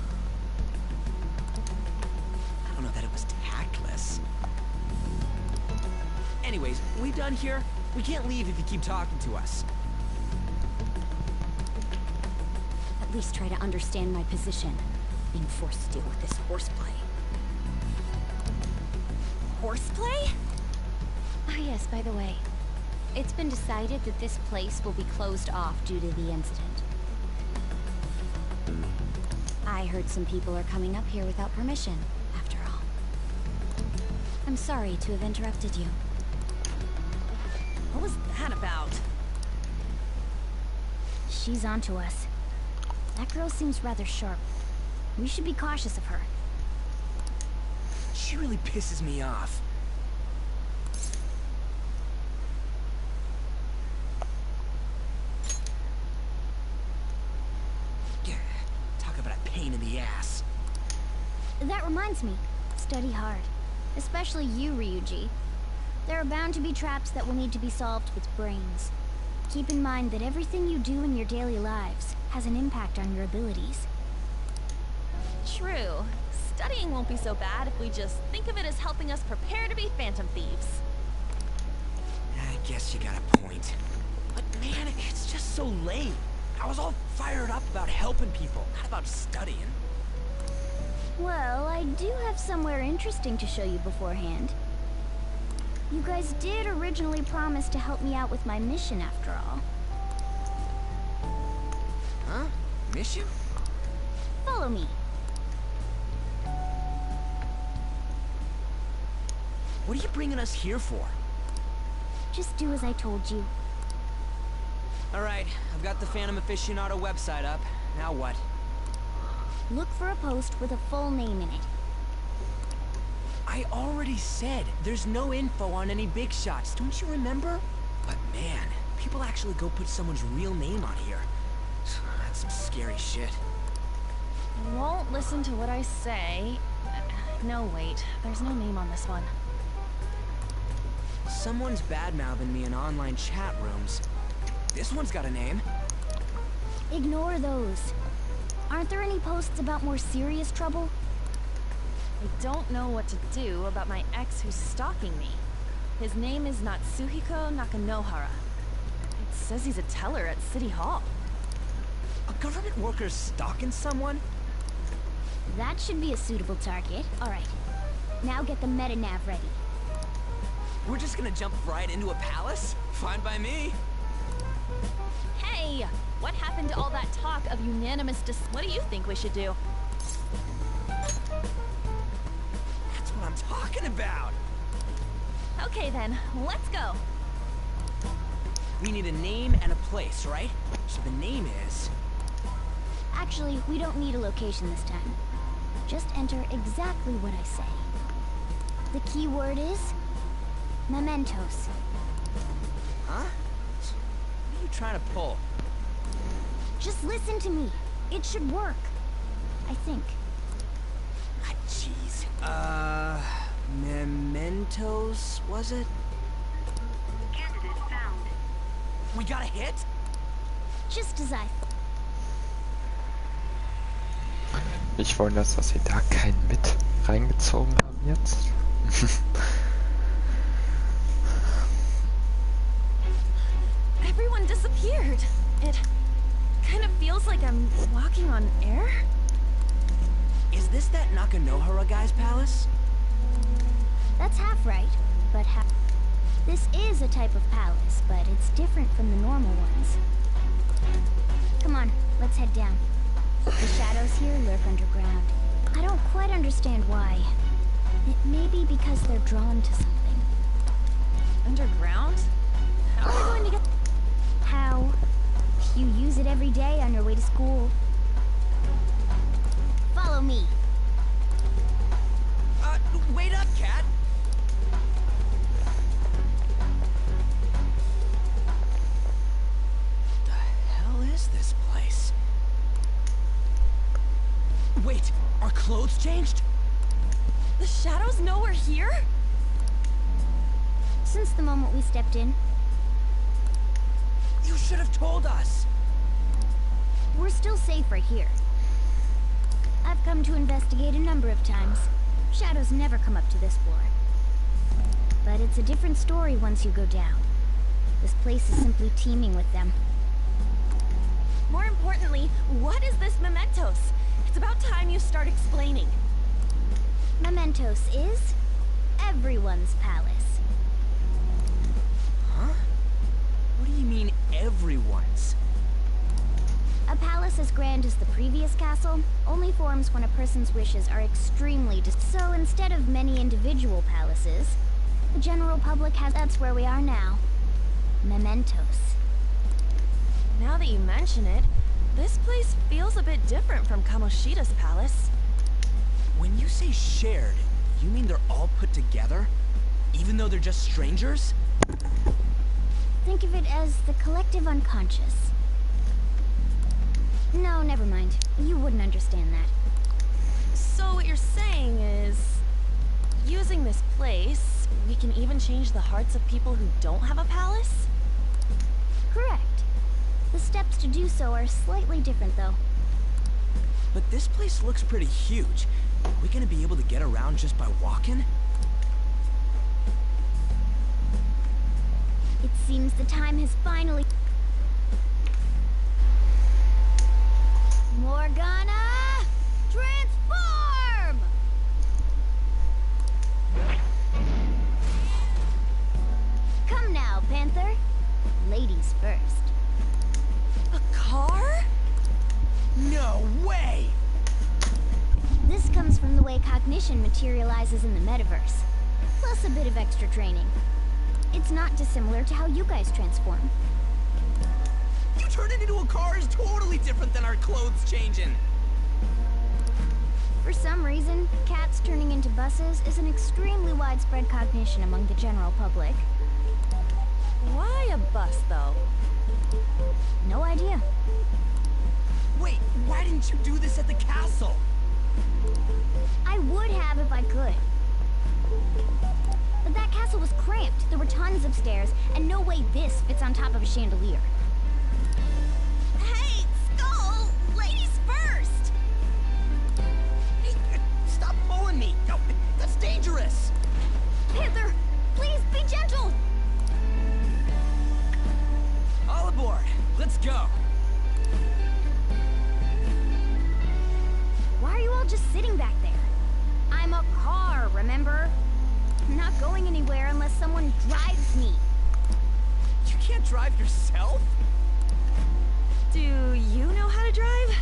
I don't know that it was tactless. Anyways, we done here? We can't leave if you keep talking to us. At least try to understand my position. Being forced to deal with this horseplay. Horseplay? Ah yes, by the way. It's been decided that this place will be closed off due to the incident. I heard some people are coming up here without permission, after all. I'm sorry to have interrupted you. What was that about? She's onto us. That girl seems rather sharp. We should be cautious of her. She really pisses me off. Talk about a pain in the ass. That reminds me. Study hard. Especially you, Ryuji. There are bound to be traps that will need to be solved with brains. Keep in mind that everything you do in your daily lives has an impact on your abilities. True. Studying won't be so bad if we just think of it as helping us prepare to be phantom thieves. I guess you got a point. But man, it's just so lame. I was all fired up about helping people, not about studying. Well, I do have somewhere interesting to show you beforehand. You guys did originally promise to help me out with my mission after all. Huh? Mission? Follow me. What are you bringing us here for? Just do as I told you. Alright, I've got the Phantom Aficionado website up. Now what? Look for a post with a full name in it. I already said there's no info on any big shots, don't you remember? But man, people actually go put someone's real name on here. That's some scary shit. You won't listen to what I say. No, wait. There's no name on this one. Someone's bad-mouthing me in online chat rooms. This one's got a name. Ignore those. Aren't there any posts about more serious trouble? I don't know what to do about my ex who's stalking me. His name is Natsuhiko Nakanohara. It says he's a teller at City Hall. A government worker stalking someone? That should be a suitable target. Alright. Now get the meta-nav ready. We're just gonna jump right into a palace? Fine by me. Hey! What happened to all that talk of unanimous what do you think we should do? That's what I'm talking about! Okay then, let's go. We need a name and a place, right? So the name is... Actually, we don't need a location this time. Just enter exactly what I say. The key word is... mementos. Huh? What are you trying to pull? Just listen to me. It should work. I think. Ah, jeez. Mementos, was it? Candidate found. We got a hit? Just as I... Ich wundere, dass sie da keinen mit reingezogen haben jetzt. Everyone disappeared. It kind of feels like I'm walking on air. Is this that Nakanohara guy's palace? That's half right, but half... This is a type of palace, but it's different from the normal ones. Come on, let's head down. The shadows here lurk underground. I don't quite understand why. It may be because they're drawn to something. Underground? How are we going to get... How? You use it every day on your way to school. Follow me. Wait up, Cat! The hell is this place? Wait, our clothes changed? The shadows know we're here? Since the moment we stepped in. You should have told us! We're still safe right here. I've come to investigate a number of times. Shadows never come up to this floor. But it's a different story once you go down. This place is simply teeming with them. More importantly, what is this mementos? It's about time you start explaining. Mementos is everyone's palace. Huh? What do you mean, everyone's? A palace as grand as the previous castle only forms when a person's wishes are extremely so instead of many individual palaces, the general public has... That's where we are now. Mementos. Now that you mention it, this place feels a bit different from Kamoshida's palace. When you say shared, you mean they're all put together? Even though they're just strangers? Think of it as the collective unconscious. No, never mind. You wouldn't understand that. So what you're saying is... using this place, we can even change the hearts of people who don't have a palace? Correct. The steps to do so are slightly different, though. But this place looks pretty huge. Are we gonna be able to get around just by walking? It seems the time has finally... Morgana! Transform! Come now, Panther. Ladies first. A car? No way! This comes from the way cognition materializes in the metaverse, plus a bit of extra training. It's not dissimilar to how you guys transform. You turning into a car is totally different than our clothes changing. For some reason, cats turning into buses is an extremely widespread cognition among the general public. Why a bus, though? No idea. Wait, why didn't you do this at the castle? I would have if I could. But that castle was cramped. There were tons of stairs, and no way this fits on top of a chandelier. Hey, Skull! Ladies first! Hey, stop pulling me! No, that's dangerous! Panther, please be gentle! All aboard! Let's go! Why are you all just sitting back there? I'm a car, remember? I'm not going anywhere unless someone drives me. You can't drive yourself? Do you know how to drive?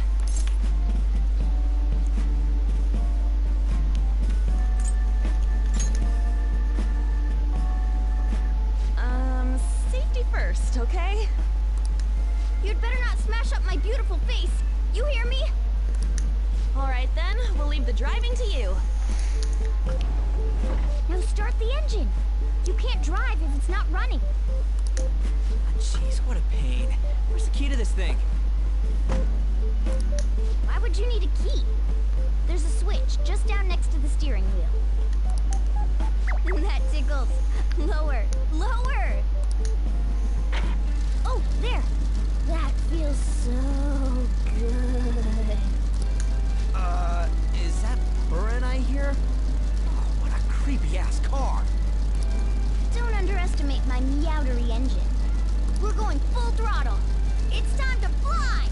smash up my beautiful face. You hear me? All right then, we'll leave the driving to you. Now start the engine. You can't drive if it's not running. Jeez, what a pain. Where's the key to this thing? Why would you need a key? There's a switch just down next to the steering wheel. That tickles. Lower, lower! Oh, there! That feels so good. Is that Purin I hear? Oh, what a creepy-ass car. Don't underestimate my meowdery engine. We're going full throttle. It's time to fly!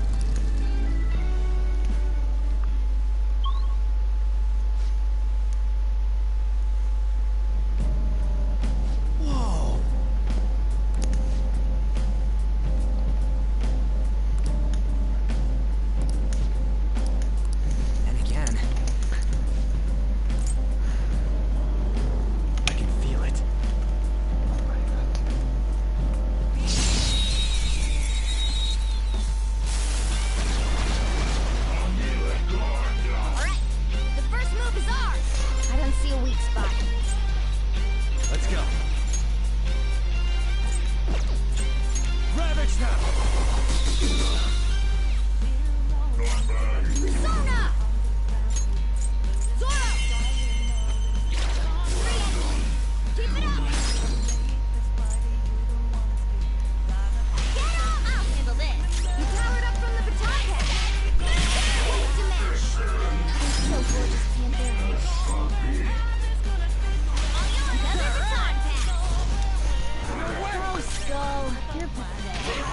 Whoa! And again. I can feel it. Alright, the first move is ours. I don't see a weak spot. Let's go. Ravage now! Persona! Zoro! Keep it up! Get up! I'll handle this. You powered up from the baton pack. Wait to mash. You're so gorgeous, Panther. Another baton pack. Oh, Skull, you're pathetic.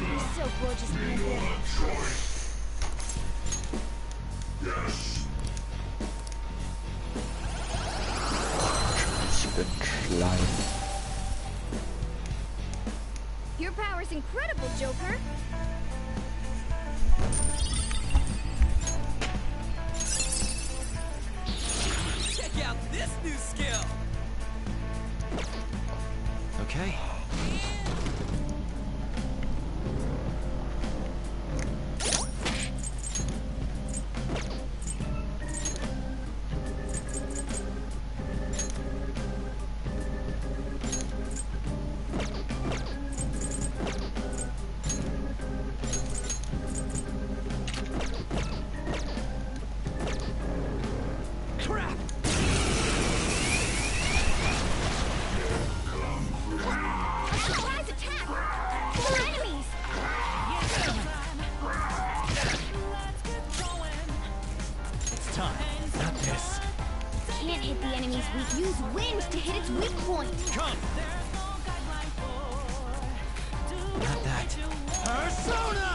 You're so gorgeous, Panther. Ich bin Schleim. Your power's incredible, Joker. Check out this new skill! Okay. Crap! Surprise attack! 4 enemies! It's time. Not this. Can't hit the enemy's weak. Use wind to hit its weak point. Come! Not that. Persona!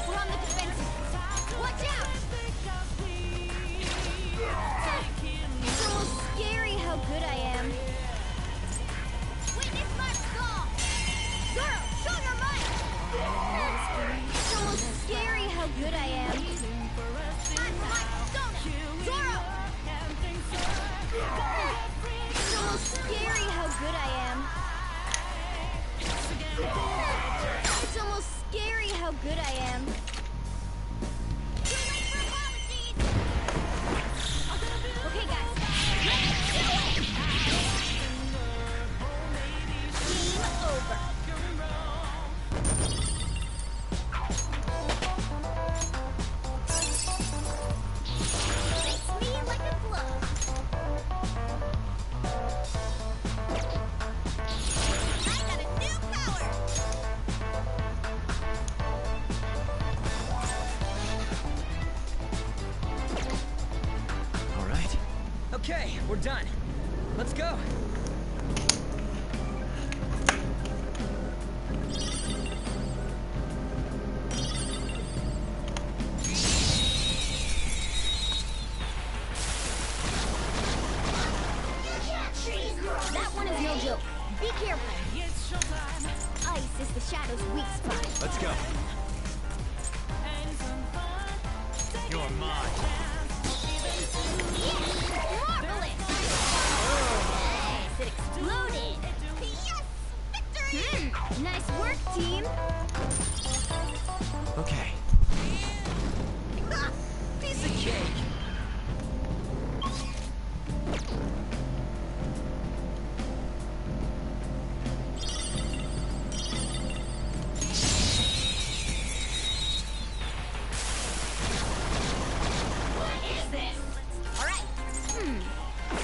We're on the defensive. Watch out! It's almost scary how good I am. Witness my skull! Zoro, show your might! It's almost scary how good I am. I'm my Persona! Zoro! It's almost scary how good I am. It's almost scary how good I am. Too late for apologies! Okay, guys. Let's do it! Game over. Fits me like a glove. I got a new power! All right. Okay, we're done. Let's go. That one is no joke. Be careful. Ice is the Shadow's weak spot. Let's go. You're mine. Yeah! once it exploded. Yes! Victory! Nice work, team. Okay. Piece of cake.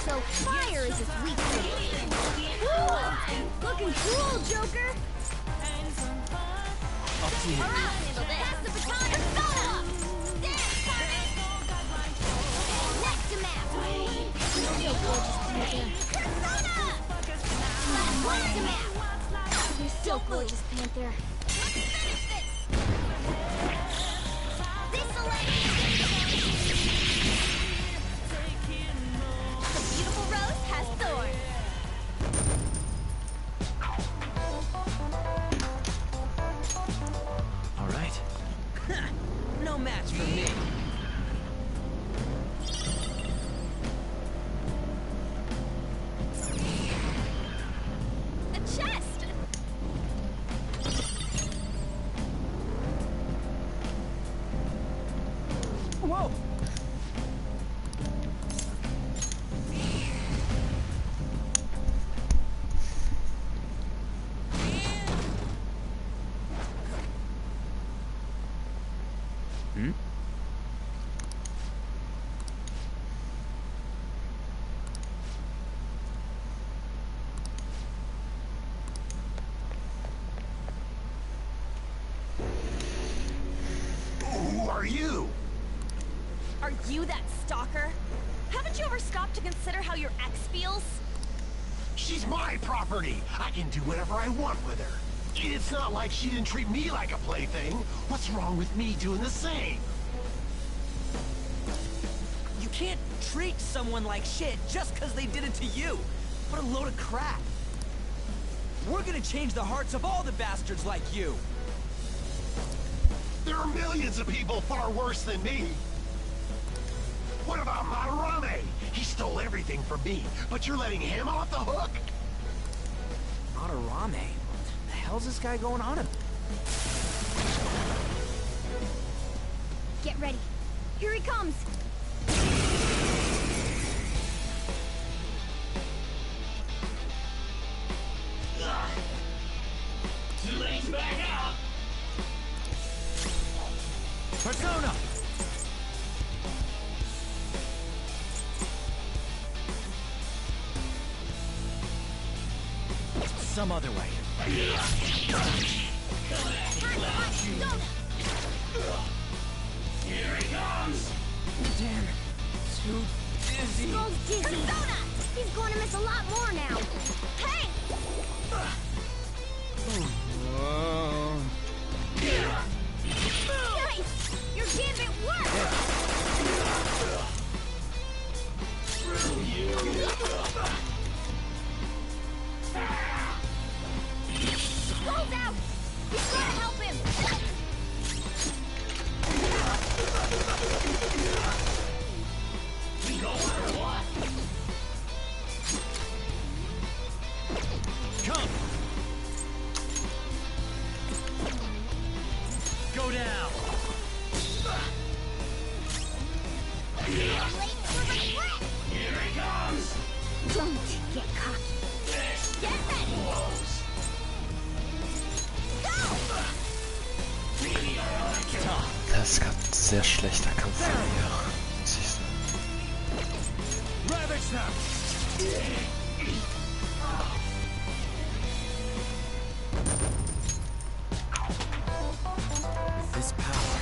So fire is his weak point. Woo! Looking cool, Joker! Up to you. Alright, handle this. Pass the baton to Sona! Dance, Carmen! Next to Map! You're so gorgeous, Panther. Persona! Next to Map! You're so gorgeous, Panther. Let's finish this! The beautiful rose has thorns. All right. No match for me. A chest! Whoa! Who are you? Are you that stalker? Haven't you ever stopped to consider how your ex feels? She's my property. I can do whatever I want with her. It's not like she didn't treat me like a plaything. What's wrong with me doing the same? You can't treat someone like shit just because they did it to you. What a load of crap. We're gonna change the hearts of all the bastards like you. There are millions of people far worse than me. What about Madarame? He stole everything from me, but you're letting him off the hook? Madarame? What the hell's this guy going on about? Get ready. Here he comes. Too late to back out. Persona! Some other way. Here he comes! Damn. Too dizzy. Skull's dizzy. Persona! He's going to miss a lot more now. Hey! Nice! Your gambit worked! Skull's out! He's going to help him! We go for what? Come! Go down! Here he comes! Don't get cocky. Get ready! Das ist gerade ein sehr schlechter Kampf von mir, muss ich sagen. Ravage Snap! With this power.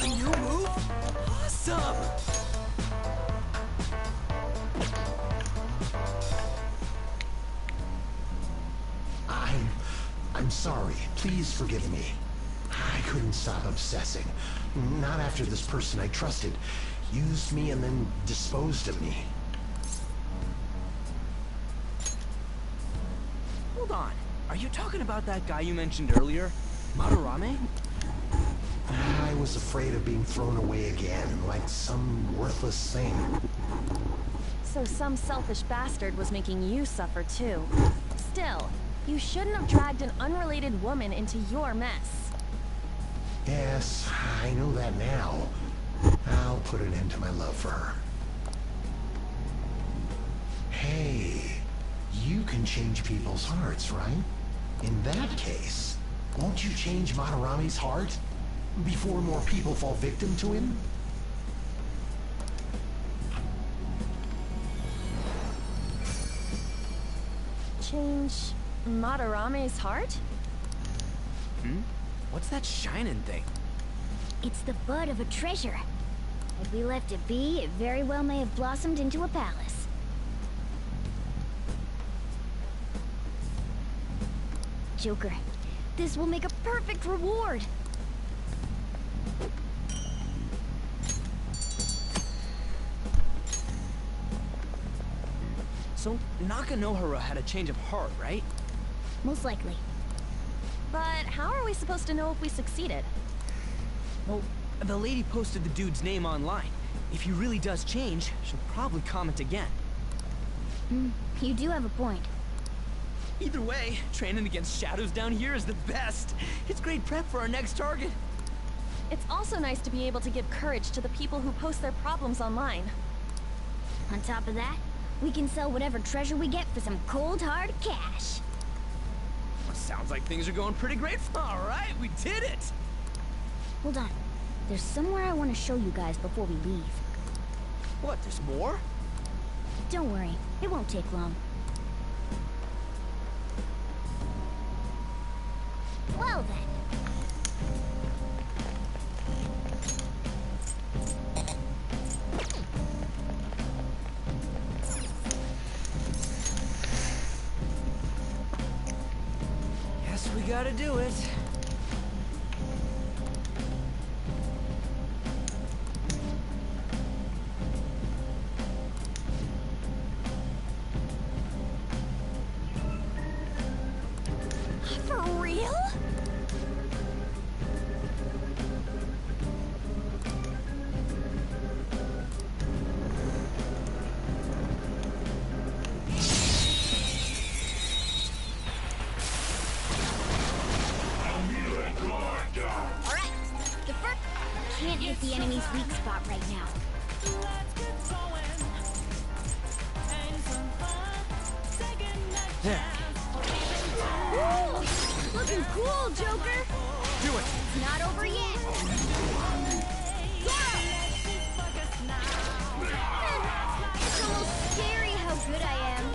A new move? Awesome! I'm sorry. Please forgive me. I couldn't stop obsessing. Not after this person I trusted used me and then disposed of me. Hold on. Are you talking about that guy you mentioned earlier? Madarame? I was afraid of being thrown away again like some worthless thing. So some selfish bastard was making you suffer too. Still, you shouldn't have dragged an unrelated woman into your mess. Yes, I know that now. I'll put an end to my love for her. Hey, you can change people's hearts, right? In that case, won't you change Madarami's heart before more people fall victim to him? Change Madarame's heart? Hmm? What's that shining thing? It's the bud of a treasure. If we left it be, it very well may have blossomed into a palace. Joker, this will make a perfect reward. So, Nakanohara had a change of heart, right? Most likely. But how are we supposed to know if we succeeded? Well, the lady posted the dude's name online. If he really does change, she'll probably comment again. You do have a point. Either way, training against shadows down here is the best. It's great prep for our next target. It's also nice to be able to give courage to the people who post their problems online. On top of that, we can sell whatever treasure we get for some cold, hard cash. Sounds like things are going pretty great. All right, we did it! Hold on. There's somewhere I want to show you guys before we leave. What, there's more? Don't worry, it won't take long. Well then. Guess we gotta do it. For real? Alright, the first can't hit the enemy's weak spot right now. There. Woo! Looking cool, Joker! Do it! It's not over yet! Go! It's almost scary how good I am.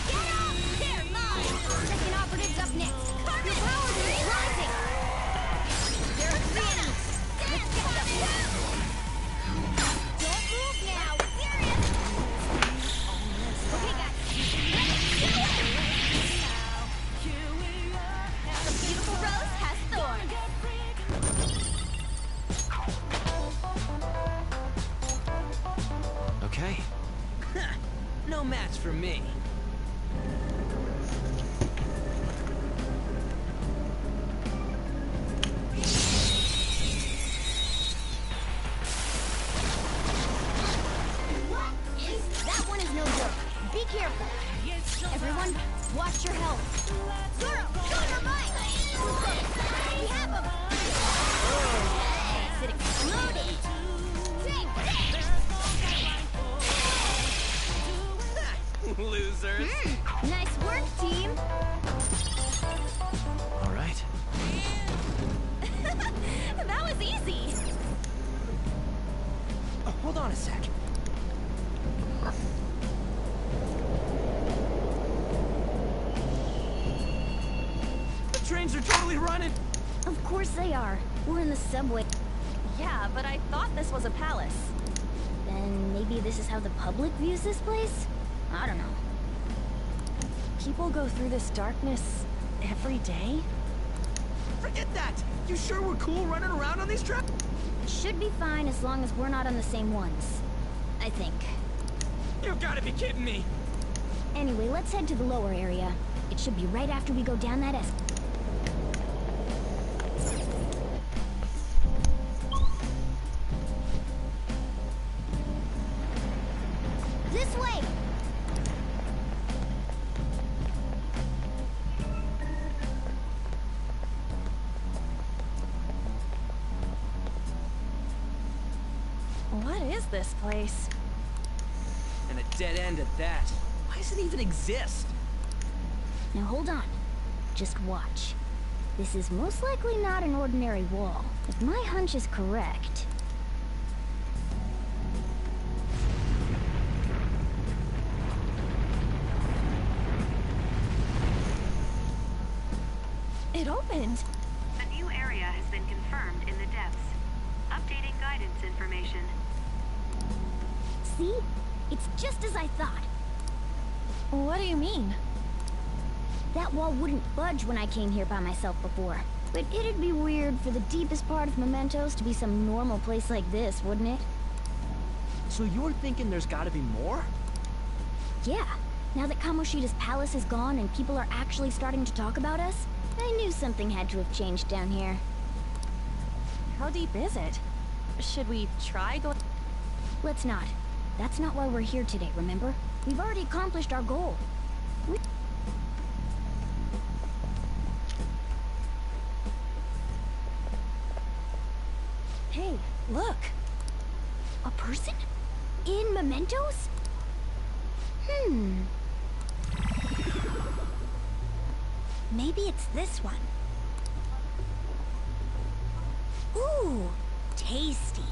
Get up! They're mine! Second operative's up next. Your power's rising! There are 3 enemies. Let's get them! Don't move now! Serious! Okay, guys. Let's do it! The beautiful rose has thorns. Okay. No match for me. That one is no joke. Be careful. Everyone, watch your health. Zoro, show your might! We have him! It exploded! Losers. Nice work, team! All right. That was easy! Oh, hold on a sec. The trains are totally running! Of course they are. We're in the subway. Yeah, but I thought this was a palace. Then maybe this is how the public views this place? I don't know. People go through this darkness every day? Forget that! You sure we're cool running around on these tracks? Should be fine as long as we're not on the same ones. I think. You've gotta be kidding me! Anyway, let's head to the lower area. It should be right after we go down that This this place? And a dead end at that. Why does it even exist? Now hold on. Just watch. This is most likely not an ordinary wall. If my hunch is correct... It opened! A new area has been confirmed in the depths. Updating guidance information. See? It's just as I thought. What do you mean? That wall wouldn't budge when I came here by myself before. But it'd be weird for the deepest part of Mementos to be some normal place like this, wouldn't it? So you're thinking there's gotta be more? Yeah. Now that Kamoshida's palace is gone and people are actually starting to talk about us, I knew something had to have changed down here. How deep is it? Should we try going? Let's not. That's not why we're here today, remember? We've already accomplished our goal. Hey, look! A person? In Mementos? Maybe it's this one. Ooh, tasty.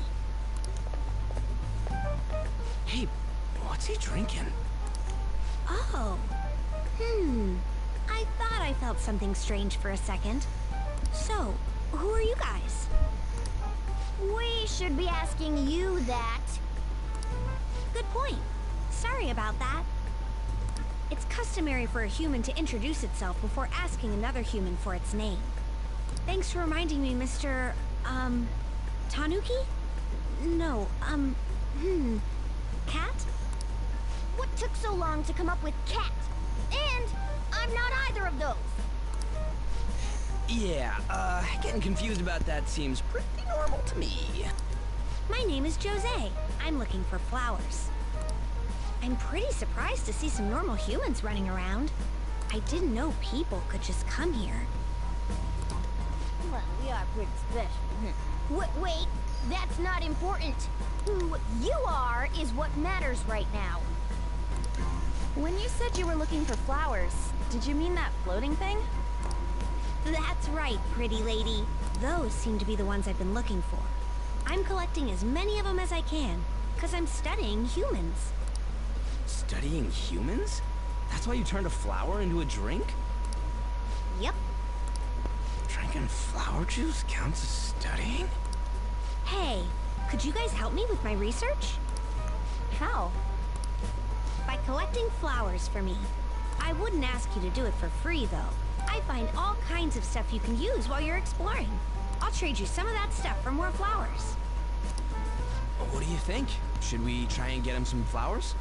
Hey, what's he drinking? Oh. I thought I felt something strange for a second. So, who are you guys? We should be asking you that. Good point. Sorry about that. It's customary for a human to introduce itself before asking another human for its name. Thanks for reminding me, Mr. Tanuki? No, Cat? What took so long to come up with cat? And I'm not either of those. Yeah, getting confused about that seems pretty normal to me. My name is Jose. I'm looking for flowers. I'm pretty surprised to see some normal humans running around. I didn't know people could just come here. Well, we are pretty special. Wait, that's not important. Who you are is what matters right now. When you said you were looking for flowers, did you mean that floating thing? That's right, pretty lady. Those seem to be the ones I've been looking for. I'm collecting as many of them as I can, because I'm studying humans. Studying humans? That's why you turned a flower into a drink? Yep. Drinking flower juice counts as studying? Hey, could you guys help me with my research? How? By collecting flowers for me. I wouldn't ask you to do it for free, though. I find all kinds of stuff you can use while you're exploring. I'll trade you some of that stuff for more flowers. What do you think? Should we try and get him some flowers?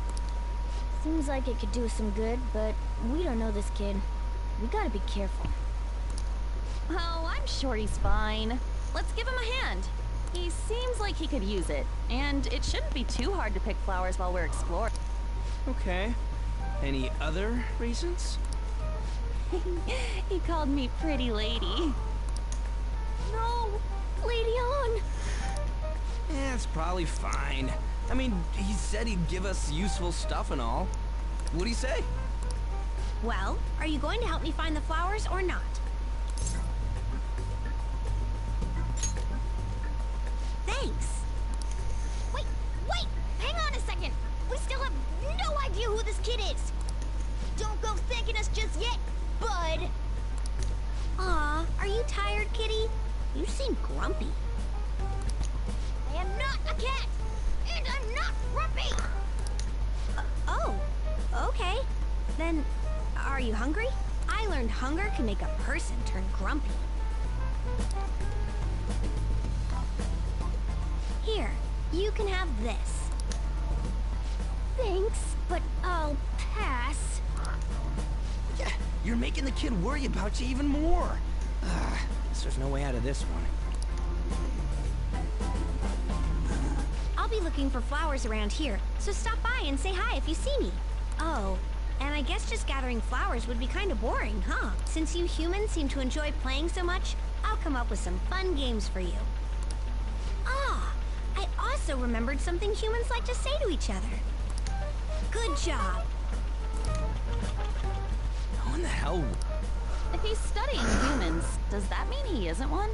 Seems like it could do us some good, but we don't know this kid. We gotta be careful. Oh, I'm sure he's fine. Let's give him a hand. He seems like he could use it, and it shouldn't be too hard to pick flowers while we're exploring. Okay. Any other reasons? He called me pretty lady. No! Lady on! Yeah, it's probably fine. I mean, he said he'd give us useful stuff and all. What'd he say? Well, are you going to help me find the flowers or not? Thanks. Wait! Hang on a second! We still have no idea who this kid is! Don't go thanking us just yet, bud! Aw, are you tired, kitty? You seem grumpy. I am not a cat! And I'm not grumpy! Oh, okay. Then, are you hungry? I learned hunger can make a person turn grumpy. Here, you can have this. Thanks, but I'll pass. Yeah, you're making the kid worry about you even more. Guess there's no way out of this one. I'll be looking for flowers around here, so stop by and say hi if you see me. Oh, and I guess just gathering flowers would be kind of boring, huh? Since you humans seem to enjoy playing so much, I'll come up with some fun games for you. Ah, I also remembered something humans like to say to each other. Good job. How in the hell? If he's studying humans, does that mean he isn't one?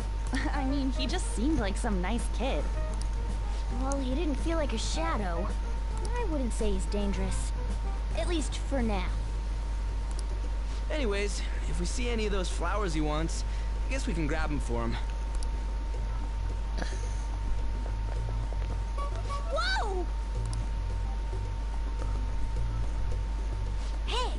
I mean, he just seemed like some nice kid. Well, he didn't feel like a shadow. I wouldn't say he's dangerous. At least for now. Anyways, if we see any of those flowers he wants, I guess we can grab them for him. Whoa! Hey!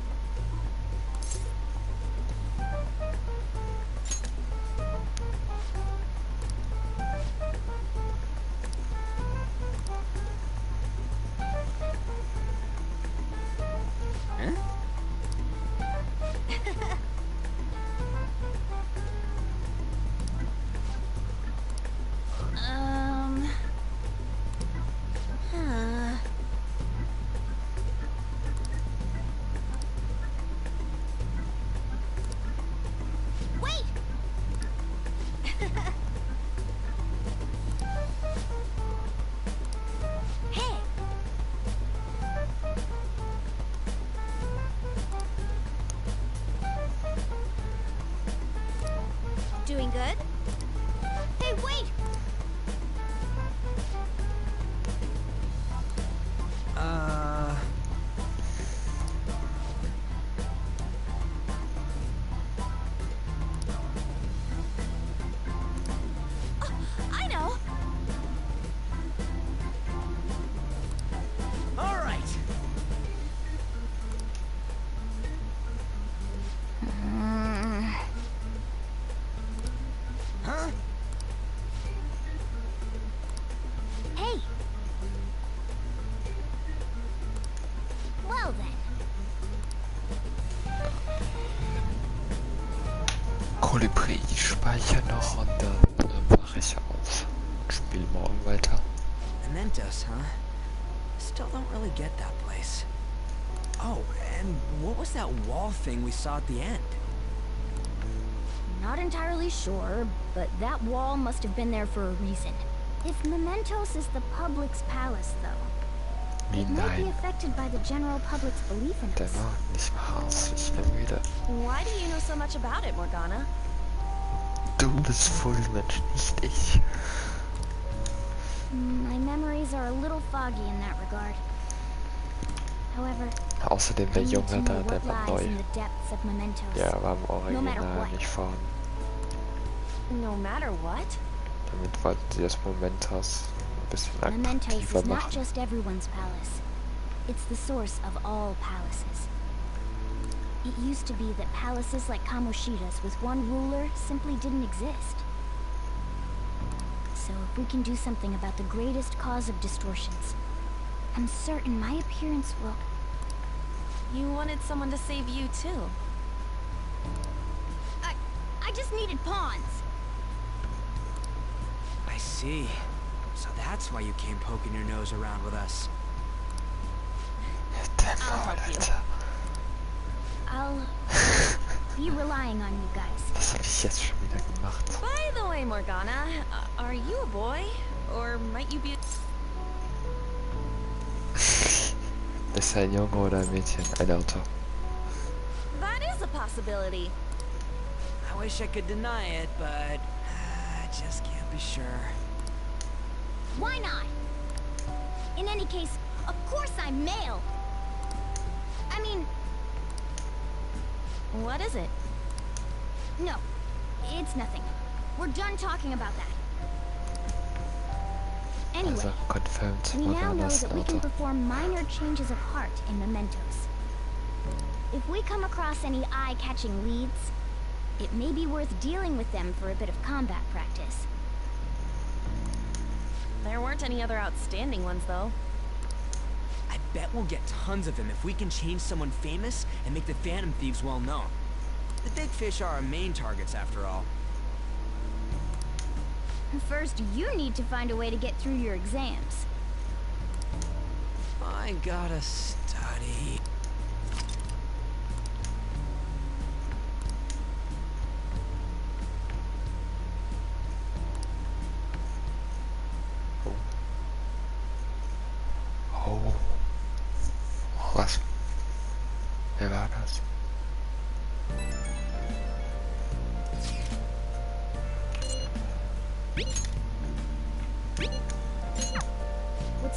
Wait! Hey! Doing good? Hey, wait! I know! All right. Huh? Hey! Well then. Kolibri, ich speichere noch und dann mache ich auf. Spiel morgen weiter. Mementos, huh? Still don't really get that place. Oh, and what was that wall thing we saw at the end? Not entirely sure, but that wall must have been there for a reason. If Mementos is the public's palace, though, it might be affected by the general public's belief in us. Dennoch nicht mehr raus, ich bin müde. Why do you know so much about it, Morgana? Du bist Vollmensch, nicht ich. My memories are a little foggy in that regard. However, Außerdem der I need Junge to da, know der what war lies neu. in the depths of Mementos. Der war im No matter Original what. nicht vorhanden. No matter what? Damit wollten sie das Mementos ein bisschen Mementos attraktiver is not machen. just everyone's palace. It's the source of all palaces. It used to be that palaces like Kamoshida's with one ruler simply didn't exist. So if we can do something about the greatest cause of distortions, I'm certain my appearance will... You wanted someone to save you, too. I just needed pawns. I see. So that's why you came poking your nose around with us. I'll help you. I'll be relying on you guys. Das habe ich jetzt schon wieder gemacht. By the way, Morgana, are you a boy? Or might you be a... Ist er ein Junge oder ein Mädchen? Ein Auto. That is a possibility. I wish I could deny it, but I just can't be sure. Why not? In any case, of course I'm male. I mean... What is it? No, it's nothing. We're done talking about that. Anyway, Also, confirmed, we now know Morgana's that ein we can Auto. perform minor changes of heart in mementos. If we come across any eye-catching leads, it may be worth dealing with them for a bit of combat practice. There weren't any other outstanding ones, though. I bet we'll get tons of them if we can change someone famous and make the Phantom Thieves well known. The big fish are our main targets, after all. First, you need to find a way to get through your exams. I gotta study.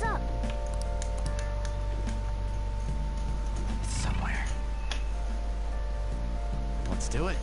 What's up? It's somewhere. Let's do it.